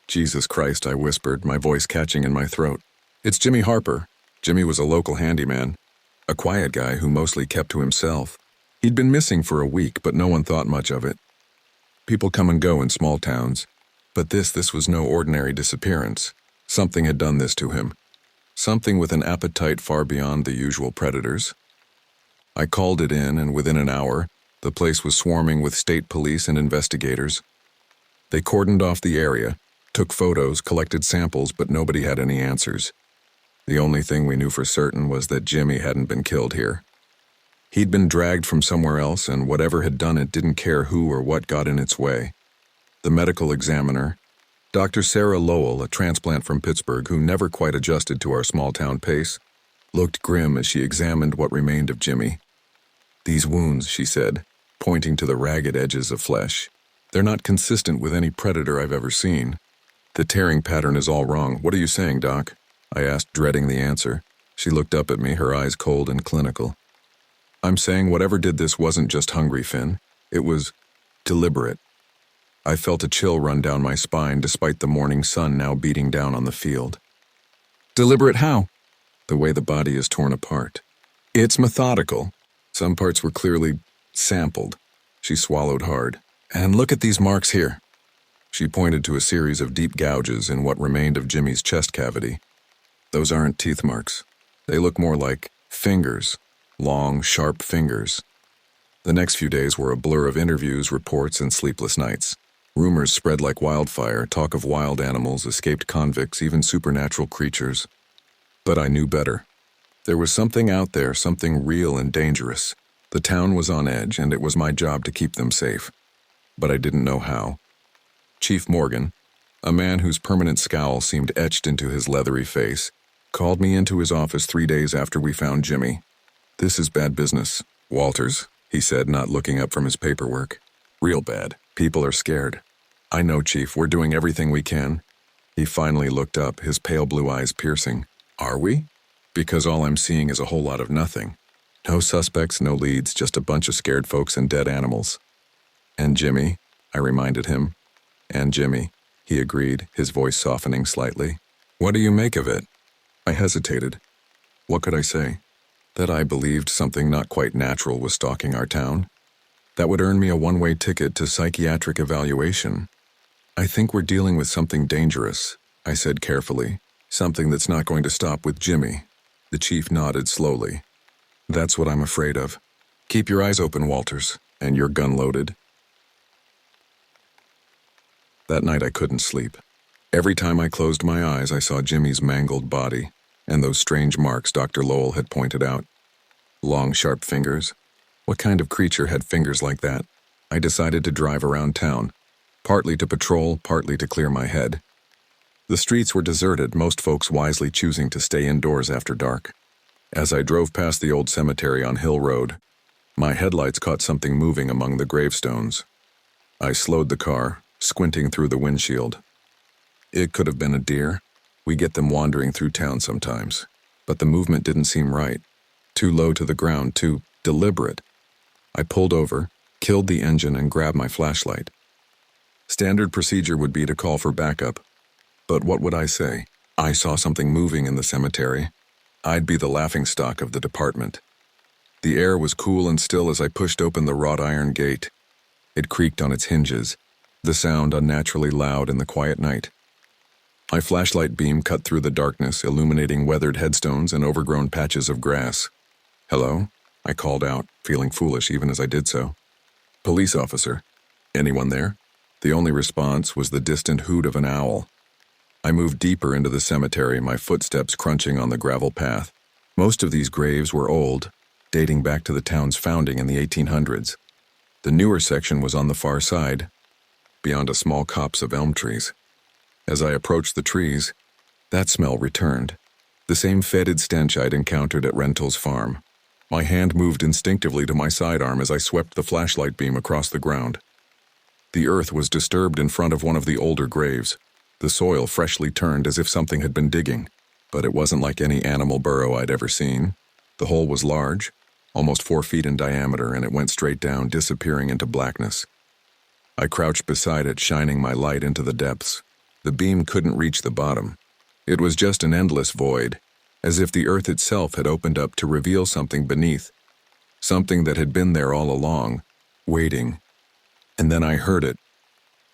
"Jesus Christ," I whispered, my voice catching in my throat. "It's Jimmy Harper." Jimmy was a local handyman, a quiet guy who mostly kept to himself. He'd been missing for a week, but no one thought much of it. People come and go in small towns, but this was no ordinary disappearance. Something had done this to him. Something with an appetite far beyond the usual predators. I called it in, and within an hour, the place was swarming with state police and investigators. They cordoned off the area, took photos, collected samples, but nobody had any answers. The only thing we knew for certain was that Jimmy hadn't been killed here. He'd been dragged from somewhere else, and whatever had done it didn't care who or what got in its way. The medical examiner, Dr. Sarah Lowell, a transplant from Pittsburgh who never quite adjusted to our small-town pace, looked grim as she examined what remained of Jimmy. "These wounds," she said, pointing to the ragged edges of flesh. "They're not consistent with any predator I've ever seen. The tearing pattern is all wrong. What are you saying, Doc?" I asked, dreading the answer. She looked up at me, her eyes cold and clinical. "I'm saying whatever did this wasn't just hungry, Finn. It was deliberate." I felt a chill run down my spine despite the morning sun now beating down on the field. "Deliberate how?" "The way the body is torn apart. It's methodical. Some parts were clearly sampled." She swallowed hard. "And look at these marks here." She pointed to a series of deep gouges in what remained of Jimmy's chest cavity. "Those aren't teeth marks. They look more like fingers, long, sharp fingers." The next few days were a blur of interviews, reports, and sleepless nights. Rumors spread like wildfire, talk of wild animals, escaped convicts, even supernatural creatures. But I knew better. There was something out there, something real and dangerous. The town was on edge, and it was my job to keep them safe. But I didn't know how. Chief Morgan, a man whose permanent scowl seemed etched into his leathery face, called me into his office 3 days after we found Jimmy. "This is bad business, Walters," he said, not looking up from his paperwork. "Real bad. People are scared." "I know, Chief. We're doing everything we can." He finally looked up, his pale blue eyes piercing. "Are we? Because all I'm seeing is a whole lot of nothing. No suspects, no leads, just a bunch of scared folks and dead animals." "And Jimmy," I reminded him. "And Jimmy," he agreed, his voice softening slightly. "What do you make of it?" I hesitated. What could I say? That I believed something not quite natural was stalking our town? That would earn me a one-way ticket to psychiatric evaluation. "I think we're dealing with something dangerous," I said carefully. "Something that's not going to stop with Jimmy." The chief nodded slowly. "That's what I'm afraid of. Keep your eyes open, Walters, and your gun loaded." That night I couldn't sleep. Every time I closed my eyes, I saw Jimmy's mangled body and those strange marks Dr. Lowell had pointed out. Long, sharp fingers. What kind of creature had fingers like that? I decided to drive around town, partly to patrol, partly to clear my head. The streets were deserted, most folks wisely choosing to stay indoors after dark. As I drove past the old cemetery on Hill Road, my headlights caught something moving among the gravestones. I slowed the car, squinting through the windshield. It could have been a deer. We get them wandering through town sometimes. But the movement didn't seem right. Too low to the ground, too deliberate. I pulled over, killed the engine, and grabbed my flashlight. Standard procedure would be to call for backup. But what would I say? I saw something moving in the cemetery. I'd be the laughingstock of the department. The air was cool and still as I pushed open the wrought iron gate. It creaked on its hinges, the sound unnaturally loud in the quiet night. My flashlight beam cut through the darkness, illuminating weathered headstones and overgrown patches of grass. "Hello?" I called out, feeling foolish even as I did so. "Police officer. Anyone there?" The only response was the distant hoot of an owl. I moved deeper into the cemetery, my footsteps crunching on the gravel path. Most of these graves were old, dating back to the town's founding in the 1800s. The newer section was on the far side, beyond a small copse of elm trees. As I approached the trees, that smell returned, the same fetid stench I'd encountered at Rental's farm. My hand moved instinctively to my sidearm as I swept the flashlight beam across the ground. The earth was disturbed in front of one of the older graves, the soil freshly turned as if something had been digging. But it wasn't like any animal burrow I'd ever seen. The hole was large, almost 4 feet in diameter, and it went straight down, disappearing into blackness. I crouched beside it, shining my light into the depths. The beam couldn't reach the bottom. It was just an endless void, as if the earth itself had opened up to reveal something beneath, something that had been there all along, waiting. And then I heard it,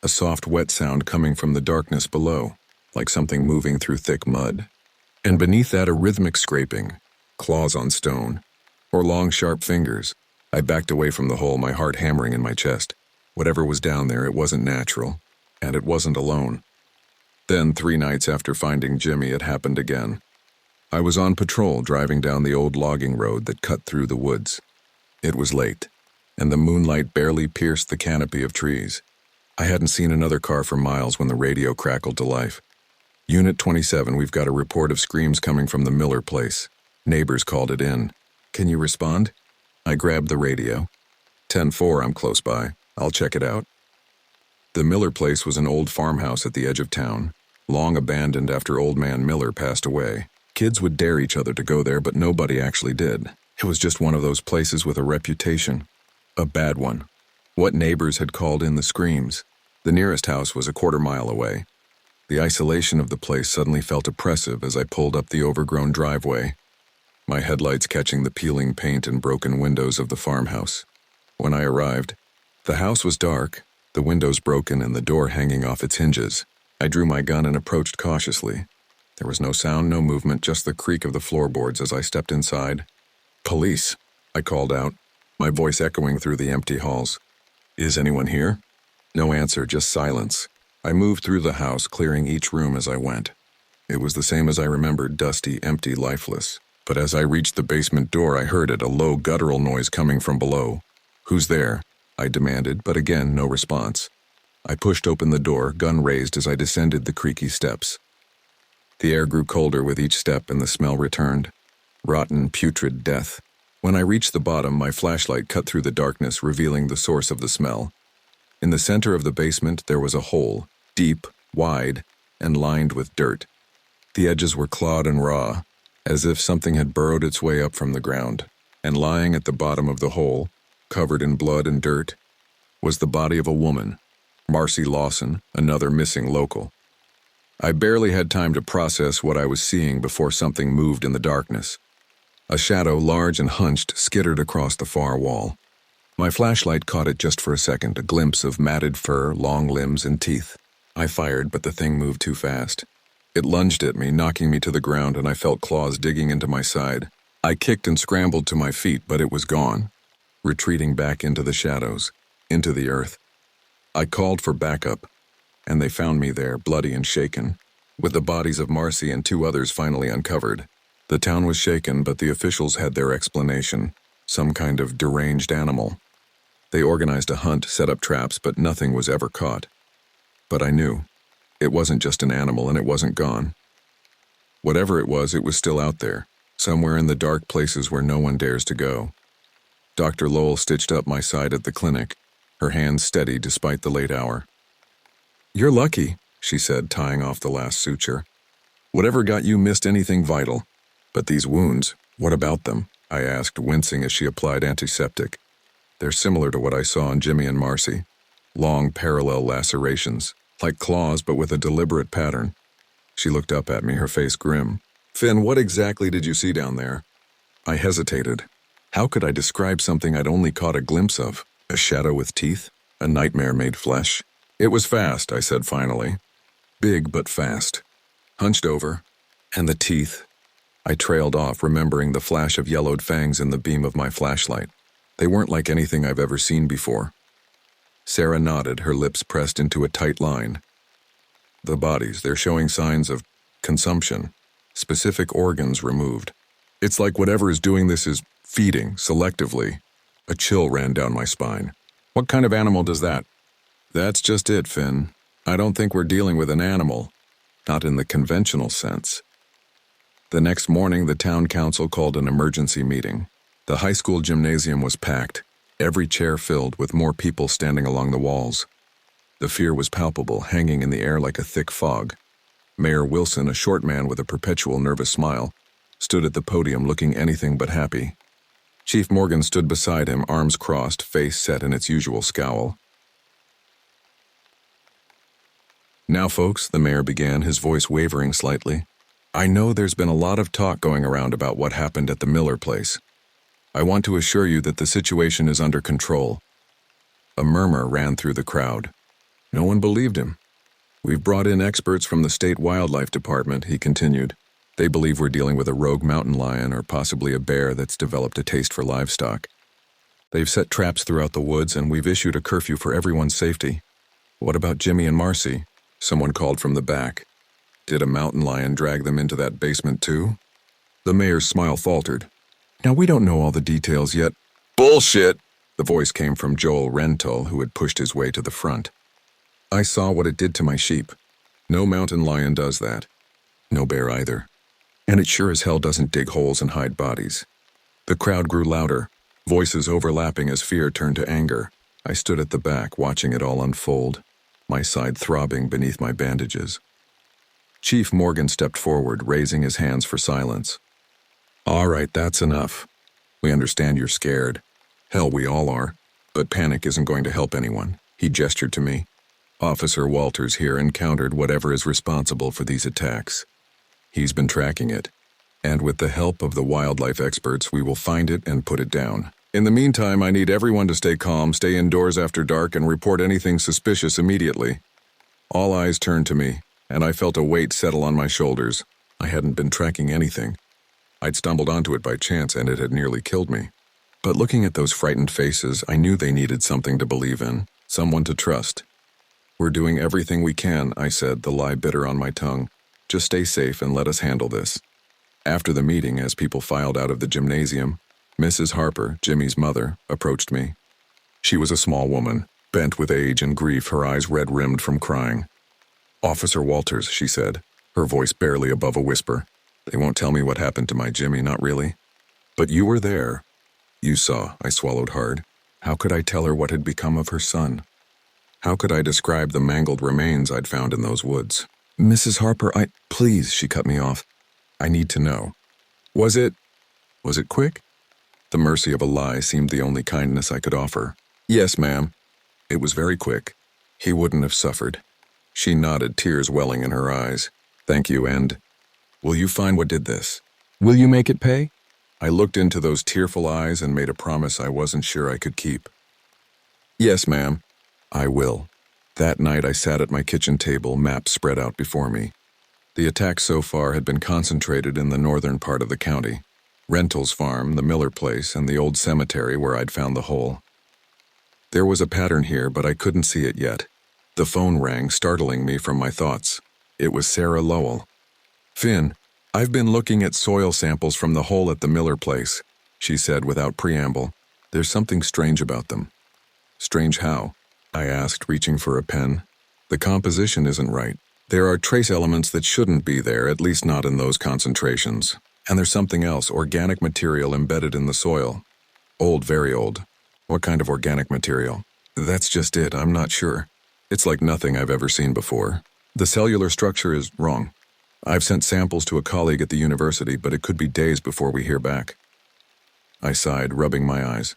a soft, wet sound coming from the darkness below, like something moving through thick mud. And beneath that, a rhythmic scraping, claws on stone, or long, sharp fingers. I backed away from the hole, my heart hammering in my chest. Whatever was down there, it wasn't natural, and it wasn't alone. Then, 3 nights after finding Jimmy, it happened again. I was on patrol driving down the old logging road that cut through the woods. It was late, and the moonlight barely pierced the canopy of trees. I hadn't seen another car for miles when the radio crackled to life. Unit 27, we've got a report of screams coming from the Miller place. Neighbors called it in. Can you respond? I grabbed the radio. 10-4, I'm close by. I'll check it out. The Miller place was an old farmhouse at the edge of town, long abandoned after old man Miller passed away. Kids would dare each other to go there, but nobody actually did. It was just one of those places with a reputation. A bad one. What neighbors had called in the screams? The nearest house was a quarter-mile away. The isolation of the place suddenly felt oppressive as I pulled up the overgrown driveway, my headlights catching the peeling paint and broken windows of the farmhouse. When I arrived, the house was dark, the windows broken and the door hanging off its hinges. I drew my gun and approached cautiously. There was no sound, no movement, just the creak of the floorboards as I stepped inside. "Police," I called out, my voice echoing through the empty halls. "Is anyone here?" No answer, just silence. I moved through the house, clearing each room as I went. It was the same as I remembered, dusty, empty, lifeless. But as I reached the basement door, I heard it, a low, guttural noise coming from below. "Who's there?" I demanded, but again, no response. I pushed open the door, gun raised as I descended the creaky steps. The air grew colder with each step and the smell returned. Rotten, putrid death. When I reached the bottom, my flashlight cut through the darkness, revealing the source of the smell. In the center of the basement, there was a hole, deep, wide, and lined with dirt. The edges were clawed and raw, as if something had burrowed its way up from the ground. And lying at the bottom of the hole, covered in blood and dirt, was the body of a woman, Marcy Lawson, another missing local. I barely had time to process what I was seeing before something moved in the darkness. A shadow, large and hunched, skittered across the far wall. My flashlight caught it just for a second, a glimpse of matted fur, long limbs, and teeth. I fired, but the thing moved too fast. It lunged at me, knocking me to the ground, and I felt claws digging into my side. I kicked and scrambled to my feet, but it was gone, retreating back into the shadows, into the earth. I called for backup, and they found me there, bloody and shaken, with the bodies of Marcy and 2 others finally uncovered. The town was shaken, but the officials had their explanation, some kind of deranged animal. They organized a hunt, set up traps, but nothing was ever caught. But I knew. It wasn't just an animal, and it wasn't gone. Whatever it was still out there, somewhere in the dark places where no one dares to go. Dr. Lowell stitched up my side at the clinic, her hands steady despite the late hour. "You're lucky," she said, tying off the last suture. "Whatever got you missed anything vital. But these wounds, what about them?" I asked, wincing as she applied antiseptic. "They're similar to what I saw on Jimmy and Marcy. Long, parallel lacerations, like claws but with a deliberate pattern." She looked up at me, her face grim. "Finn, what exactly did you see down there?" I hesitated. How could I describe something I'd only caught a glimpse of? A shadow with teeth? A nightmare made flesh? "It was fast," I said finally. "Big but fast. Hunched over. And the teeth." I trailed off, remembering the flash of yellowed fangs in the beam of my flashlight. They weren't like anything I've ever seen before. Sarah nodded, her lips pressed into a tight line. "The bodies, they're showing signs of consumption. Specific organs removed. It's like whatever is doing this is feeding, selectively." A chill ran down my spine. "What kind of animal does that?" "That's just it, Finn. I don't think we're dealing with an animal. Not in the conventional sense." The next morning, the town council called an emergency meeting. The high school gymnasium was packed, every chair filled with more people standing along the walls. The fear was palpable, hanging in the air like a thick fog. Mayor Wilson, a short man with a perpetual nervous smile, stood at the podium looking anything but happy. Chief Morgan stood beside him, arms crossed, face set in its usual scowl. "Now, folks," the mayor began, his voice wavering slightly, "I know there's been a lot of talk going around about what happened at the Miller place. I want to assure you that the situation is under control." A murmur ran through the crowd. No one believed him. "We've brought in experts from the state wildlife department," he continued. "They believe we're dealing with a rogue mountain lion or possibly a bear that's developed a taste for livestock. They've set traps throughout the woods, and we've issued a curfew for everyone's safety." "What about Jimmy and Marcy?" someone called from the back. "Did a mountain lion drag them into that basement too?" The mayor's smile faltered. Now, we don't know all the details yet. Bullshit! The voice came from Joel Rental, who had pushed his way to the front. I saw what it did to my sheep. No mountain lion does that. No bear either. And it sure as hell doesn't dig holes and hide bodies. The crowd grew louder, voices overlapping as fear turned to anger. I stood at the back, watching it all unfold, my side throbbing beneath my bandages. Chief Morgan stepped forward, raising his hands for silence. All right, that's enough. We understand you're scared. Hell, we all are. But panic isn't going to help anyone. He gestured to me. Officer Walters here encountered whatever is responsible for these attacks. He's been tracking it, and with the help of the wildlife experts, we will find it and put it down. In the meantime, I need everyone to stay calm, stay indoors after dark, and report anything suspicious immediately. All eyes turned to me, and I felt a weight settle on my shoulders. I hadn't been tracking anything. I'd stumbled onto it by chance, and it had nearly killed me. But looking at those frightened faces, I knew they needed something to believe in, someone to trust. We're doing everything we can, I said, the lie bitter on my tongue. Just stay safe and let us handle this. After the meeting, as people filed out of the gymnasium, Mrs. Harper, Jimmy's mother, approached me. She was a small woman, bent with age and grief, her eyes red-rimmed from crying. Officer Walters, she said, her voice barely above a whisper. They won't tell me what happened to my Jimmy, not really. But you were there. You saw, I swallowed hard. How could I tell her what had become of her son? How could I describe the mangled remains I'd found in those woods? Mrs. Harper, please, she cut me off. I need to know. Was it quick? The mercy of a lie seemed the only kindness I could offer. Yes, ma'am. It was very quick. He wouldn't have suffered. She nodded, tears welling in her eyes. Thank you, and will you find what did this? Will you make it pay? I looked into those tearful eyes and made a promise I wasn't sure I could keep. Yes, ma'am. I will. That night I sat at my kitchen table, maps spread out before me. The attacks so far had been concentrated in the northern part of the county. Rental's farm, the Miller place, and the old cemetery where I'd found the hole. There was a pattern here, but I couldn't see it yet. The phone rang, startling me from my thoughts. It was Sarah Lowell. Finn, I've been looking at soil samples from the hole at the Miller place, she said without preamble. There's something strange about them. Strange how? I asked, reaching for a pen. The composition isn't right. There are trace elements that shouldn't be there, at least not in those concentrations. And there's something else, organic material embedded in the soil. Old, very old. What kind of organic material? That's just it, I'm not sure. It's like nothing I've ever seen before. The cellular structure is wrong. I've sent samples to a colleague at the university, but it could be days before we hear back. I sighed, rubbing my eyes.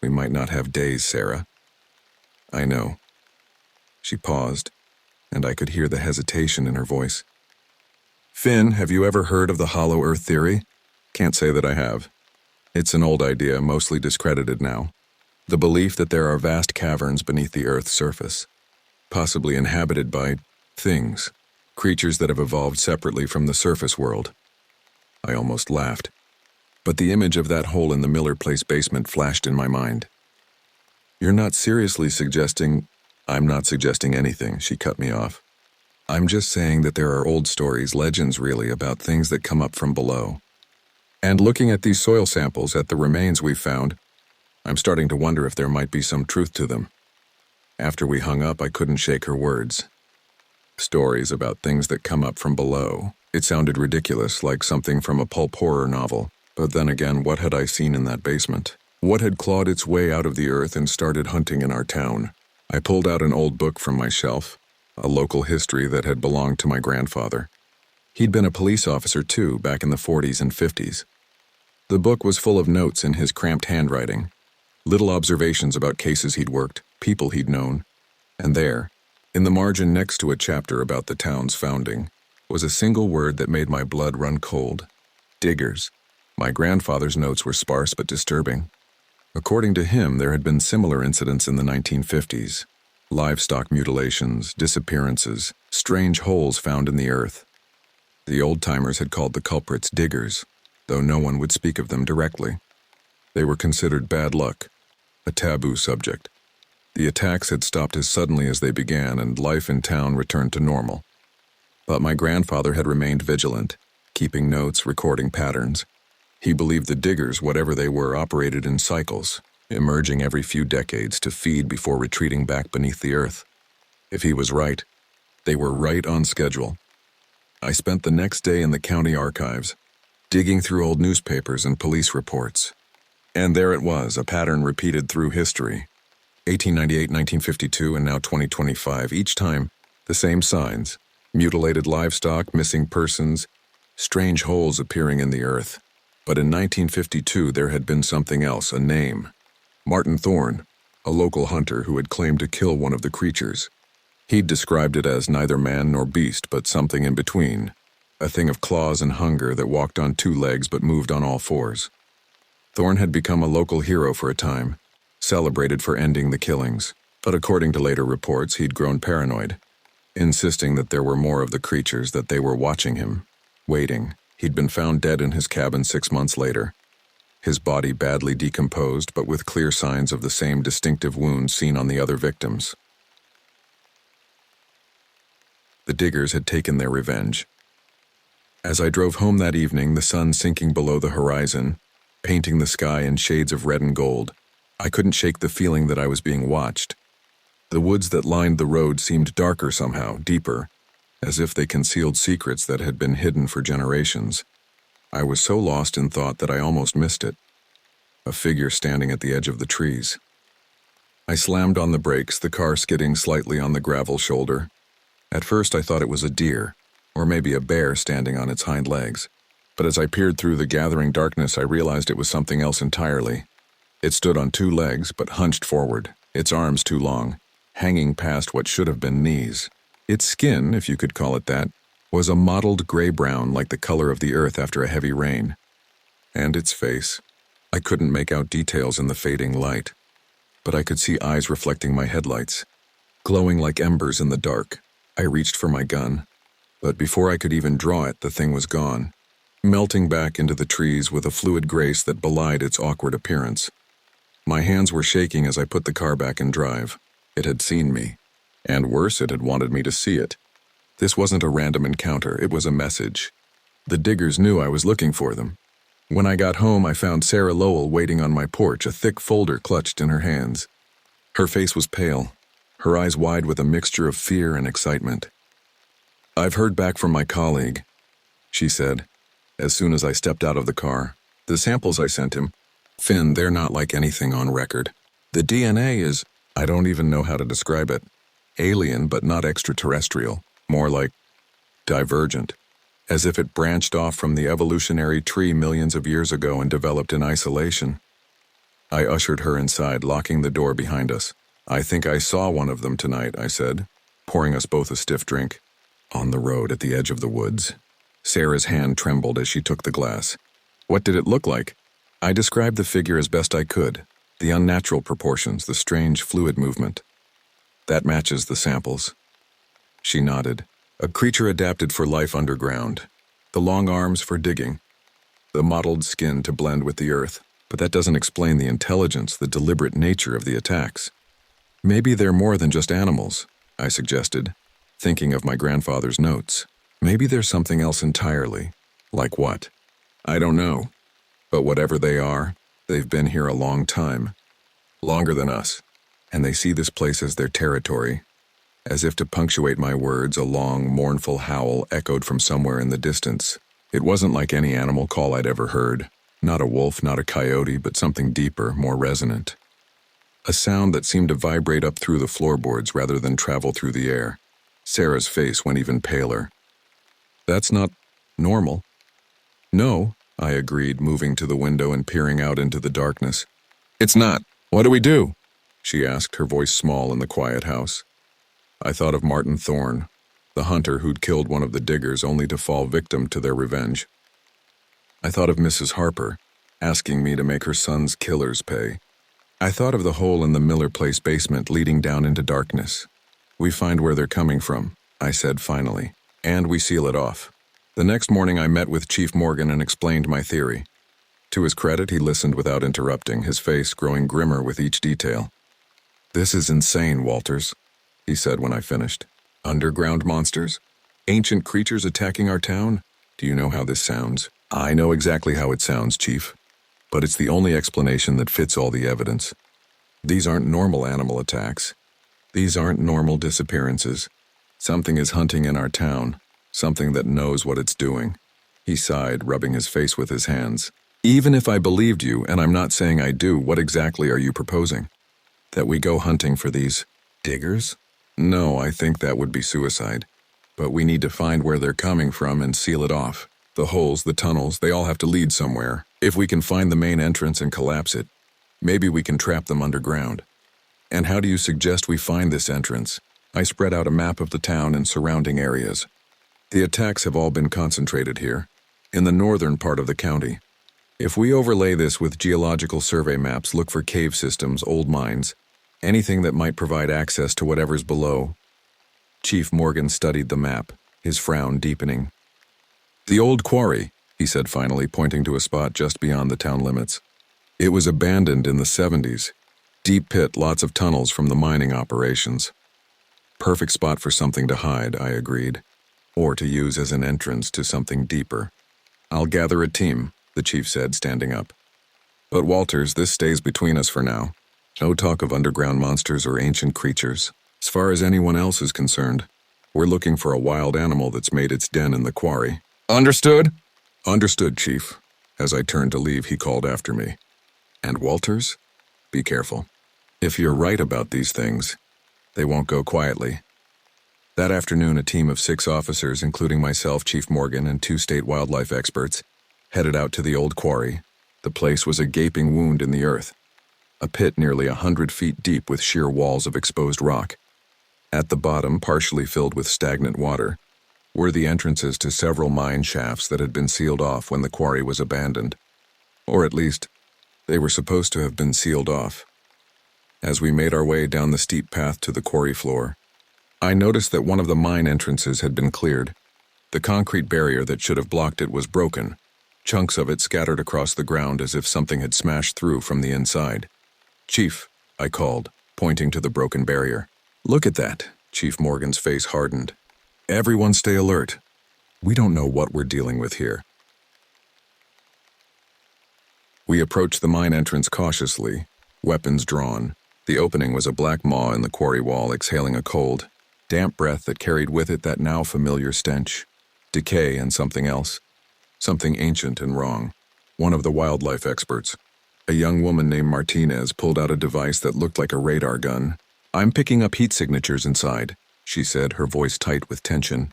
We might not have days, Sarah. I know. She paused, and I could hear the hesitation in her voice. Finn, have you ever heard of the hollow earth theory? Can't say that I have. It's an old idea, mostly discredited now. The belief that there are vast caverns beneath the earth's surface, possibly inhabited by things, creatures that have evolved separately from the surface world. I almost laughed, but the image of that hole in the Miller Place basement flashed in my mind. You're not seriously suggesting... I'm not suggesting anything, she cut me off. I'm just saying that there are old stories, legends really, about things that come up from below. And looking at these soil samples, at the remains we've found, I'm starting to wonder if there might be some truth to them. After we hung up, I couldn't shake her words. Stories about things that come up from below. It sounded ridiculous, like something from a pulp horror novel. But then again, what had I seen in that basement? What had clawed its way out of the earth and started hunting in our town? I pulled out an old book from my shelf, a local history that had belonged to my grandfather. He'd been a police officer too, back in the 40s and 50s. The book was full of notes in his cramped handwriting, little observations about cases he'd worked, people he'd known. And there, in the margin next to a chapter about the town's founding, was a single word that made my blood run cold. Diggers. My grandfather's notes were sparse but disturbing. According to him, there had been similar incidents in the 1950s. Livestock mutilations, disappearances, strange holes found in the earth. The old-timers had called the culprits diggers, though no one would speak of them directly. They were considered bad luck, a taboo subject. The attacks had stopped as suddenly as they began, and life in town returned to normal. But my grandfather had remained vigilant, keeping notes, recording patterns. He believed the diggers, whatever they were, operated in cycles, emerging every few decades to feed before retreating back beneath the earth. If he was right, they were right on schedule. I spent the next day in the county archives, digging through old newspapers and police reports. And there it was, a pattern repeated through history. 1898, 1952, and now 2025. Each time, the same signs. Mutilated livestock, missing persons, strange holes appearing in the earth. But in 1952, there had been something else, a name. Martin Thorne, a local hunter who had claimed to kill one of the creatures. He'd described it as neither man nor beast, but something in between. A thing of claws and hunger that walked on two legs but moved on all fours. Thorne had become a local hero for a time, celebrated for ending the killings. But according to later reports, he'd grown paranoid, insisting that there were more of the creatures, that they were watching him, waiting. He'd been found dead in his cabin 6 months later. His body badly decomposed, but with clear signs of the same distinctive wounds seen on the other victims. The diggers had taken their revenge. As I drove home that evening, the sun sinking below the horizon, painting the sky in shades of red and gold, I couldn't shake the feeling that I was being watched. The woods that lined the road seemed darker somehow, deeper, as if they concealed secrets that had been hidden for generations. I was so lost in thought that I almost missed it. A figure standing at the edge of the trees. I slammed on the brakes, the car skidding slightly on the gravel shoulder. At first I thought it was a deer, or maybe a bear standing on its hind legs. But as I peered through the gathering darkness, I realized it was something else entirely. It stood on two legs, but hunched forward, its arms too long, hanging past what should have been knees. Its skin, if you could call it that, was a mottled gray-brown like the color of the earth after a heavy rain. And its face. I couldn't make out details in the fading light, but I could see eyes reflecting my headlights, glowing like embers in the dark. I reached for my gun, but before I could even draw it, the thing was gone, melting back into the trees with a fluid grace that belied its awkward appearance. My hands were shaking as I put the car back in drive. It had seen me, and worse, it had wanted me to see it. This wasn't a random encounter, it was a message. The diggers knew I was looking for them. When I got home, I found Sarah Lowell waiting on my porch, a thick folder clutched in her hands. Her face was pale, her eyes wide with a mixture of fear and excitement. "I've heard back from my colleague," she said, as soon as I stepped out of the car. "The samples I sent him, Finn, they're not like anything on record. The DNA is, I don't even know how to describe it, alien but not extraterrestrial, more like divergent, as if it branched off from the evolutionary tree millions of years ago and developed in isolation." I ushered her inside, locking the door behind us. "I think I saw one of them tonight," I said, pouring us both a stiff drink. "On the road at the edge of the woods." Sarah's hand trembled as she took the glass. "What did it look like?" I described the figure as best I could, the unnatural proportions, the strange fluid movement. "That matches the samples." She nodded. "A creature adapted for life underground. The long arms for digging. The mottled skin to blend with the earth. But that doesn't explain the intelligence, the deliberate nature of the attacks. Maybe they're more than just animals," I suggested, thinking of my grandfather's notes. "Maybe there's something else entirely." "Like what?" "I don't know. But whatever they are, they've been here a long time. Longer than us. And they see this place as their territory." As if to punctuate my words, a long, mournful howl echoed from somewhere in the distance. It wasn't like any animal call I'd ever heard. Not a wolf, not a coyote, but something deeper, more resonant. A sound that seemed to vibrate up through the floorboards rather than travel through the air. Sarah's face went even paler. "That's not normal." "No," I agreed, moving to the window and peering out into the darkness. "It's not. What do we do?" she asked, her voice small in the quiet house. I thought of Martin Thorne, the hunter who'd killed one of the diggers only to fall victim to their revenge. I thought of Mrs. Harper, asking me to make her son's killers pay. I thought of the hole in the Miller Place basement leading down into darkness. "We find where they're coming from," I said finally, "and we seal it off." The next morning I met with Chief Morgan and explained my theory. To his credit, he listened without interrupting, his face growing grimmer with each detail. "This is insane, Walters," he said when I finished. "Underground monsters? Ancient creatures attacking our town? Do you know how this sounds? I know exactly how it sounds, Chief. But it's the only explanation that fits all the evidence. These aren't normal animal attacks. These aren't normal disappearances. Something is hunting in our town, something that knows what it's doing. He sighed, rubbing his face with his hands. Even if I believed you, and I'm not saying I do, what exactly are you proposing? That we go hunting for these diggers? No, I think that would be suicide. But we need to find where they're coming from and seal it off. The holes, the tunnels, they all have to lead somewhere. If we can find the main entrance and collapse it, maybe we can trap them underground. And how do you suggest we find this entrance? I spread out a map of the town and surrounding areas. The attacks have all been concentrated here, in the northern part of the county. If we overlay this with geological survey maps, look for cave systems, old mines, anything that might provide access to whatever's below. Chief Morgan studied the map, his frown deepening. The old quarry, he said finally, pointing to a spot just beyond the town limits. It was abandoned in the 70s. Deep pit, lots of tunnels from the mining operations. Perfect spot for something to hide, I agreed, or to use as an entrance to something deeper. I'll gather a team, the chief said, standing up. But Walters, this stays between us for now. No talk of underground monsters or ancient creatures. As far as anyone else is concerned, we're looking for a wild animal that's made its den in the quarry. Understood? Understood, Chief. As I turned to leave, he called after me. And Walters, be careful. If you're right about these things, they won't go quietly. That afternoon, a team of 6 officers, including myself, Chief Morgan, and 2 state wildlife experts, headed out to the old quarry. The place was a gaping wound in the earth, a pit nearly 100 feet deep with sheer walls of exposed rock. At the bottom, partially filled with stagnant water, were the entrances to several mine shafts that had been sealed off when the quarry was abandoned. Or at least, they were supposed to have been sealed off. As we made our way down the steep path to the quarry floor, I noticed that one of the mine entrances had been cleared. The concrete barrier that should have blocked it was broken, chunks of it scattered across the ground as if something had smashed through from the inside. Chief, I called, pointing to the broken barrier. Look at that. Chief Morgan's face hardened. Everyone stay alert. We don't know what we're dealing with here. We approached the mine entrance cautiously, weapons drawn. The opening was a black maw in the quarry wall, exhaling a cold, damp breath that carried with it that now familiar stench. Decay and something else. Something ancient and wrong. One of the wildlife experts, a young woman named Martinez, pulled out a device that looked like a radar gun. I'm picking up heat signatures inside, she said, her voice tight with tension.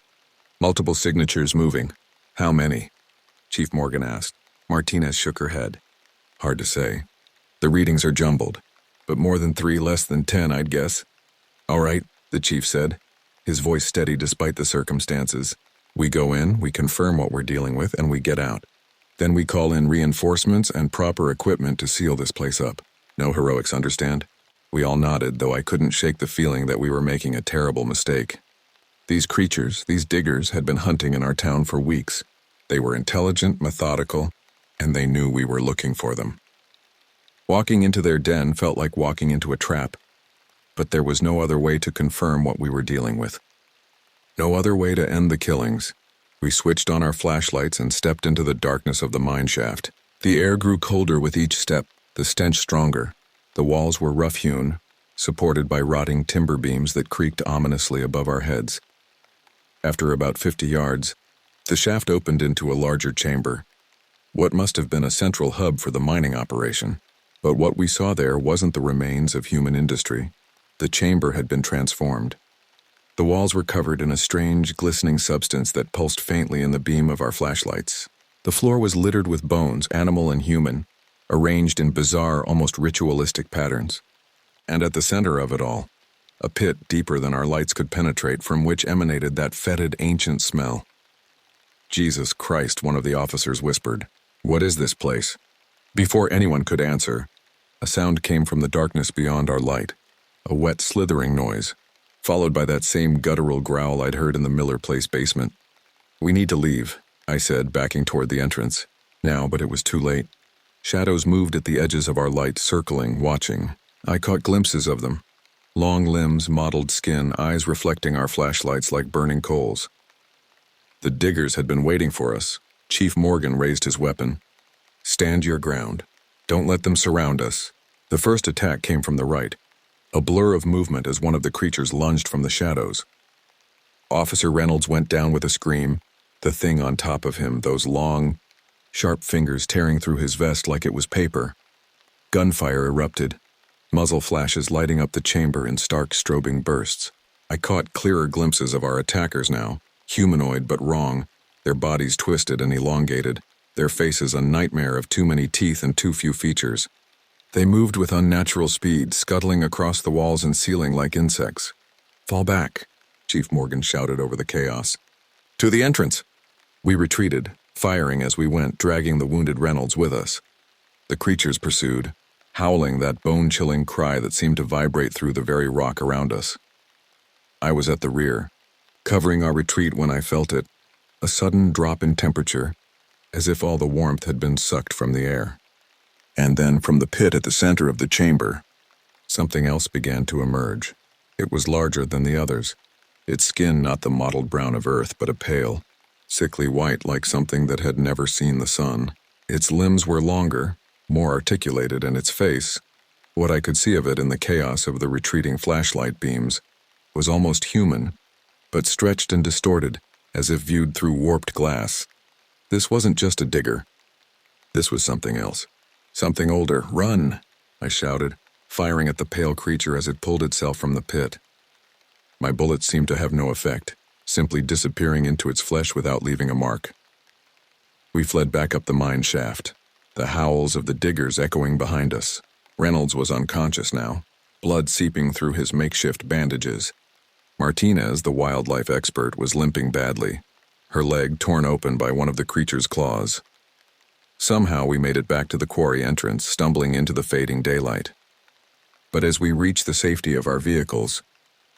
Multiple signatures moving. How many? Chief Morgan asked. Martinez shook her head. Hard to say. The readings are jumbled, but more than 3, less than 10, I'd guess. All right, the chief said, his voice steady despite the circumstances. We go in, we confirm what we're dealing with, and we get out. Then we call in reinforcements and proper equipment to seal this place up. No heroics, understand? We all nodded, though I couldn't shake the feeling that we were making a terrible mistake. These creatures, these diggers, had been hunting in our town for weeks. They were intelligent, methodical, and they knew we were looking for them. Walking into their den felt like walking into a trap, but there was no other way to confirm what we were dealing with. No other way to end the killings. We switched on our flashlights and stepped into the darkness of the mine shaft. The air grew colder with each step, the stench stronger. The walls were rough-hewn, supported by rotting timber beams that creaked ominously above our heads. After about 50 yards, the shaft opened into a larger chamber, what must have been a central hub for the mining operation. But what we saw there wasn't the remains of human industry. The chamber had been transformed. The walls were covered in a strange, glistening substance that pulsed faintly in the beam of our flashlights. The floor was littered with bones, animal and human, arranged in bizarre, almost ritualistic patterns. And at the center of it all, a pit deeper than our lights could penetrate, from which emanated that fetid, ancient smell. Jesus Christ, one of the officers whispered. What is this place? Before anyone could answer, a sound came from the darkness beyond our light, a wet, slithering noise, followed by that same guttural growl I'd heard in the Miller Place basement. We need to leave, I said, backing toward the entrance. Now, but it was too late. Shadows moved at the edges of our light, circling, watching. I caught glimpses of them. Long limbs, mottled skin, eyes reflecting our flashlights like burning coals. The diggers had been waiting for us. Chief Morgan raised his weapon. "Stand your ground. Don't let them surround us." The first attack came from the right, a blur of movement as one of the creatures lunged from the shadows. Officer Reynolds went down with a scream, the thing on top of him, those long, sharp fingers tearing through his vest like it was paper. Gunfire erupted, muzzle flashes lighting up the chamber in stark strobing bursts. I caught clearer glimpses of our attackers now, humanoid but wrong, their bodies twisted and elongated, their faces a nightmare of too many teeth and too few features. They moved with unnatural speed, scuttling across the walls and ceiling like insects. "Fall back," Chief Morgan shouted over the chaos. "To the entrance!" We retreated, firing as we went, dragging the wounded Reynolds with us. The creatures pursued, howling that bone-chilling cry that seemed to vibrate through the very rock around us. I was at the rear, covering our retreat when I felt it, a sudden drop in temperature, as if all the warmth had been sucked from the air. And then from the pit at the center of the chamber, something else began to emerge. It was larger than the others, its skin not the mottled brown of earth, but a pale, sickly white like something that had never seen the sun. Its limbs were longer, more articulated, and its face, what I could see of it in the chaos of the retreating flashlight beams, was almost human, but stretched and distorted, as if viewed through warped glass. This wasn't just a digger. This was something else. Something older. "Run!" I shouted, firing at the pale creature as it pulled itself from the pit. My bullets seemed to have no effect, simply disappearing into its flesh without leaving a mark. We fled back up the mine shaft, the howls of the diggers echoing behind us. Reynolds was unconscious now, blood seeping through his makeshift bandages. Martinez, the wildlife expert, was limping badly, her leg torn open by one of the creature's claws. Somehow we made it back to the quarry entrance, stumbling into the fading daylight. But as we reached the safety of our vehicles,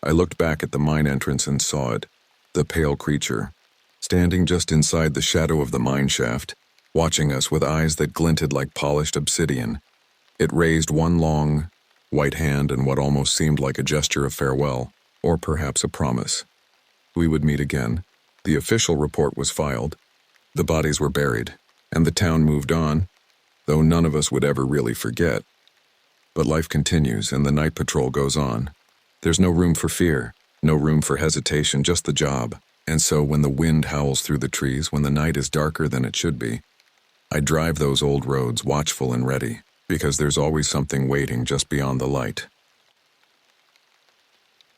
I looked back at the mine entrance and saw it, the pale creature, standing just inside the shadow of the mine shaft, watching us with eyes that glinted like polished obsidian. It raised one long, white hand in what almost seemed like a gesture of farewell, or perhaps a promise. We would meet again. The official report was filed. The bodies were buried, and the town moved on, though none of us would ever really forget. But life continues, and the night patrol goes on. There's no room for fear, no room for hesitation, just the job. And so when the wind howls through the trees, when the night is darker than it should be, I drive those old roads watchful and ready, because there's always something waiting just beyond the light.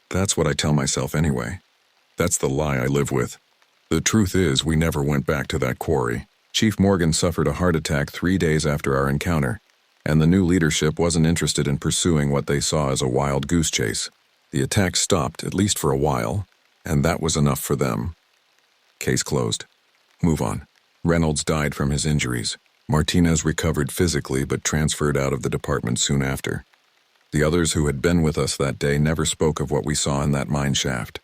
That's what I tell myself anyway. That's the lie I live with. The truth is, we never went back to that quarry. Chief Morgan suffered a heart attack 3 days after our encounter, and the new leadership wasn't interested in pursuing what they saw as a wild goose chase. The attack stopped, at least for a while, and that was enough for them. Case closed. Move on. Reynolds died from his injuries. Martinez recovered physically but transferred out of the department soon after. The others who had been with us that day never spoke of what we saw in that mine shaft.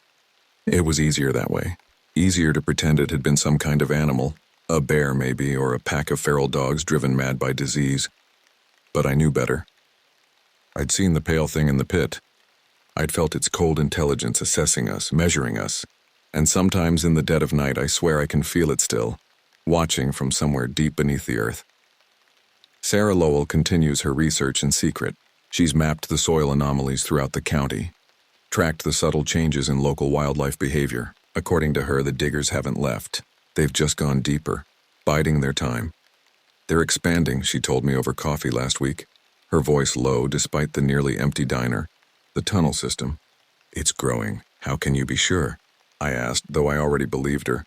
It was easier that way. Easier to pretend it had been some kind of animal, a bear maybe, or a pack of feral dogs driven mad by disease. But I knew better. I'd seen the pale thing in the pit. I'd felt its cold intelligence assessing us, measuring us, and sometimes in the dead of night I swear I can feel it still, watching from somewhere deep beneath the earth. Sarah Lowell continues her research in secret. She's mapped the soil anomalies throughout the county, tracked the subtle changes in local wildlife behavior. According to her, the diggers haven't left. They've just gone deeper, biding their time. They're expanding, she told me over coffee last week, her voice low despite the nearly empty diner. The tunnel system. It's growing. How can you be sure? I asked, though I already believed her.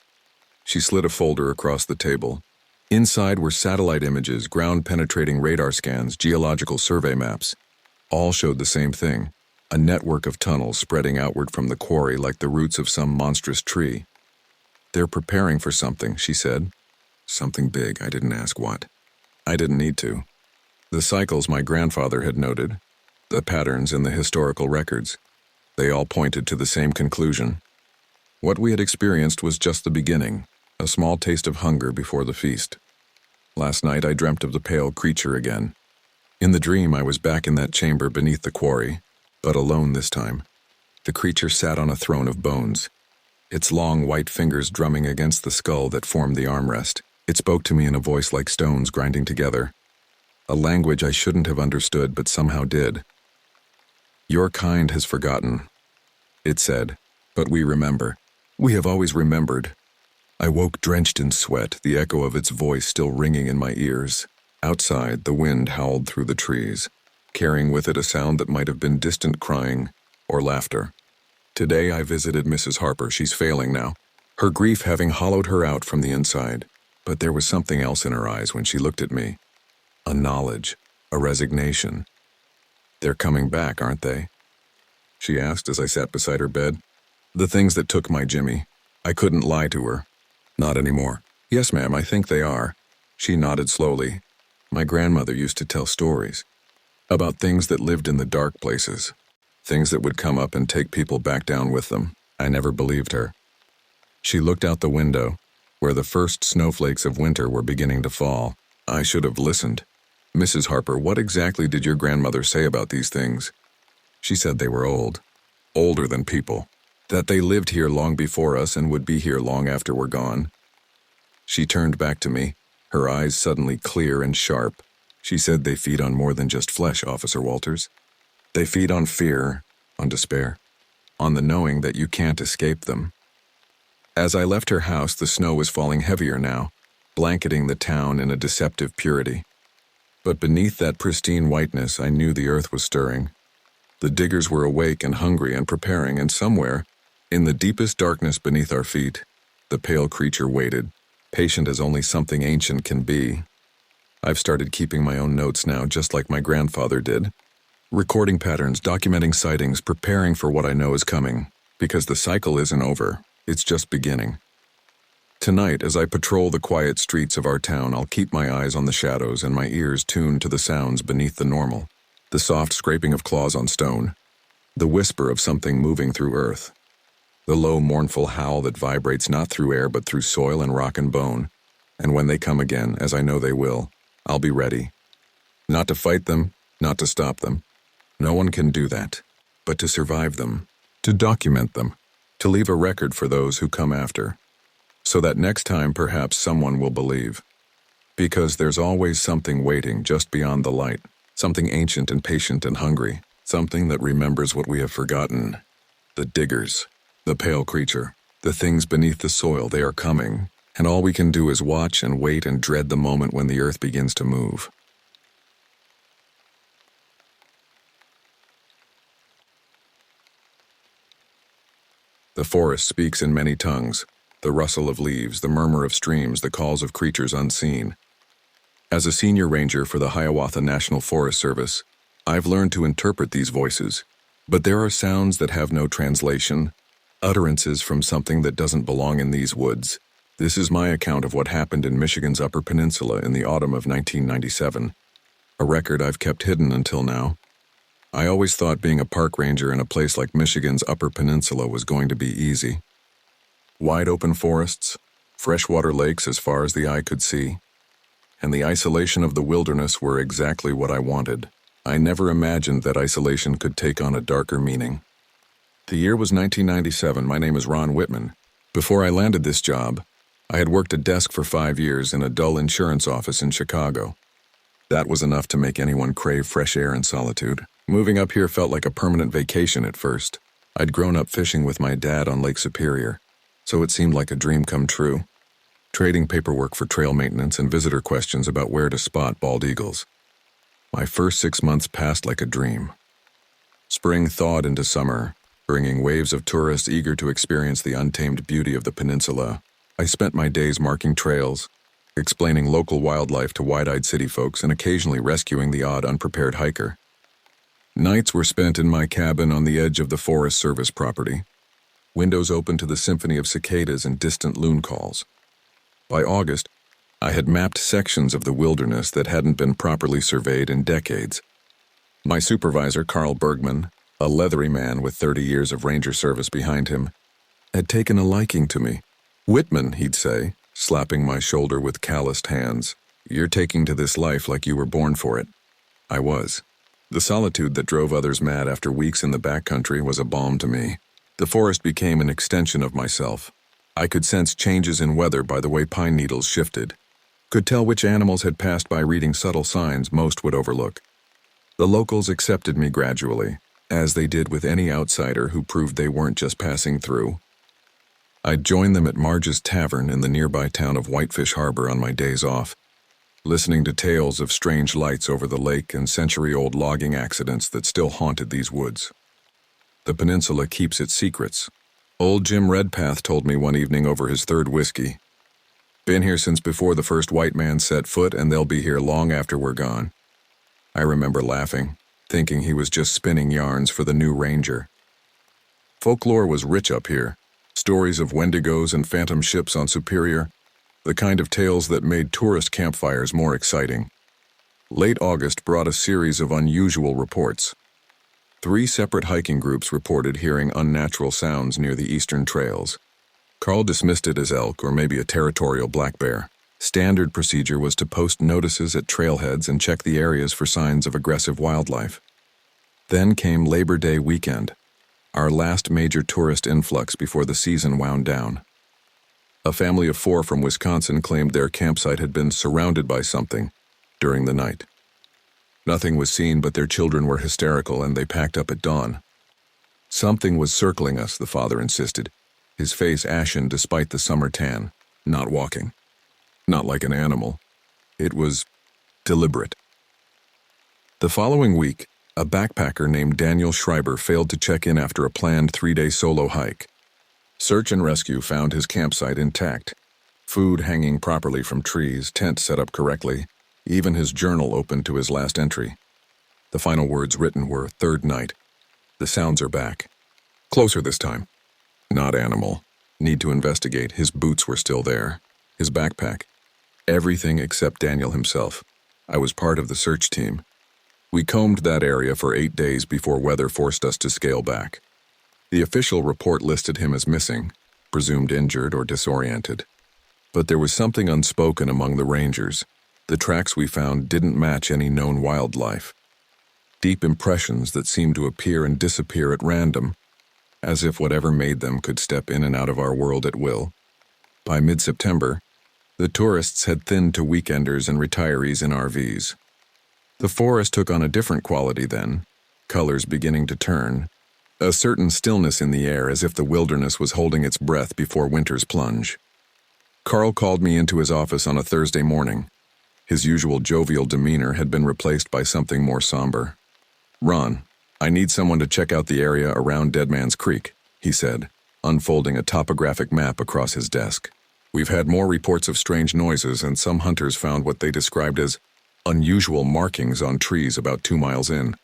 She slid a folder across the table. Inside were satellite images, ground-penetrating radar scans, geological survey maps. All showed the same thing, a network of tunnels spreading outward from the quarry like the roots of some monstrous tree. They're preparing for something, she said. Something big. I didn't ask what. I didn't need to. The cycles my grandfather had noted, the patterns in the historical records, they all pointed to the same conclusion. What we had experienced was just the beginning, a small taste of hunger before the feast. Last night I dreamt of the pale creature again. In the dream I was back in that chamber beneath the quarry, but alone this time. The creature sat on a throne of bones. its long white fingers drumming against the skull that formed the armrest. It spoke to me in a voice like stones grinding together, a language I shouldn't have understood but somehow did. "Your kind has forgotten," it said, "but we remember. We have always remembered." I woke drenched in sweat, the echo of its voice still ringing in my ears. Outside, the wind howled through the trees, carrying with it a sound that might have been distant crying or laughter. Today I visited Mrs. Harper. She's failing now, her grief having hollowed her out from the inside. But there was something else in her eyes when she looked at me. A knowledge, a resignation. "They're coming back, aren't they?" she asked as I sat beside her bed. "The things that took my Jimmy." I couldn't lie to her. "Not anymore." "Yes, ma'am, I think they are." She nodded slowly. "My grandmother used to tell stories about things that lived in the dark places, things that would come up and take people back down with them." I never believed her. She looked out the window, where the first snowflakes of winter were beginning to fall. I should have listened. "Mrs. Harper, what exactly did your grandmother say about these things?" "She said they were old, older than people, that they lived here long before us and would be here long after we're gone." She turned back to me, her eyes suddenly clear and sharp. "She said they feed on more than just flesh, Officer Walters. They feed on fear, on despair, on the knowing that you can't escape them." As I left her house, the snow was falling heavier now, blanketing the town in a deceptive purity. But beneath that pristine whiteness, I knew the earth was stirring. The diggers were awake and hungry and preparing, and somewhere, in the deepest darkness beneath our feet, the pale creature waited, patient as only something ancient can be. I've started keeping my own notes now, just like my grandfather did. Recording patterns, documenting sightings, preparing for what I know is coming. Because the cycle isn't over, it's just beginning. Tonight, as I patrol the quiet streets of our town, I'll keep my eyes on the shadows and my ears tuned to the sounds beneath the normal. The soft scraping of claws on stone, the whisper of something moving through earth, the low, mournful howl that vibrates not through air but through soil and rock and bone. And when they come again, as I know they will, I'll be ready. Not to fight them, not to stop them. No one can do that. But to survive them, to document them, to leave a record for those who come after, so that next time perhaps someone will believe. Because there's always something waiting just beyond the light, something ancient and patient and hungry, something that remembers what we have forgotten. The diggers, the pale creature, the things beneath the soil, they are coming, and all we can do is watch and wait and dread the moment when the earth begins to move. The forest speaks in many tongues, the rustle of leaves, the murmur of streams, the calls of creatures unseen. As a senior ranger for the Hiawatha National Forest Service, I've learned to interpret these voices, but there are sounds that have no translation, utterances from something that doesn't belong in these woods. This is my account of what happened in Michigan's Upper Peninsula in the autumn of 1997, a record I've kept hidden until now. I always thought being a park ranger in a place like Michigan's Upper Peninsula was going to be easy. Wide open forests, freshwater lakes as far as the eye could see, and the isolation of the wilderness were exactly what I wanted. I never imagined that isolation could take on a darker meaning. The year was 1997. My name is Ron Whitman. Before I landed this job, I had worked a desk for 5 years in a dull insurance office in Chicago. That was enough to make anyone crave fresh air and solitude. Moving up here felt like a permanent vacation at first. I'd grown up fishing with my dad on Lake Superior, so it seemed like a dream come true. Trading paperwork for trail maintenance and visitor questions about where to spot bald eagles. My first 6 months passed like a dream. Spring thawed into summer, bringing waves of tourists eager to experience the untamed beauty of the peninsula. I spent my days marking trails, explaining local wildlife to wide-eyed city folks, and occasionally rescuing the odd unprepared hiker. Nights were spent in my cabin on the edge of the Forest Service property, windows open to the symphony of cicadas and distant loon calls. By August, I had mapped sections of the wilderness that hadn't been properly surveyed in decades. My supervisor, Carl Bergman, a leathery man with 30 years of ranger service behind him, had taken a liking to me. "Whitman," he'd say, slapping my shoulder with calloused hands, "you're taking to this life like you were born for it." I was. The solitude that drove others mad after weeks in the backcountry was a balm to me. The forest became an extension of myself. I could sense changes in weather by the way pine needles shifted. Could tell which animals had passed by reading subtle signs most would overlook. The locals accepted me gradually, as they did with any outsider who proved they weren't just passing through. I'd join them at Marge's Tavern in the nearby town of Whitefish Harbor on my days off, listening to tales of strange lights over the lake and century-old logging accidents that still haunted these woods. The peninsula keeps its secrets. Old Jim Redpath told me one evening over his third whiskey. Been here since before the first white man set foot, and they'll be here long after we're gone. I remember laughing, thinking he was just spinning yarns for the new ranger. Folklore was rich up here. Stories of Wendigos and phantom ships on Superior, the kind of tales that made tourist campfires more exciting. Late August brought a series of unusual reports. 3 separate hiking groups reported hearing unnatural sounds near the eastern trails. Carl dismissed it as elk or maybe a territorial black bear. Standard procedure was to post notices at trailheads and check the areas for signs of aggressive wildlife. Then came Labor Day weekend, our last major tourist influx before the season wound down. A family of 4 from Wisconsin claimed their campsite had been surrounded by something during the night. Nothing was seen, but their children were hysterical and they packed up at dawn. Something was circling us, the father insisted, his face ashen despite the summer tan, not walking. Not like an animal. It was deliberate. The following week, a backpacker named Daniel Schreiber failed to check in after a planned 3-day solo hike. Search and rescue found his campsite intact. Food hanging properly from trees, tent set up correctly, even his journal open to his last entry. The final words written were, "Third night. The sounds are back. Closer this time. Not animal. Need to investigate." His boots were still there. His backpack. Everything except Daniel himself. I was part of the search team. We combed that area for 8 days before weather forced us to scale back. The official report listed him as missing, presumed injured or disoriented. But there was something unspoken among the rangers. The tracks we found didn't match any known wildlife. Deep impressions that seemed to appear and disappear at random, as if whatever made them could step in and out of our world at will. By mid-September, the tourists had thinned to weekenders and retirees in RVs. The forest took on a different quality then, colors beginning to turn, a certain stillness in the air as if the wilderness was holding its breath before winter's plunge. Carl called me into his office on a Thursday morning. His usual jovial demeanor had been replaced by something more somber. "Ron, I need someone to check out the area around Dead Man's Creek," he said, unfolding a topographic map across his desk. "We've had more reports of strange noises, and some hunters found what they described as unusual markings on trees about 2 miles in."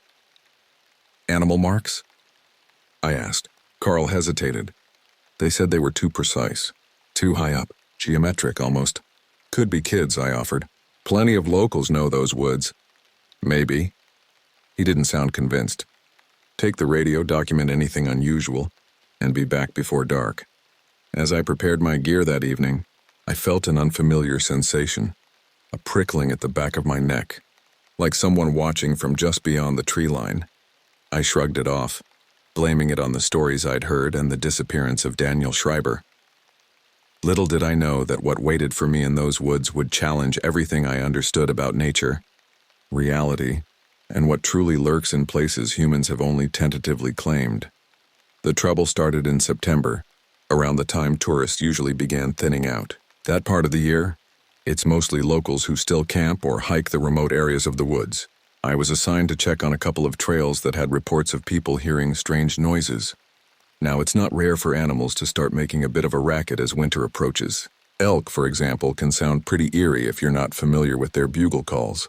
"Animal marks?" I asked. Carl hesitated. They said they were too precise, too high up, geometric almost. "Could be kids," I offered. "Plenty of locals know those woods." "Maybe." He didn't sound convinced. "Take the radio, document anything unusual, and be back before dark." As I prepared my gear that evening, I felt an unfamiliar sensation, a prickling at the back of my neck, like someone watching from just beyond the tree line. I shrugged it off, blaming it on the stories I'd heard and the disappearance of Daniel Schreiber. Little did I know that what waited for me in those woods would challenge everything I understood about nature, reality, and what truly lurks in places humans have only tentatively claimed. The trouble started in September, around the time tourists usually began thinning out. That part of the year, it's mostly locals who still camp or hike the remote areas of the woods. I was assigned to check on a couple of trails that had reports of people hearing strange noises. Now, it's not rare for animals to start making a bit of a racket as winter approaches. Elk, for example, can sound pretty eerie if you're not familiar with their bugle calls.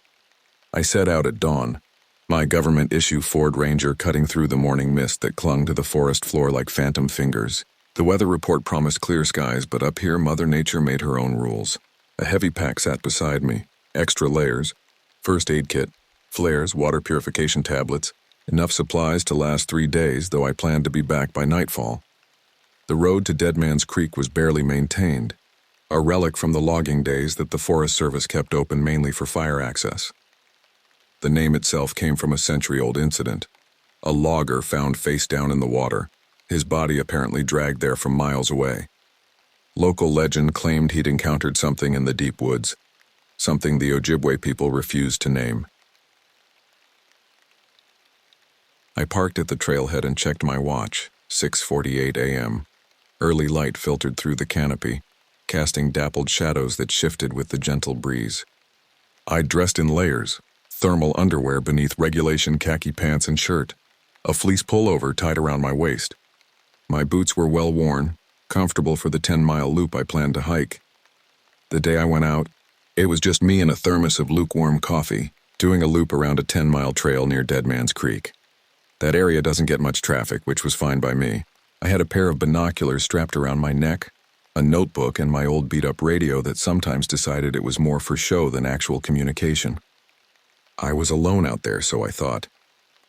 I set out at dawn, my government-issue Ford Ranger cutting through the morning mist that clung to the forest floor like phantom fingers. The weather report promised clear skies, but up here Mother Nature made her own rules. A heavy pack sat beside me, extra layers, first aid kit, flares, water purification tablets, enough supplies to last 3 days, though I planned to be back by nightfall. The road to Dead Man's Creek was barely maintained, a relic from the logging days that the Forest Service kept open mainly for fire access. The name itself came from a century-old incident. A logger found face down in the water, his body apparently dragged there from miles away. Local legend claimed he'd encountered something in the deep woods, something the Ojibwe people refused to name. I parked at the trailhead and checked my watch, 6:48 a.m. Early light filtered through the canopy, casting dappled shadows that shifted with the gentle breeze. I'd dressed in layers, thermal underwear beneath regulation khaki pants and shirt, a fleece pullover tied around my waist. My boots were well worn, comfortable for the 10-mile loop I planned to hike. The day I went out, it was just me and a thermos of lukewarm coffee, doing a loop around a 10-mile trail near Dead Man's Creek. That area doesn't get much traffic, which was fine by me. I had a pair of binoculars strapped around my neck, a notebook, and my old beat-up radio that sometimes decided it was more for show than actual communication. I was alone out there, so I thought.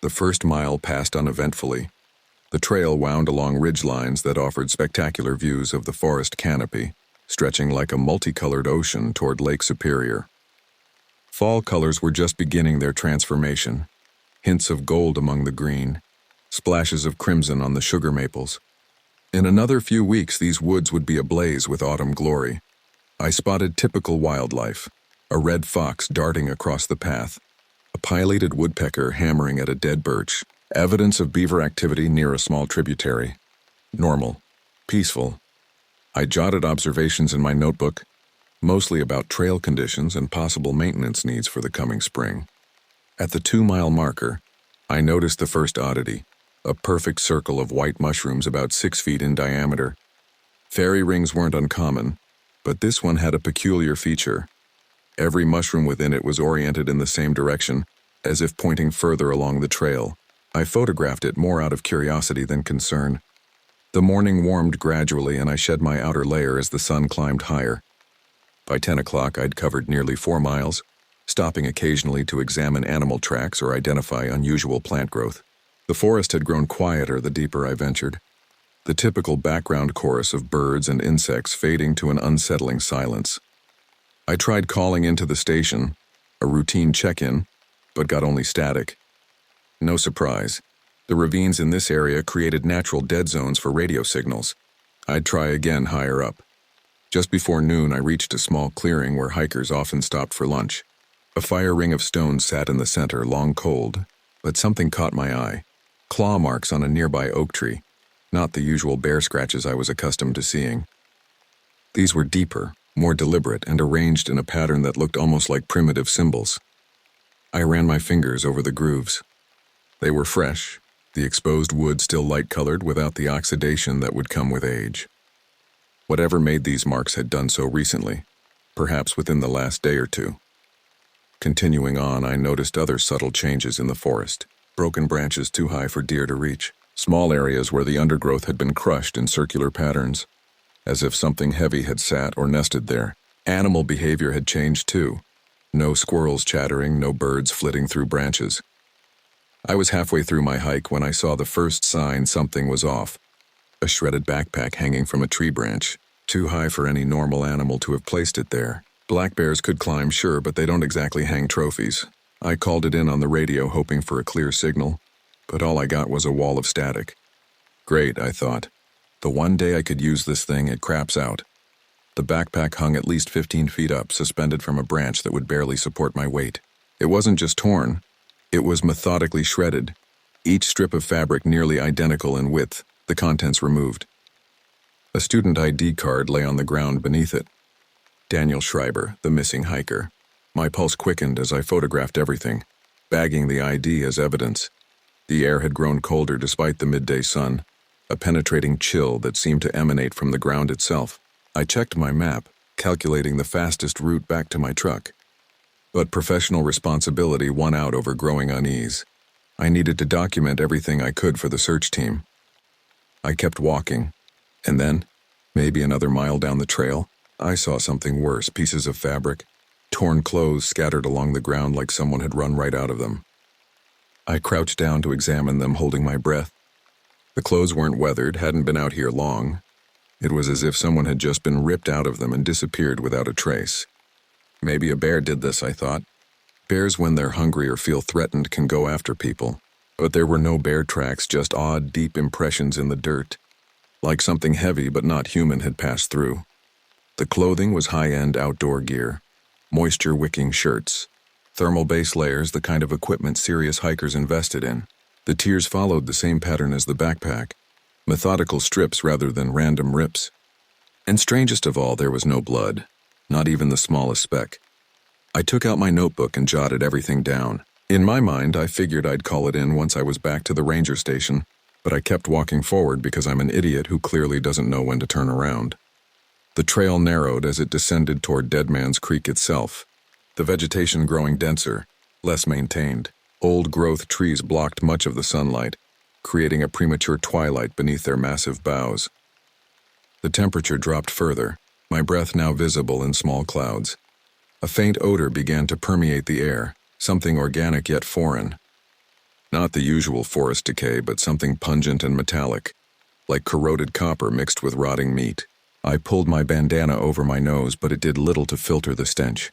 The first mile passed uneventfully. The trail wound along ridgelines that offered spectacular views of the forest canopy, stretching like a multicolored ocean toward Lake Superior. Fall colors were just beginning their transformation, hints of gold among the green, splashes of crimson on the sugar maples. In another few weeks, these woods would be ablaze with autumn glory. I spotted typical wildlife, a red fox darting across the path, a pileated woodpecker hammering at a dead birch, evidence of beaver activity near a small tributary. Normal, peaceful. I jotted observations in my notebook, mostly about trail conditions and possible maintenance needs for the coming spring. At the 2-mile marker, I noticed the first oddity, a perfect circle of white mushrooms about 6 feet in diameter. Fairy rings weren't uncommon, but this one had a peculiar feature. Every mushroom within it was oriented in the same direction, as if pointing further along the trail. I photographed it more out of curiosity than concern. The morning warmed gradually, and I shed my outer layer as the sun climbed higher. By 10 o'clock, I'd covered nearly 4 miles, stopping occasionally to examine animal tracks or identify unusual plant growth. The forest had grown quieter the deeper I ventured, the typical background chorus of birds and insects fading to an unsettling silence. I tried calling into the station, a routine check-in, but got only static. No surprise. The ravines in this area created natural dead zones for radio signals. I'd try again higher up. Just before noon, I reached a small clearing where hikers often stopped for lunch. A fire ring of stones sat in the center, long cold, but something caught my eye. Claw marks on a nearby oak tree, not the usual bear scratches I was accustomed to seeing. These were deeper, more deliberate, and arranged in a pattern that looked almost like primitive symbols. I ran my fingers over the grooves. They were fresh, the exposed wood still light-colored without the oxidation that would come with age. Whatever made these marks had done so recently, perhaps within the last day or two. Continuing on, I noticed other subtle changes in the forest. Broken branches too high for deer to reach. Small areas where the undergrowth had been crushed in circular patterns, as if something heavy had sat or nested there. Animal behavior had changed too. No squirrels chattering, no birds flitting through branches. I was halfway through my hike when I saw the first sign something was off. A shredded backpack hanging from a tree branch, too high for any normal animal to have placed it there. Black bears could climb, sure, but they don't exactly hang trophies. I called it in on the radio hoping for a clear signal, but all I got was a wall of static. Great, I thought. The one day I could use this thing, it craps out. The backpack hung at least 15 feet up, suspended from a branch that would barely support my weight. It wasn't just torn. It was methodically shredded, each strip of fabric nearly identical in width, the contents removed. A student ID card lay on the ground beneath it. Daniel Schreiber, the missing hiker. My pulse quickened as I photographed everything, bagging the ID as evidence. The air had grown colder despite the midday sun, a penetrating chill that seemed to emanate from the ground itself. I checked my map, calculating the fastest route back to my truck. But professional responsibility won out over growing unease. I needed to document everything I could for the search team. I kept walking, and then, maybe another mile down the trail, I saw something worse, pieces of fabric, torn clothes scattered along the ground like someone had run right out of them. I crouched down to examine them, holding my breath. The clothes weren't weathered, hadn't been out here long. It was as if someone had just been ripped out of them and disappeared without a trace. Maybe a bear did this, I thought. Bears, when they're hungry or feel threatened, can go after people. But there were no bear tracks, just odd, deep impressions in the dirt, like something heavy but not human had passed through. The clothing was high-end outdoor gear, moisture-wicking shirts, thermal base layers, the kind of equipment serious hikers invested in. The tiers followed the same pattern as the backpack, methodical strips rather than random rips. And strangest of all, there was no blood, not even the smallest speck. I took out my notebook and jotted everything down. In my mind, I figured I'd call it in once I was back to the ranger station, but I kept walking forward because I'm an idiot who clearly doesn't know when to turn around. The trail narrowed as it descended toward Dead Man's Creek itself, the vegetation growing denser, less maintained. Old-growth trees blocked much of the sunlight, creating a premature twilight beneath their massive boughs. The temperature dropped further, my breath now visible in small clouds. A faint odor began to permeate the air, something organic yet foreign. Not the usual forest decay, but something pungent and metallic, like corroded copper mixed with rotting meat. I pulled my bandana over my nose, but it did little to filter the stench.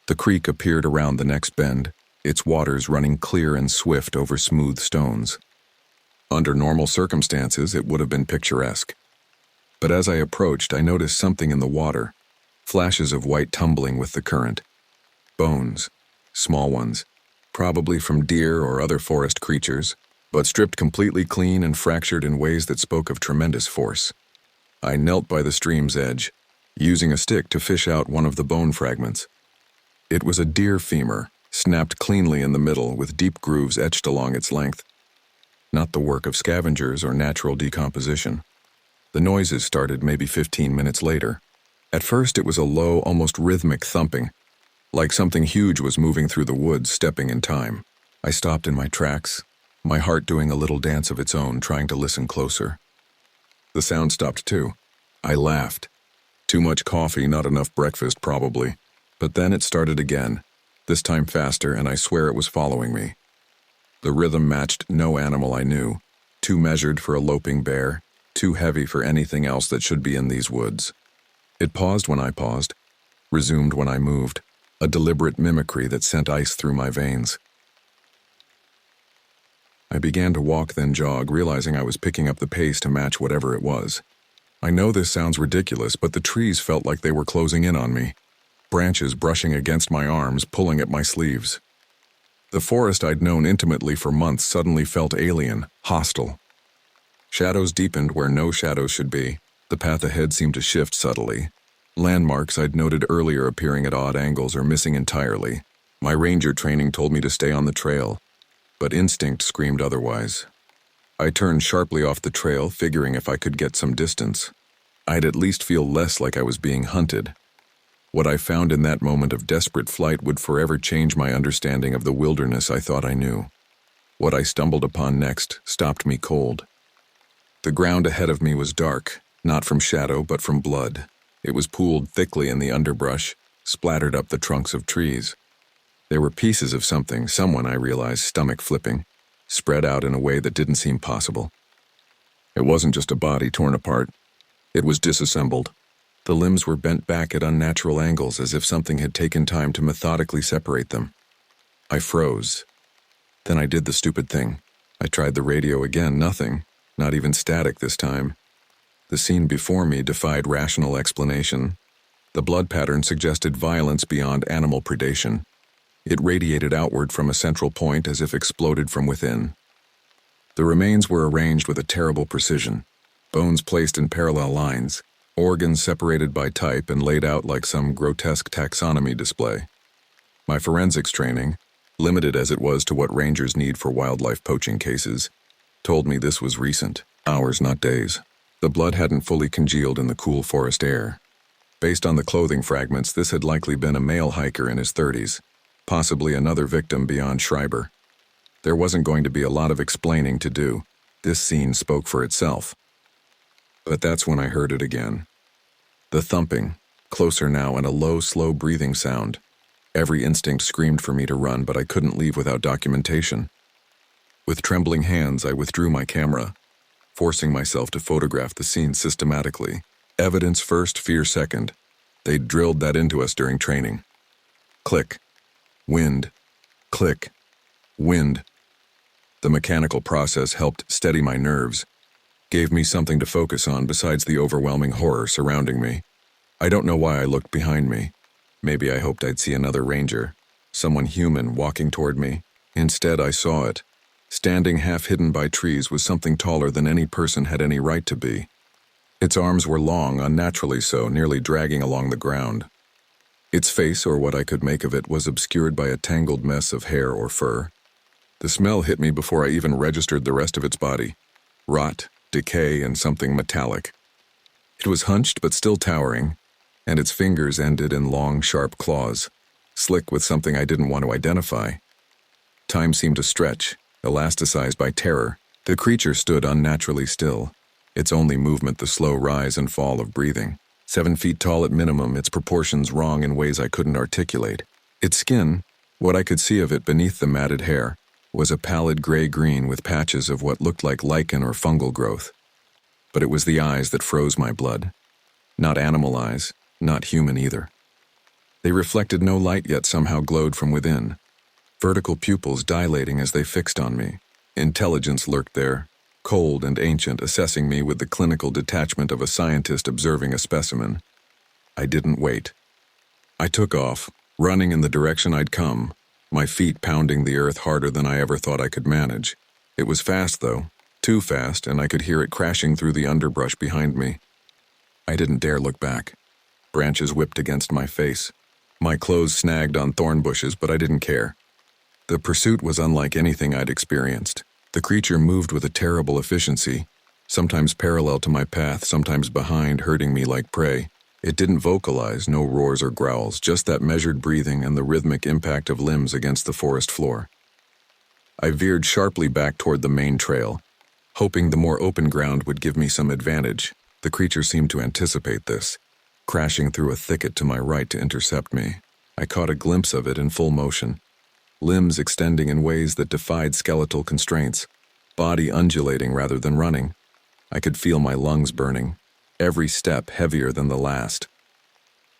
The creek appeared around the next bend, its waters running clear and swift over smooth stones. Under normal circumstances, it would have been picturesque. But as I approached, I noticed something in the water, flashes of white tumbling with the current. Bones, small ones, probably from deer or other forest creatures, but stripped completely clean and fractured in ways that spoke of tremendous force. I knelt by the stream's edge, using a stick to fish out one of the bone fragments. It was a deer femur, snapped cleanly in the middle with deep grooves etched along its length. Not the work of scavengers or natural decomposition. The noises started maybe 15 minutes later. At first it was a low, almost rhythmic thumping, like something huge was moving through the woods, stepping in time. I stopped in my tracks, my heart doing a little dance of its own, trying to listen closer. The sound stopped too. I laughed. Too much coffee, not enough breakfast, probably. But then it started again, this time faster, and I swear it was following me. The rhythm matched no animal I knew, too measured for a loping bear, too heavy for anything else that should be in these woods. It paused when I paused, resumed when I moved, a deliberate mimicry that sent ice through my veins. I began to walk, then jog, realizing I was picking up the pace to match whatever it was. I know this sounds ridiculous, but the trees felt like they were closing in on me, branches brushing against my arms, pulling at my sleeves. The forest I'd known intimately for months suddenly felt alien, hostile. Shadows deepened where no shadows should be. The path ahead seemed to shift subtly. Landmarks I'd noted earlier appearing at odd angles or missing entirely. My ranger training told me to stay on the trail, but instinct screamed otherwise. I turned sharply off the trail, figuring if I could get some distance, I'd at least feel less like I was being hunted. What I found in that moment of desperate flight would forever change my understanding of the wilderness I thought I knew. What I stumbled upon next stopped me cold. The ground ahead of me was dark, not from shadow but from blood. It was pooled thickly in the underbrush, splattered up the trunks of trees. There were pieces of something, someone, I realized, stomach flipping, spread out in a way that didn't seem possible. It wasn't just a body torn apart. It was disassembled. The limbs were bent back at unnatural angles, as if something had taken time to methodically separate them. I froze. Then I did the stupid thing. I tried the radio again, nothing, not even static this time. The scene before me defied rational explanation. The blood pattern suggested violence beyond animal predation. It radiated outward from a central point as if exploded from within. The remains were arranged with a terrible precision, bones placed in parallel lines, organs separated by type and laid out like some grotesque taxonomy display. My forensics training, limited as it was to what rangers need for wildlife poaching cases, told me this was recent, hours, not days. The blood hadn't fully congealed in the cool forest air. Based on the clothing fragments, this had likely been a male hiker in his 30s, possibly another victim beyond Schreiber. There wasn't going to be a lot of explaining to do. This scene spoke for itself. But that's when I heard it again. The thumping, closer now, and a low, slow breathing sound. Every instinct screamed for me to run, but I couldn't leave without documentation. With trembling hands, I withdrew my camera, forcing myself to photograph the scene systematically. Evidence first, fear second. They'd drilled that into us during training. Click. Wind. Click. Wind. The mechanical process helped steady my nerves, gave me something to focus on besides the overwhelming horror surrounding me. I don't know why I looked behind me. Maybe I hoped I'd see another ranger, someone human walking toward me. Instead, I saw it. Standing half hidden by trees was something taller than any person had any right to be. Its arms were long, unnaturally so, nearly dragging along the ground. Its face, or what I could make of it, was obscured by a tangled mess of hair or fur. The smell hit me before I even registered the rest of its body. Rot, decay, and something metallic. It was hunched but still towering, and its fingers ended in long, sharp claws, slick with something I didn't want to identify. Time seemed to stretch, elasticized by terror. The creature stood unnaturally still, its only movement the slow rise and fall of breathing. 7 feet tall at minimum, its proportions wrong in ways I couldn't articulate. Its skin, what I could see of it beneath the matted hair, was a pallid gray-green with patches of what looked like lichen or fungal growth. But it was the eyes that froze my blood. Not animal eyes, not human either. They reflected no light yet somehow glowed from within. Vertical pupils dilating as they fixed on me. Intelligence lurked there, cold and ancient, assessing me with the clinical detachment of a scientist observing a specimen. I didn't wait. I took off, running in the direction I'd come, my feet pounding the earth harder than I ever thought I could manage. It was fast, though, too fast, and I could hear it crashing through the underbrush behind me. I didn't dare look back. Branches whipped against my face. My clothes snagged on thorn bushes, but I didn't care. The pursuit was unlike anything I'd experienced. The creature moved with a terrible efficiency, sometimes parallel to my path, sometimes behind, herding me like prey. It didn't vocalize, no roars or growls, just that measured breathing and the rhythmic impact of limbs against the forest floor. I veered sharply back toward the main trail, hoping the more open ground would give me some advantage. The creature seemed to anticipate this, crashing through a thicket to my right to intercept me. I caught a glimpse of it in full motion, limbs extending in ways that defied skeletal constraints, body undulating rather than running. I could feel my lungs burning, every step heavier than the last.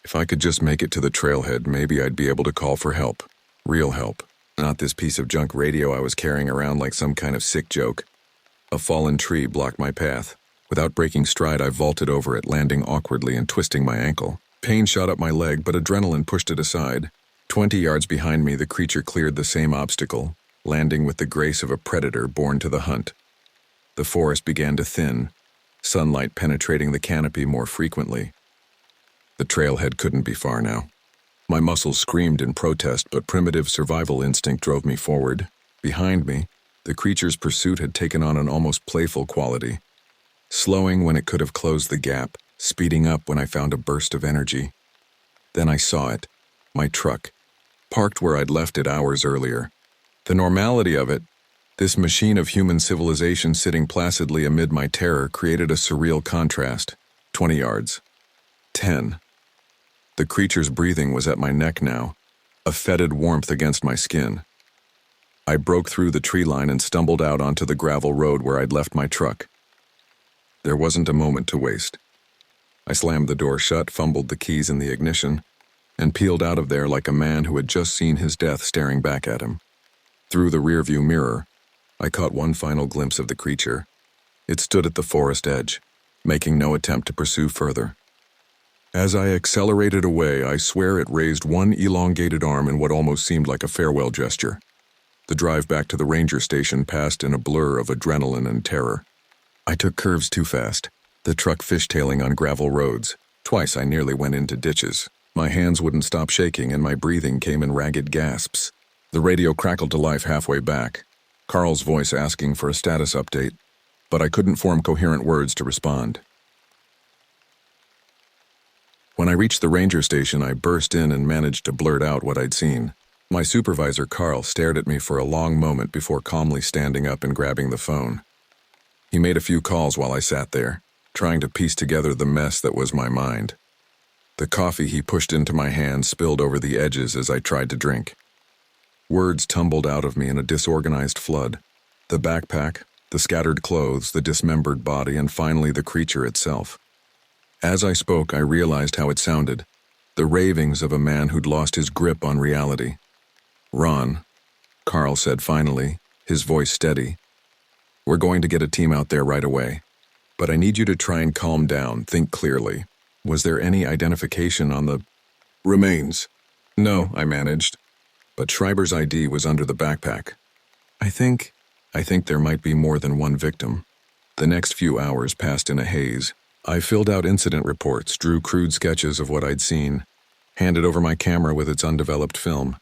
If I could just make it to the trailhead, maybe I'd be able to call for help. Real help. Not this piece of junk radio I was carrying around like some kind of sick joke. A fallen tree blocked my path. Without breaking stride, I vaulted over it, landing awkwardly and twisting my ankle. Pain shot up my leg, but adrenaline pushed it aside. 20 yards behind me, the creature cleared the same obstacle, landing with the grace of a predator born to the hunt. The forest began to thin, sunlight penetrating the canopy more frequently. The trailhead couldn't be far now. My muscles screamed in protest, but primitive survival instinct drove me forward. Behind me, the creature's pursuit had taken on an almost playful quality, slowing when it could have closed the gap, speeding up when I found a burst of energy. Then I saw it, my truck, parked where I'd left it hours earlier. The normality of it, this machine of human civilization sitting placidly amid my terror, created a surreal contrast. 20 yards. 10. The creature's breathing was at my neck now, a fetid warmth against my skin. I broke through the tree line and stumbled out onto the gravel road where I'd left my truck. There wasn't a moment to waste. I slammed the door shut, fumbled the keys in the ignition, and peeled out of there like a man who had just seen his death staring back at him. Through the rearview mirror, I caught one final glimpse of the creature. It stood at the forest edge, making no attempt to pursue further. As I accelerated away, I swear it raised one elongated arm in what almost seemed like a farewell gesture. The drive back to the ranger station passed in a blur of adrenaline and terror. I took curves too fast, the truck fishtailing on gravel roads. Twice I nearly went into ditches. My hands wouldn't stop shaking and my breathing came in ragged gasps. The radio crackled to life halfway back, Carl's voice asking for a status update, but I couldn't form coherent words to respond. When I reached the ranger station, I burst in and managed to blurt out what I'd seen. My supervisor, Carl, stared at me for a long moment before calmly standing up and grabbing the phone. He made a few calls while I sat there, trying to piece together the mess that was my mind. The coffee he pushed into my hand spilled over the edges as I tried to drink. Words tumbled out of me in a disorganized flood. The backpack, the scattered clothes, the dismembered body, and finally the creature itself. As I spoke, I realized how it sounded. The ravings of a man who'd lost his grip on reality. "Ron," Carl said finally, his voice steady. "We're going to get a team out there right away. But I need you to try and calm down, think clearly. Was there any identification on the remains?" "No," I managed. "But Schreiber's ID was under the backpack." I think there might be more than one victim." The next few hours passed in a haze. I filled out incident reports, drew crude sketches of what I'd seen, handed over my camera with its undeveloped film.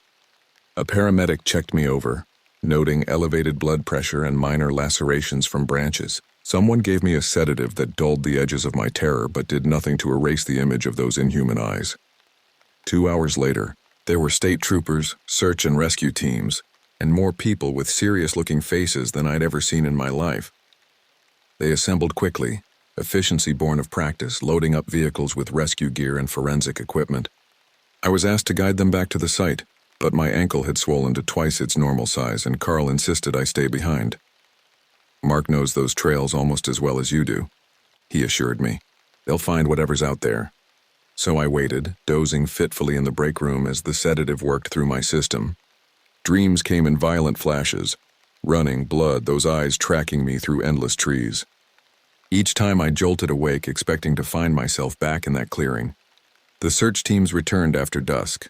A paramedic checked me over, noting elevated blood pressure and minor lacerations from branches. Someone gave me a sedative that dulled the edges of my terror but did nothing to erase the image of those inhuman eyes. 2 hours later, there were state troopers, search and rescue teams, and more people with serious-looking faces than I'd ever seen in my life. They assembled quickly, efficiency born of practice, loading up vehicles with rescue gear and forensic equipment. I was asked to guide them back to the site, but my ankle had swollen to twice its normal size and Carl insisted I stay behind. "Mark knows those trails almost as well as you do," he assured me. "They'll find whatever's out there." So I waited, dozing fitfully in the break room as the sedative worked through my system. Dreams came in violent flashes, running, blood, those eyes tracking me through endless trees. Each time I jolted awake, expecting to find myself back in that clearing. The search teams returned after dusk,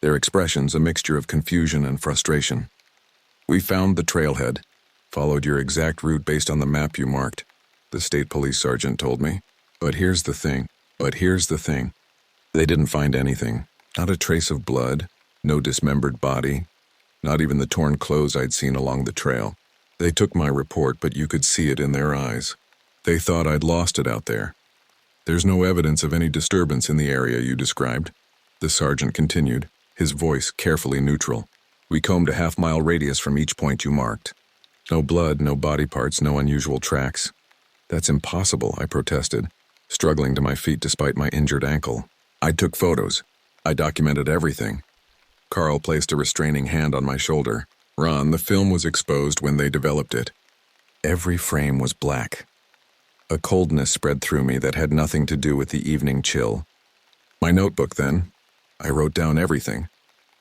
their expressions a mixture of confusion and frustration. "We found the trailhead, followed your exact route based on the map you marked," the state police sergeant told me. But here's the thing. They didn't find anything. Not a trace of blood, no dismembered body, not even the torn clothes I'd seen along the trail. They took my report, but you could see it in their eyes. They thought I'd lost it out there. "There's no evidence of any disturbance in the area you described," the sergeant continued, his voice carefully neutral. "We combed a half-mile radius from each point you marked. No blood, no body parts, no unusual tracks." "That's impossible," I protested, struggling to my feet despite my injured ankle. "I took photos. I documented everything." Carl placed a restraining hand on my shoulder. "Ron, the film was exposed when they developed it." Every frame was black. A coldness spread through me that had nothing to do with the evening chill. "My notebook, then." I wrote down everything.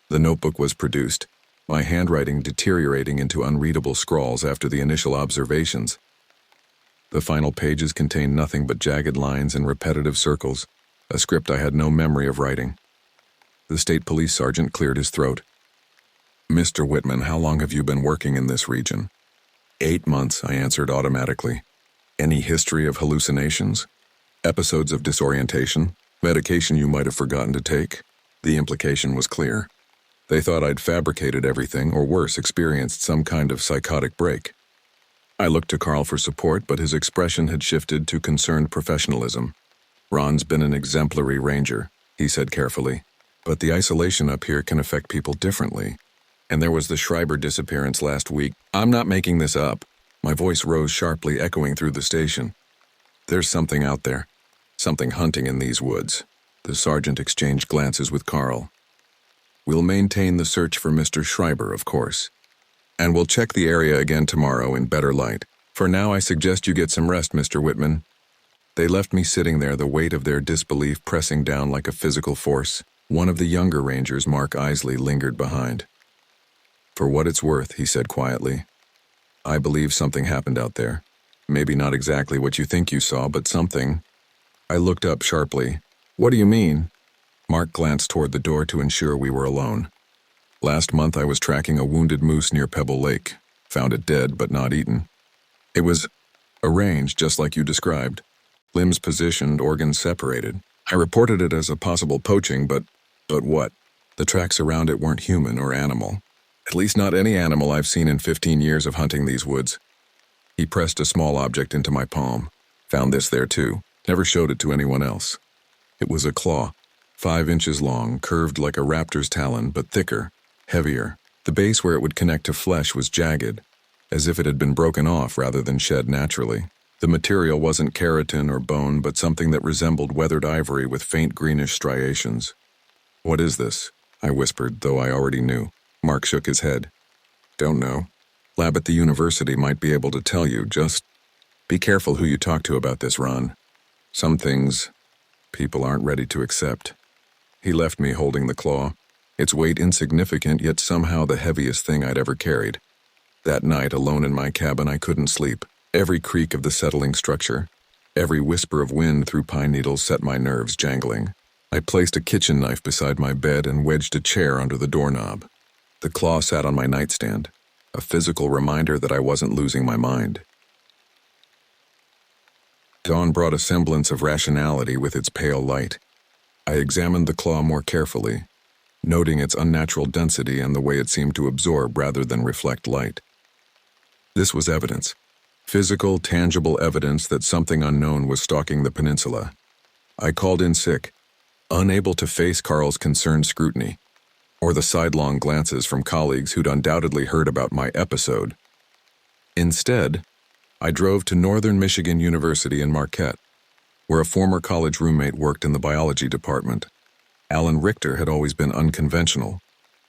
The notebook was produced, my handwriting deteriorating into unreadable scrawls after the initial observations. The final pages contained nothing but jagged lines and repetitive circles, a script I had no memory of writing. The state police sergeant cleared his throat. "Mr. Whitman, how long have you been working in this region?" 8 months, I answered automatically. "Any history of hallucinations? Episodes of disorientation? Medication you might have forgotten to take?" The implication was clear. They thought I'd fabricated everything, or worse, experienced some kind of psychotic break. I looked to Carl for support, but his expression had shifted to concerned professionalism. "Ron's been an exemplary ranger," he said carefully. "But the isolation up here can affect people differently. And there was the Schreiber disappearance last week. I'm not making this up." My voice rose sharply, echoing through the station. "There's something out there. Something hunting in these woods." The sergeant exchanged glances with Carl. "We'll maintain the search for Mr. Schreiber, of course. And we'll check the area again tomorrow in better light. For now, I suggest you get some rest, Mr. Whitman." They left me sitting there, the weight of their disbelief pressing down like a physical force. One of the younger rangers, Mark Isley, lingered behind. "For what it's worth," he said quietly, "I believe something happened out there. Maybe not exactly what you think you saw, but something." I looked up sharply. "What do you mean?" Mark glanced toward the door to ensure we were alone. "Last month I was tracking a wounded moose near Pebble Lake. Found it dead, but not eaten. It was arranged just like you described. Limbs positioned, organs separated. I reported it as a possible poaching, but what? The tracks around it weren't human or animal. At least not any animal I've seen in 15 years of hunting these woods." He pressed a small object into my palm. "Found this there too. Never showed it to anyone else." It was a claw, 5 inches long, curved like a raptor's talon, but thicker, heavier. The base where it would connect to flesh was jagged, as if it had been broken off rather than shed naturally. The material wasn't keratin or bone, but something that resembled weathered ivory with faint greenish striations. "What is this?" I whispered, though I already knew. Mark shook his head. "Don't know. Lab at the university might be able to tell you. Just be careful who you talk to about this, Ron. Some things people aren't ready to accept." He left me holding the claw, its weight insignificant, yet somehow the heaviest thing I'd ever carried. That night, alone in my cabin, I couldn't sleep. Every creak of the settling structure, every whisper of wind through pine needles set my nerves jangling. I placed a kitchen knife beside my bed and wedged a chair under the doorknob. The claw sat on my nightstand, a physical reminder that I wasn't losing my mind. Dawn brought a semblance of rationality with its pale light. I examined the claw more carefully, noting its unnatural density and the way it seemed to absorb rather than reflect light. This was evidence. Physical, tangible evidence that something unknown was stalking the peninsula. I called in sick, unable to face Carl's concerned scrutiny, or the sidelong glances from colleagues who'd undoubtedly heard about my episode. Instead, I drove to Northern Michigan University in Marquette, where a former college roommate worked in the biology department. Alan Richter had always been unconventional,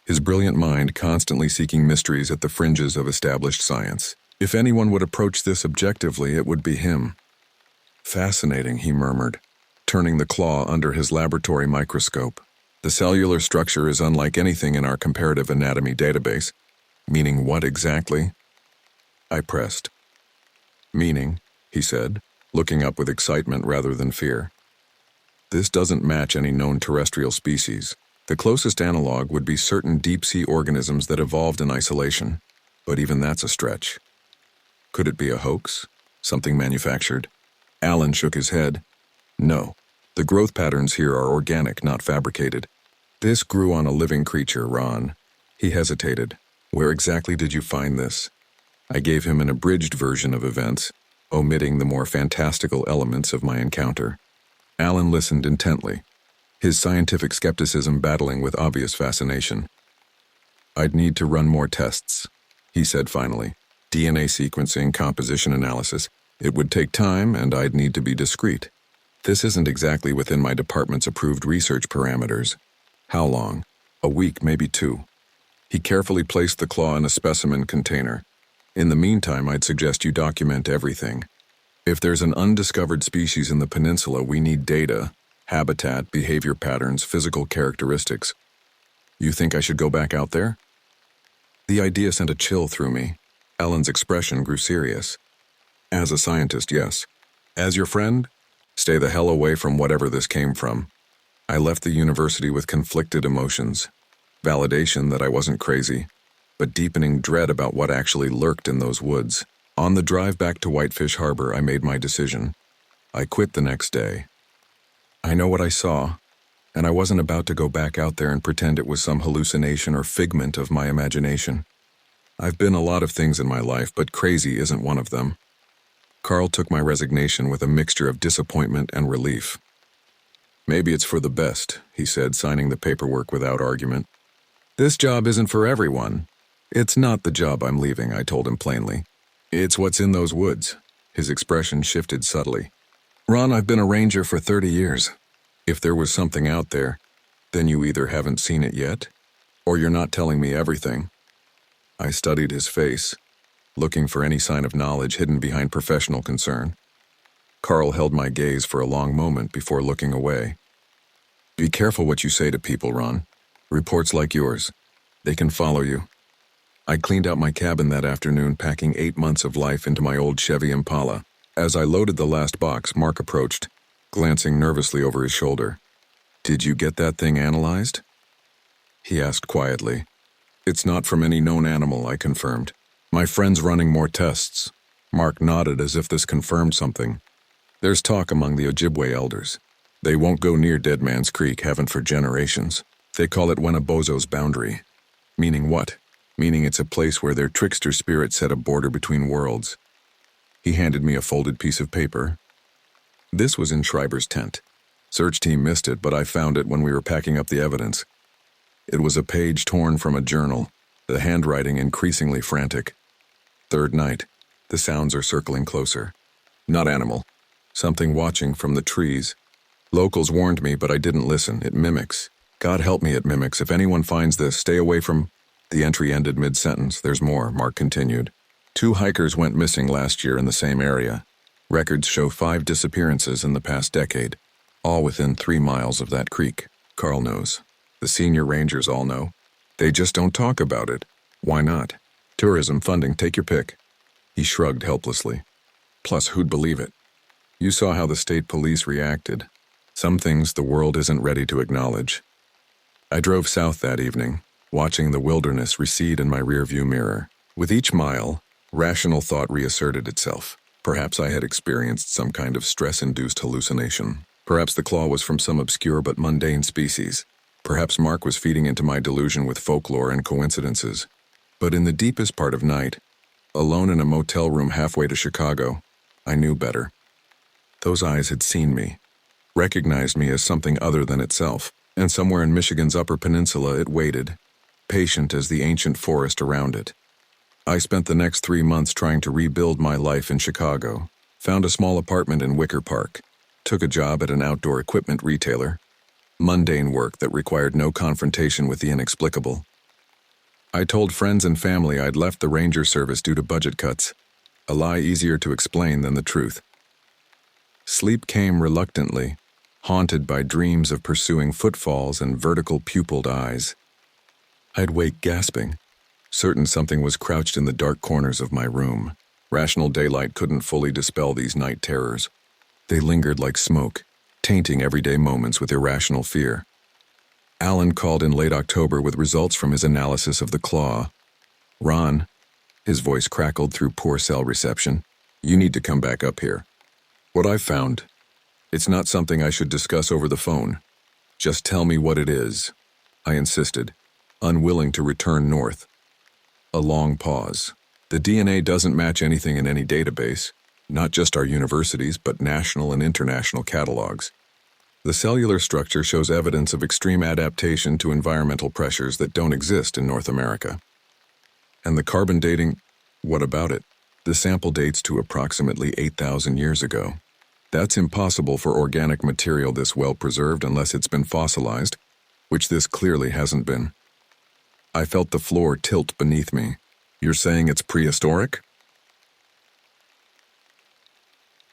his brilliant mind constantly seeking mysteries at the fringes of established science. If anyone would approach this objectively, it would be him. Fascinating, he murmured, turning the claw under his laboratory microscope. The cellular structure is unlike anything in our comparative anatomy database. Meaning what exactly? I pressed. Meaning, he said, looking up with excitement rather than fear. This doesn't match any known terrestrial species. The closest analog would be certain deep-sea organisms that evolved in isolation, but even that's a stretch. Could it be a hoax? Something manufactured? Alan shook his head. No. The growth patterns here are organic, not fabricated. This grew on a living creature, Ron. He hesitated. Where exactly did you find this? I gave him an abridged version of events, omitting the more fantastical elements of my encounter. Alan listened intently, his scientific skepticism battling with obvious fascination. I'd need to run more tests, he said finally. DNA sequencing, composition analysis. It would take time, and I'd need to be discreet. This isn't exactly within my department's approved research parameters. How long? A week, maybe 2. He carefully placed the claw in a specimen container. In the meantime, I'd suggest you document everything. If there's an undiscovered species in the peninsula, we need data, habitat, behavior patterns, physical characteristics. You think I should go back out there? The idea sent a chill through me. Alan's expression grew serious. As a scientist, yes. As your friend, stay the hell away from whatever this came from. I left the university with conflicted emotions. Validation that I wasn't crazy, but deepening dread about what actually lurked in those woods. On the drive back to Whitefish Harbor, I made my decision. I quit the next day. I know what I saw, and I wasn't about to go back out there and pretend it was some hallucination or figment of my imagination. I've been a lot of things in my life, but crazy isn't one of them. Carl took my resignation with a mixture of disappointment and relief. Maybe it's for the best, he said, signing the paperwork without argument. This job isn't for everyone. It's not the job I'm leaving, I told him plainly. It's what's in those woods. His expression shifted subtly. Ron, I've been a ranger for 30 years. If there was something out there, then you either haven't seen it yet, or you're not telling me everything. I studied his face, looking for any sign of knowledge hidden behind professional concern. Carl held my gaze for a long moment before looking away. Be careful what you say to people, Ron. Reports like yours, they can follow you. I cleaned out my cabin that afternoon, packing 8 months of life into my old Chevy Impala. As I loaded the last box, Mark approached, glancing nervously over his shoulder. Did you get that thing analyzed? He asked quietly. It's not from any known animal, I confirmed. My friend's running more tests. Mark nodded as if this confirmed something. There's talk among the Ojibwe elders. They won't go near Dead Man's Creek, haven't for generations. They call it Wendigo's boundary. Meaning what? Meaning it's a place where their trickster spirit set a border between worlds. He handed me a folded piece of paper. This was in Schreiber's tent. Search team missed it, but I found it when we were packing up the evidence. It was a page torn from a journal, the handwriting increasingly frantic. Third night. The sounds are circling closer. Not animal. Something watching from the trees. Locals warned me, but I didn't listen. It mimics. God help me, it mimics. If anyone finds this, stay away from... The entry ended mid-sentence. There's more, Mark continued. 2 hikers went missing last year in the same area. Records show 5 disappearances in the past decade, all within 3 miles of that creek. Carl knows. The senior rangers all know. They just don't talk about it. Why not? Tourism funding, take your pick. He shrugged helplessly. Plus, who'd believe it? You saw how the state police reacted. Some things the world isn't ready to acknowledge. I drove south that evening, watching the wilderness recede in my rearview mirror. With each mile, rational thought reasserted itself. Perhaps I had experienced some kind of stress-induced hallucination. Perhaps the claw was from some obscure but mundane species. Perhaps Mark was feeding into my delusion with folklore and coincidences. But in the deepest part of night, alone in a motel room halfway to Chicago, I knew better. Those eyes had seen me, recognized me as something other than itself, and somewhere in Michigan's Upper Peninsula it waited, patient as the ancient forest around it. I spent the next 3 months trying to rebuild my life in Chicago, found a small apartment in Wicker Park, took a job at an outdoor equipment retailer, mundane work that required no confrontation with the inexplicable. I told friends and family I'd left the Ranger Service due to budget cuts, a lie easier to explain than the truth. Sleep came reluctantly, haunted by dreams of pursuing footfalls and vertical pupilled eyes. I'd wake gasping, certain something was crouched in the dark corners of my room. Rational daylight couldn't fully dispel these night terrors. They lingered like smoke, tainting everyday moments with irrational fear. Alan called in late October with results from his analysis of the claw. Ron, his voice crackled through poor cell reception, you need to come back up here. What I've found, it's not something I should discuss over the phone. Just tell me what it is, I insisted, unwilling to return north. A long pause. The DNA doesn't match anything in any database, not just our universities, but national and international catalogs. The cellular structure shows evidence of extreme adaptation to environmental pressures that don't exist in North America. And the carbon dating, what about it? The sample dates to approximately 8,000 years ago. That's impossible for organic material this well preserved unless it's been fossilized, which this clearly hasn't been. I felt the floor tilt beneath me. You're saying it's prehistoric?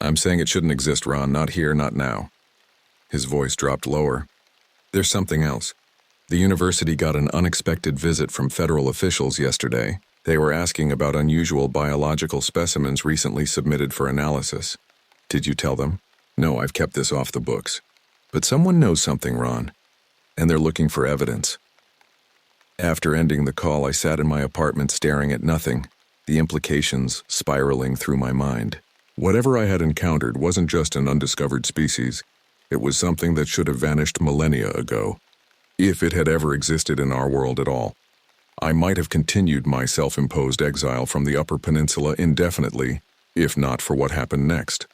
I'm saying it shouldn't exist, Ron, not here, not now. His voice dropped lower. There's something else. The university got an unexpected visit from federal officials yesterday. They were asking about unusual biological specimens recently submitted for analysis. Did you tell them? No, I've kept this off the books. But someone knows something, Ron, and they're looking for evidence. After ending the call, I sat in my apartment staring at nothing, the implications spiraling through my mind. Whatever I had encountered wasn't just an undiscovered species. It was something that should have vanished millennia ago, if it had ever existed in our world at all. I might have continued my self-imposed exile from the Upper Peninsula indefinitely, if not for what happened next.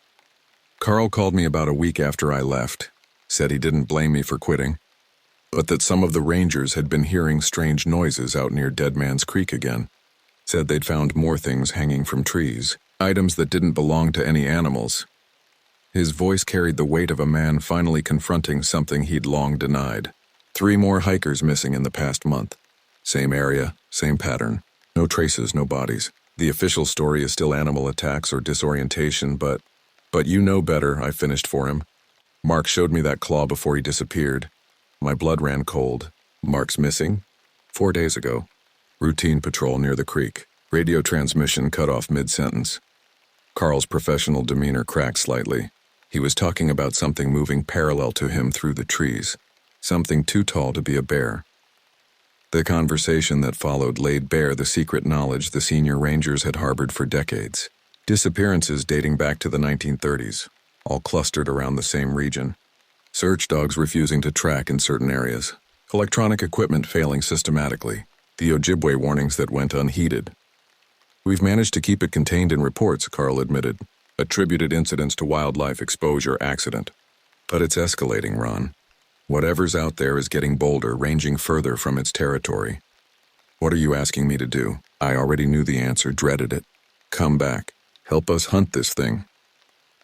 Carl called me about a week after I left, said he didn't blame me for quitting, but that some of the rangers had been hearing strange noises out near Dead Man's Creek again. Said they'd found more things hanging from trees, items that didn't belong to any animals. His voice carried the weight of a man finally confronting something he'd long denied. 3 more hikers missing in the past month. Same area, same pattern. No traces, no bodies. The official story is still animal attacks or disorientation, but you know better, I finished for him. Mark showed me that claw before he disappeared. My blood ran cold. Mark's missing? 4 days ago. Routine patrol near the creek. Radio transmission cut off mid-sentence. Carl's professional demeanor cracked slightly. He was talking about something moving parallel to him through the trees. Something too tall to be a bear. The conversation that followed laid bare the secret knowledge the senior rangers had harbored for decades. Disappearances dating back to the 1930s, all clustered around the same region. Search dogs refusing to track in certain areas. Electronic equipment failing systematically. The Ojibwe warnings that went unheeded. We've managed to keep it contained in reports, Carl admitted. Attributed incidents to wildlife exposure accident. But it's escalating, Ron. Whatever's out there is getting bolder, ranging further from its territory. What are you asking me to do? I already knew the answer, dreaded it. Come back. Help us hunt this thing.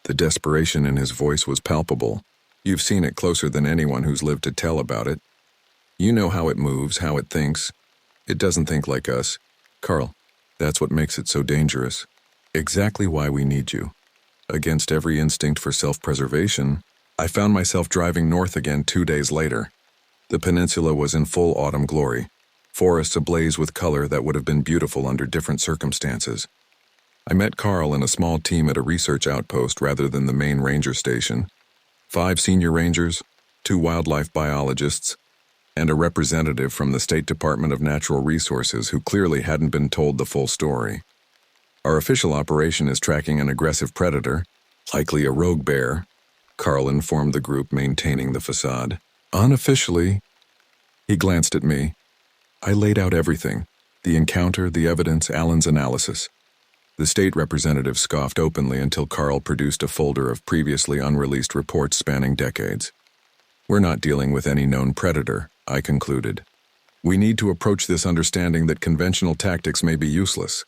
The desperation in his voice was palpable. You've seen it closer than anyone who's lived to tell about it. You know how it moves, how it thinks. It doesn't think like us. Carl, that's what makes it so dangerous. Exactly why we need you. Against every instinct for self-preservation, I found myself driving north again 2 days later. The peninsula was in full autumn glory. forests ablaze with color that would have been beautiful under different circumstances. I met Carl and a small team at a research outpost rather than the main ranger station. 5 senior rangers, 2 wildlife biologists, and a representative from the State Department of Natural Resources who clearly hadn't been told the full story. Our official operation is tracking an aggressive predator, likely a rogue bear, Carl informed the group, maintaining the facade. Unofficially, he glanced at me. I laid out everything: the encounter, the evidence, Alan's analysis. The state representative scoffed openly until Carl produced a folder of previously unreleased reports spanning decades. We're not dealing with any known predator, I concluded. We need to approach this understanding that conventional tactics may be useless.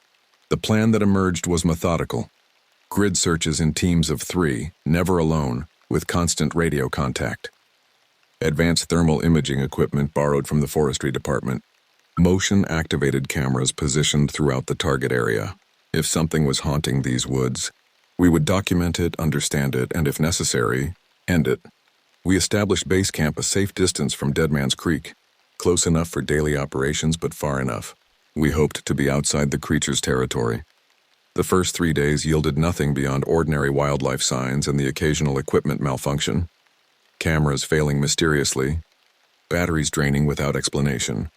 The plan that emerged was methodical. Grid searches in teams of 3, never alone, with constant radio contact. Advanced thermal imaging equipment borrowed from the forestry department. Motion-activated cameras positioned throughout the target area. If something was haunting these woods, we would document it, understand it, and if necessary, end it. We established base camp a safe distance from Deadman's Creek, close enough for daily operations but far enough. We hoped to be outside the creature's territory. The first 3 days yielded nothing beyond ordinary wildlife signs and the occasional equipment malfunction. Cameras failing mysteriously, batteries draining without explanation.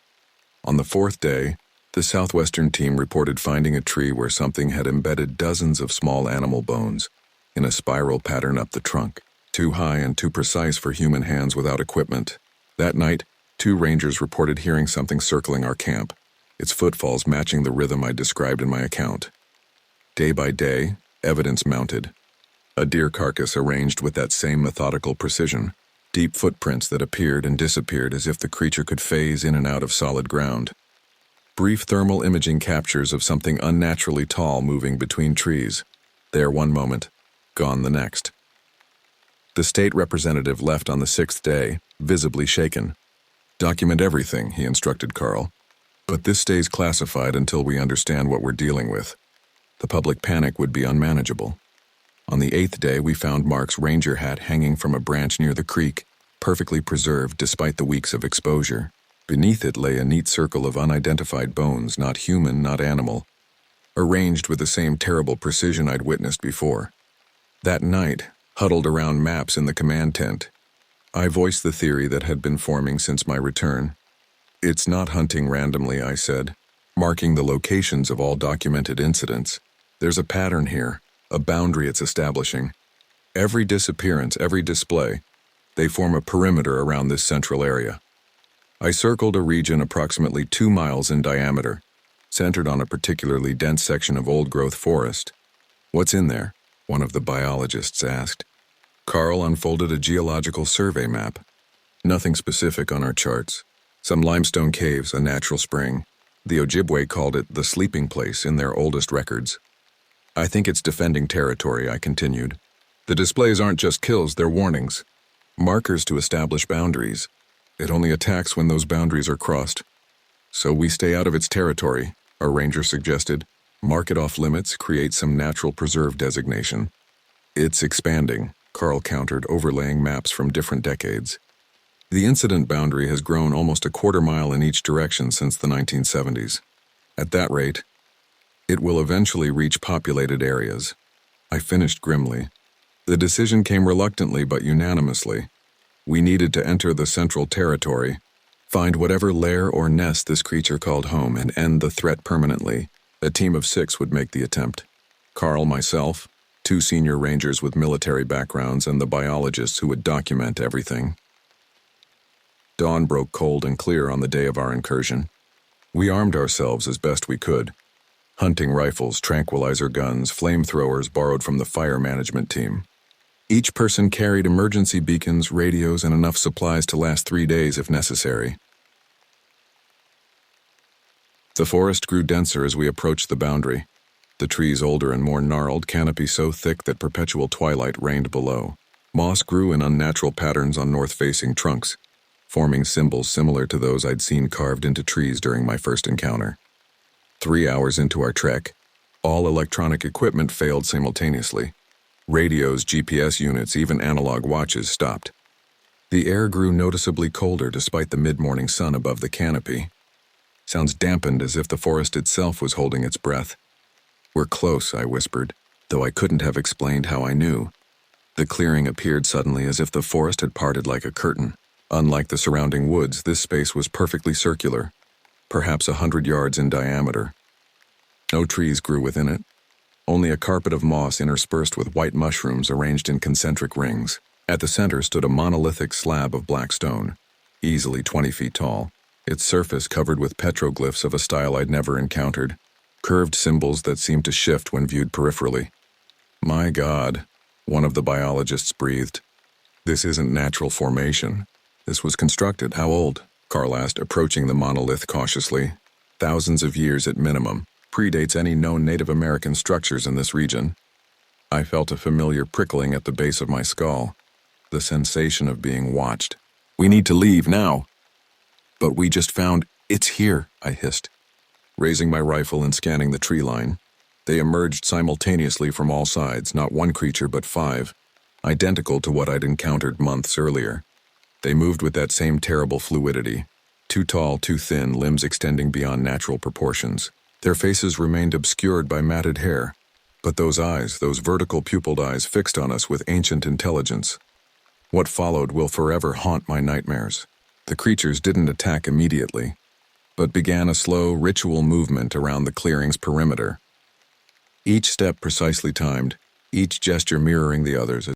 On the 4th day, the southwestern team reported finding a tree where something had embedded dozens of small animal bones in a spiral pattern up the trunk, too high and too precise for human hands without equipment. That night, 2 rangers reported hearing something circling our camp, its footfalls matching the rhythm I described in my account. Day by day, evidence mounted. A deer carcass arranged with that same methodical precision, deep footprints that appeared and disappeared as if the creature could phase in and out of solid ground. Brief thermal imaging captures of something unnaturally tall moving between trees. There one moment, gone the next. The state representative left on the 6th day, visibly shaken. Document everything, he instructed Carl. But this stays classified until we understand what we're dealing with. The public panic would be unmanageable. On the 8th day, we found Mark's ranger hat hanging from a branch near the creek, perfectly preserved despite the weeks of exposure. Beneath it lay a neat circle of unidentified bones, not human, not animal, arranged with the same terrible precision I'd witnessed before. That night, huddled around maps in the command tent, I voiced the theory that had been forming since my return. It's not hunting randomly, I said, marking the locations of all documented incidents. There's a pattern here, a boundary it's establishing. Every disappearance, every display, they form a perimeter around this central area. I circled a region approximately 2 miles in diameter, centered on a particularly dense section of old-growth forest. What's in there? One of the biologists asked. Carl unfolded a geological survey map. Nothing specific on our charts. Some limestone caves, a natural spring. The Ojibwe called it the sleeping place in their oldest records. I think it's defending territory, I continued. The displays aren't just kills, they're warnings. Markers to establish boundaries. It only attacks when those boundaries are crossed. So we stay out of its territory, our ranger suggested. Mark it off limits, create some natural preserve designation. It's expanding, Carl countered, overlaying maps from different decades. The incident boundary has grown almost a 1/4 mile in each direction since the 1970s. At that rate, it will eventually reach populated areas. I finished grimly. The decision came reluctantly but unanimously. We needed to enter the central territory, find whatever lair or nest this creature called home, and end the threat permanently. A team of 6 would make the attempt. Carl, myself, 2 senior rangers with military backgrounds, and the biologists who would document everything. Dawn broke cold and clear on the day of our incursion. We armed ourselves as best we could. Hunting rifles, tranquilizer guns, flamethrowers borrowed from the fire management team. Each person carried emergency beacons, radios, and enough supplies to last 3 days if necessary. The forest grew denser as we approached the boundary, the trees older and more gnarled, canopy so thick that perpetual twilight reigned below. Moss grew in unnatural patterns on north-facing trunks, forming symbols similar to those I'd seen carved into trees during my first encounter. 3 hours into our trek, all electronic equipment failed simultaneously. Radios, GPS units, even analog watches stopped. The air grew noticeably colder despite the mid-morning sun above the canopy. Sounds dampened as if the forest itself was holding its breath. "We're close," I whispered, though I couldn't have explained how I knew. The clearing appeared suddenly as if the forest had parted like a curtain. Unlike the surrounding woods, this space was perfectly circular, perhaps 100 yards in diameter. No trees grew within it, only a carpet of moss interspersed with white mushrooms arranged in concentric rings. At the center stood a monolithic slab of black stone, easily 20 feet tall, its surface covered with petroglyphs of a style I'd never encountered, curved symbols that seemed to shift when viewed peripherally. "My God," one of the biologists breathed. "This isn't natural formation. This was constructed." "How old?" Carl asked, approaching the monolith cautiously. "Thousands of years at minimum. Predates any known Native American structures in this region." I felt a familiar prickling at the base of my skull, the sensation of being watched. "We need to leave now." "But we just found—" "It's here," I hissed, raising my rifle and scanning the tree line. They emerged simultaneously from all sides, not one creature but 5, identical to what I'd encountered months earlier. They moved with that same terrible fluidity, too tall, too thin, limbs extending beyond natural proportions. Their faces remained obscured by matted hair, but those eyes, those vertical pupilled eyes, fixed on us with ancient intelligence. What followed will forever haunt my nightmares. The creatures didn't attack immediately, but began a slow, ritual movement around the clearing's perimeter. Each step precisely timed, each gesture mirroring the others.